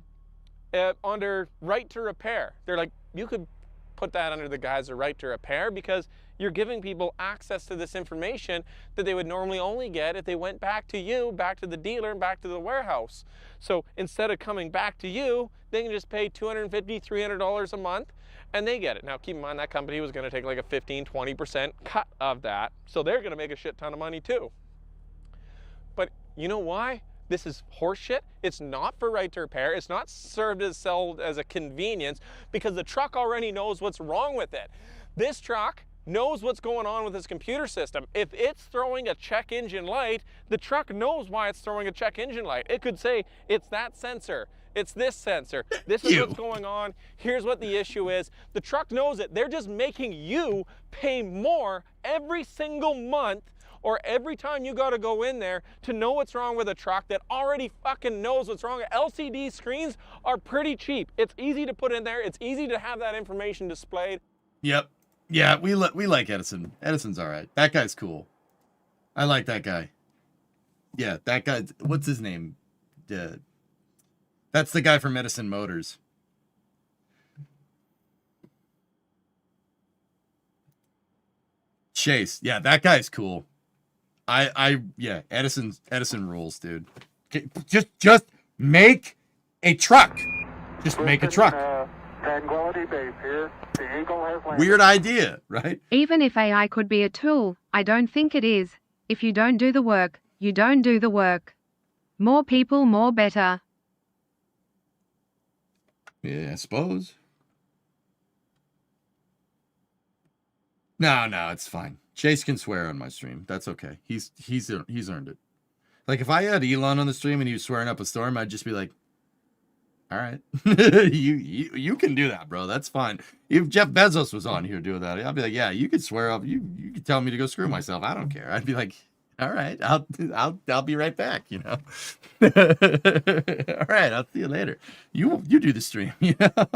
under right to repair. They're like, you could put that under the guise of right to repair because you're giving people access to this information that they would normally only get if they went back to you, back to the dealer, and back to the warehouse. So instead of coming back to you, they can just pay $250, $300 a month and they get it. Now keep in mind that company was going to take like a 15, 20% cut of that. So they're going to make a shit ton of money too. But you know why? This is horseshit. It's not for right to repair. It's not served as sold as a convenience because the truck already knows what's wrong with it. This truck knows what's going on with its computer system. If it's throwing a check engine light, the truck knows why it's throwing a check engine light. It could say, it's that sensor. It's this sensor. This is what's going on. Here's what the issue is. The truck knows it. They're just making you pay more every single month or every time you got to go in there to know what's wrong with a truck that already fucking knows what's wrong. LCD screens are pretty cheap. It's easy to put in there. It's easy to have that information displayed. Yep. Yeah, we like Edison. Edison's all right. That guy's cool. I like that guy. Yeah, that guy. What's his name? That's the guy from Edison Motors. Chase. Yeah, that guy's cool. Yeah, Edison rules, dude. Just make a truck. Just make a truck. Tranquility Base here. The Eagle has landed. Weird idea, right? Even if AI could be a tool, I don't think it is. If you don't do the work, you don't do the work. More people, more better. Yeah, I suppose. No, it's fine. Chase can swear on my stream. That's okay. He's earned it. Like if I had Elon on the stream and he was swearing up a storm, I'd just be like, all right, you can do that, bro. That's fine. If Jeff Bezos was on here doing that, I'd be like, yeah, you could swear up. You could tell me to go screw myself. I don't care. I'd be like, all right, I'll be right back. You know. All right, I'll see you later. You do the stream. You know.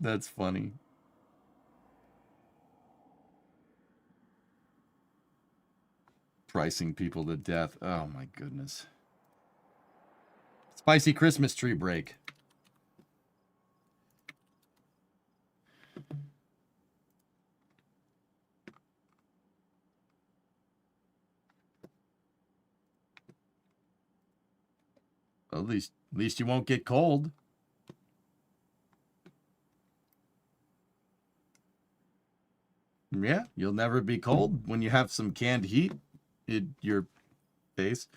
That's funny. Pricing people to death. Oh my goodness. Spicy Christmas tree break. Well, at least you won't get cold. Yeah, you'll never be cold when you have some canned heat in your face.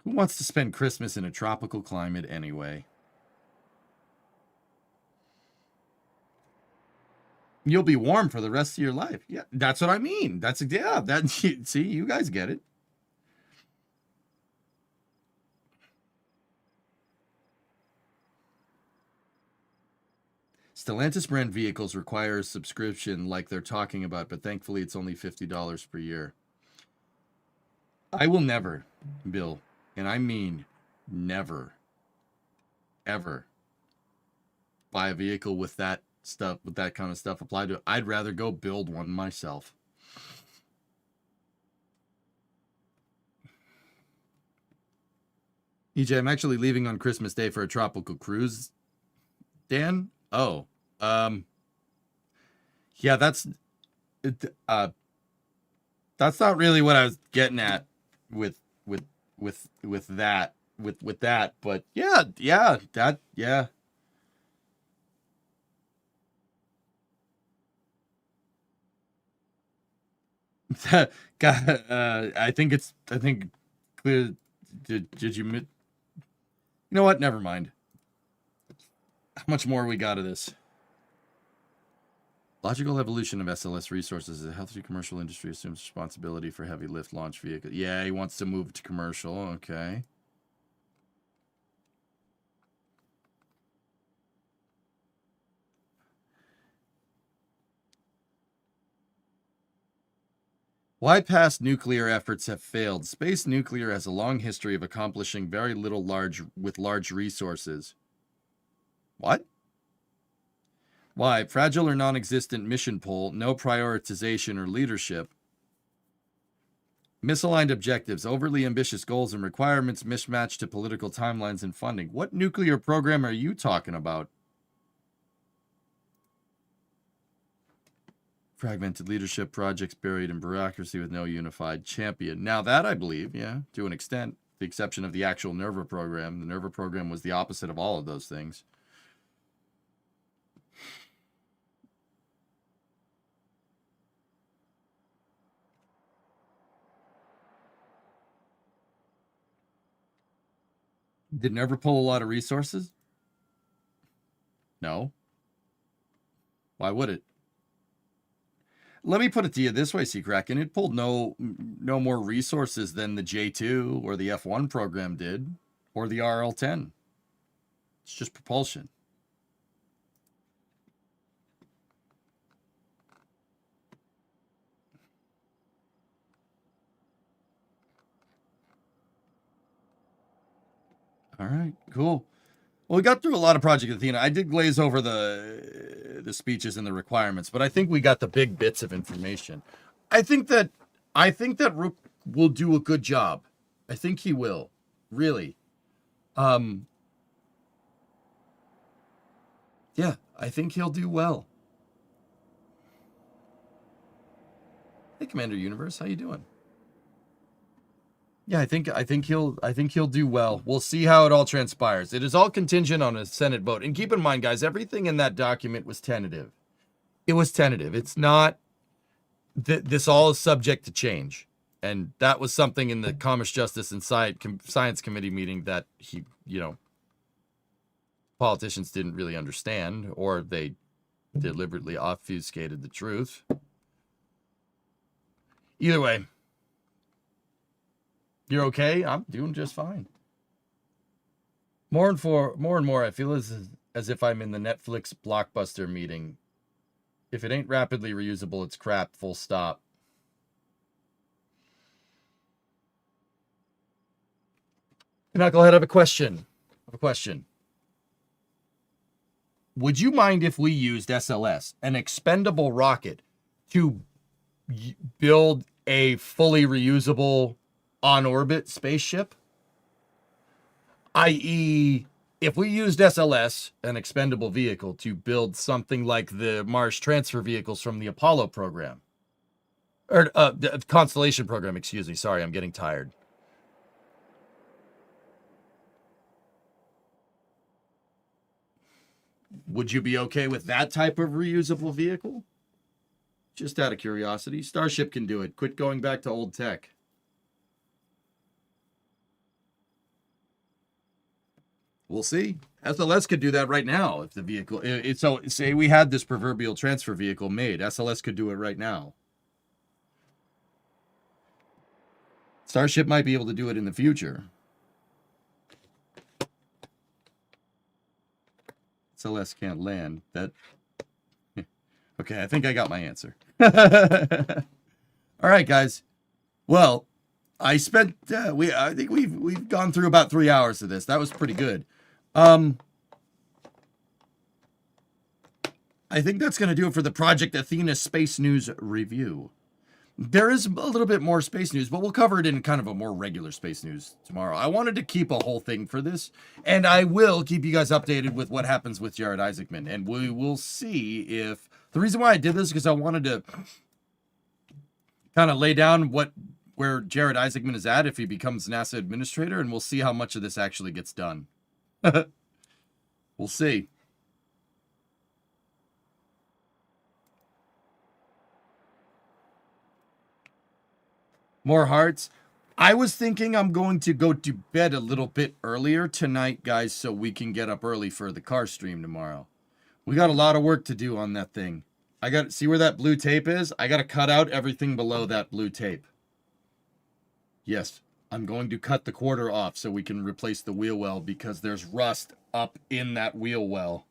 Who wants to spend Christmas in a tropical climate anyway? You'll be warm for the rest of your life. Yeah, that's what I mean. See, you guys get it. Stellantis brand vehicles require a subscription like they're talking about, but thankfully it's only $50 per year. I will never, Bill, and I mean never, ever buy a vehicle with that stuff, with that kind of stuff applied to it. I'd rather go build one myself. EJ, I'm actually leaving on Christmas Day for a tropical cruise. Dan? Oh, yeah, that's not really what I was getting at with that, but yeah, yeah. God, I think clear. Did you know what? Never mind. How much more we got of this? Logical evolution of SLS resources. The healthy commercial industry assumes responsibility for heavy lift launch vehicles. Yeah, he wants to move to commercial. Okay. Why past nuclear efforts have failed? Space nuclear has a long history of accomplishing very little with large resources. What? Why? Fragile or non-existent mission pull, no prioritization or leadership. Misaligned objectives, overly ambitious goals and requirements mismatched to political timelines and funding. What nuclear program are you talking about? Fragmented leadership, projects buried in bureaucracy with no unified champion. Now that I believe, yeah, to an extent, the exception of the actual NERVA program. The NERVA program was the opposite of all of those things. Did NERVA pull a lot of resources? No. Why would it? Let me put it to you this way, Seacracken. It pulled no more resources than the J2 or the F1 program did, or the RL10. It's just propulsion. All right, cool. Well, we got through a lot of Project Athena. I did glaze over the speeches and the requirements, but I think we got the big bits of information. I think that I think that Rook will do a good job. I think he will. Really. Yeah, I think he'll do well. Hey, Commander Universe, how you doing? Yeah, I think he'll do well. We'll see how it all transpires. It is all contingent on a Senate vote. And keep in mind, guys, everything in that document was tentative. It was tentative. It's not this all is subject to change. And that was something in the Commerce, Justice, and Science Committee meeting that politicians didn't really understand, or they deliberately obfuscated the truth. Either way, you're okay? I'm doing just fine. More and more, I feel as if I'm in the Netflix blockbuster meeting. If it ain't rapidly reusable, it's crap, full stop. Knucklehead, I have a question. Would you mind if we used SLS, an expendable rocket, to build a fully reusable on-orbit spaceship? I.e., if we used SLS, an expendable vehicle, to build something like the Mars transfer vehicles from the Apollo program. Or the Constellation program, excuse me. Sorry, I'm getting tired. Would you be okay with that type of reusable vehicle? Just out of curiosity. Starship can do it. Quit going back to old tech. We'll see. SLS could do that right now if the vehicle... So, say we had this proverbial transfer vehicle made. SLS could do it right now. Starship might be able to do it in the future. SLS can't land. That... Okay, I think I got my answer. All right, guys. Well, I spent... I think we've gone through about 3 hours of this. That was pretty good. I think that's going to do it for the Project Athena Space News review. There is a little bit more space news, but we'll cover it in kind of a more regular space news tomorrow. I wanted to keep a whole thing for this, and I will keep you guys updated with what happens with Jared Isaacman, and we will see if... The reason why I did this is because I wanted to kind of lay down where Jared Isaacman is at if he becomes NASA administrator, and we'll see how much of this actually gets done. We'll see. More hearts. I was thinking I'm going to go to bed a little bit earlier tonight, guys, so we can get up early for the car stream tomorrow. We got a lot of work to do on that thing. I got see where that blue tape is? I got to cut out everything below that blue tape. Yes, I'm going to cut the quarter off so we can replace the wheel well because there's rust up in that wheel well.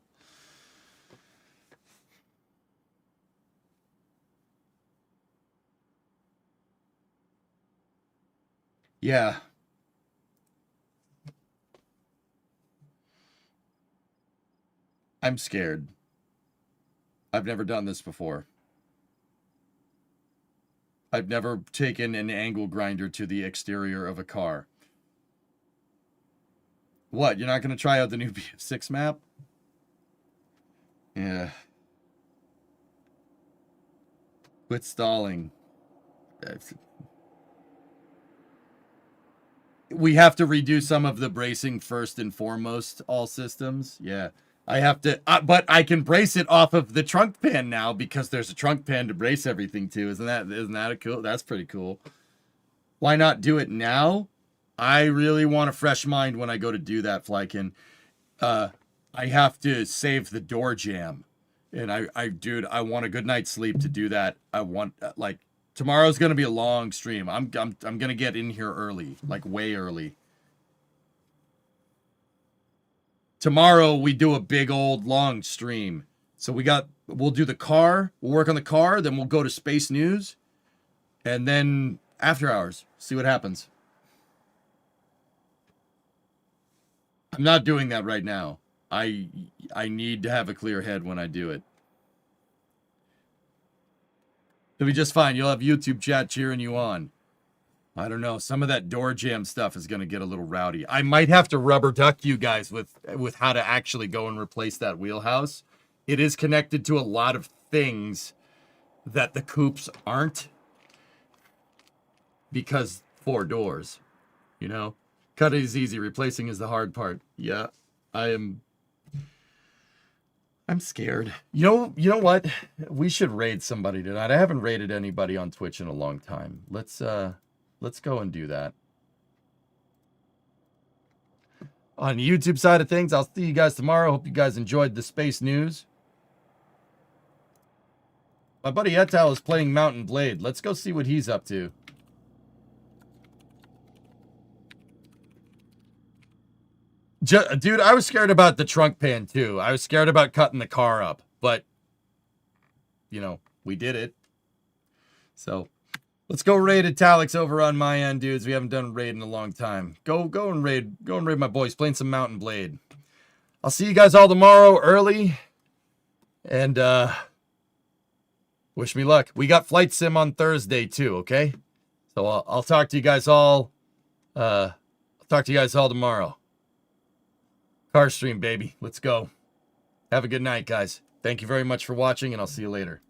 Yeah. I'm scared. I've never done this before. I've never taken an angle grinder to the exterior of a car. What? You're not going to try out the new BF6 map? Yeah. Quit stalling. We have to redo some of the bracing first and foremost, all systems. Yeah. I have to, but I can brace it off of the trunk pan now because there's a trunk pan to brace everything to. Isn't that a cool? That's pretty cool. Why not do it now? I really want a fresh mind when I go to do that, Flykin. I have to save the door jam. And dude, I want a good night's sleep to do that. I want, like, tomorrow's going to be a long stream. I'm going to get in here early, like way early. Tomorrow we do a big old long stream. So we'll do the car, we'll work on the car, then we'll go to Space News, and then after hours, see what happens. I'm not doing that right now. I need to have a clear head when I do it. It'll be just fine. You'll have YouTube chat cheering you on. I don't know. Some of that door jam stuff is going to get a little rowdy. I might have to rubber duck you guys with how to actually go and replace that wheelhouse. It is connected to a lot of things that the coupes aren't, because 4 doors, you know? Cut is easy. Replacing is the hard part. Yeah, I'm scared. You know what? We should raid somebody tonight. I haven't raided anybody on Twitch in a long time. Let's go and do that. On the YouTube side of things, I'll see you guys tomorrow. Hope you guys enjoyed the space news. My buddy Etal is playing Mountain Blade. Let's go see what he's up to. Dude, I was scared about the trunk pan too. I was scared about cutting the car up, but you know, we did it. So let's go raid Italics over on my end, dudes. We haven't done a raid in a long time. Go and raid my boys, playing some Mountain Blade. I'll see you guys all tomorrow early. And wish me luck. We got Flight Sim on Thursday too, okay? So I'll talk to you guys all tomorrow. Car stream, baby. Let's go. Have a good night, guys. Thank you very much for watching, and I'll see you later.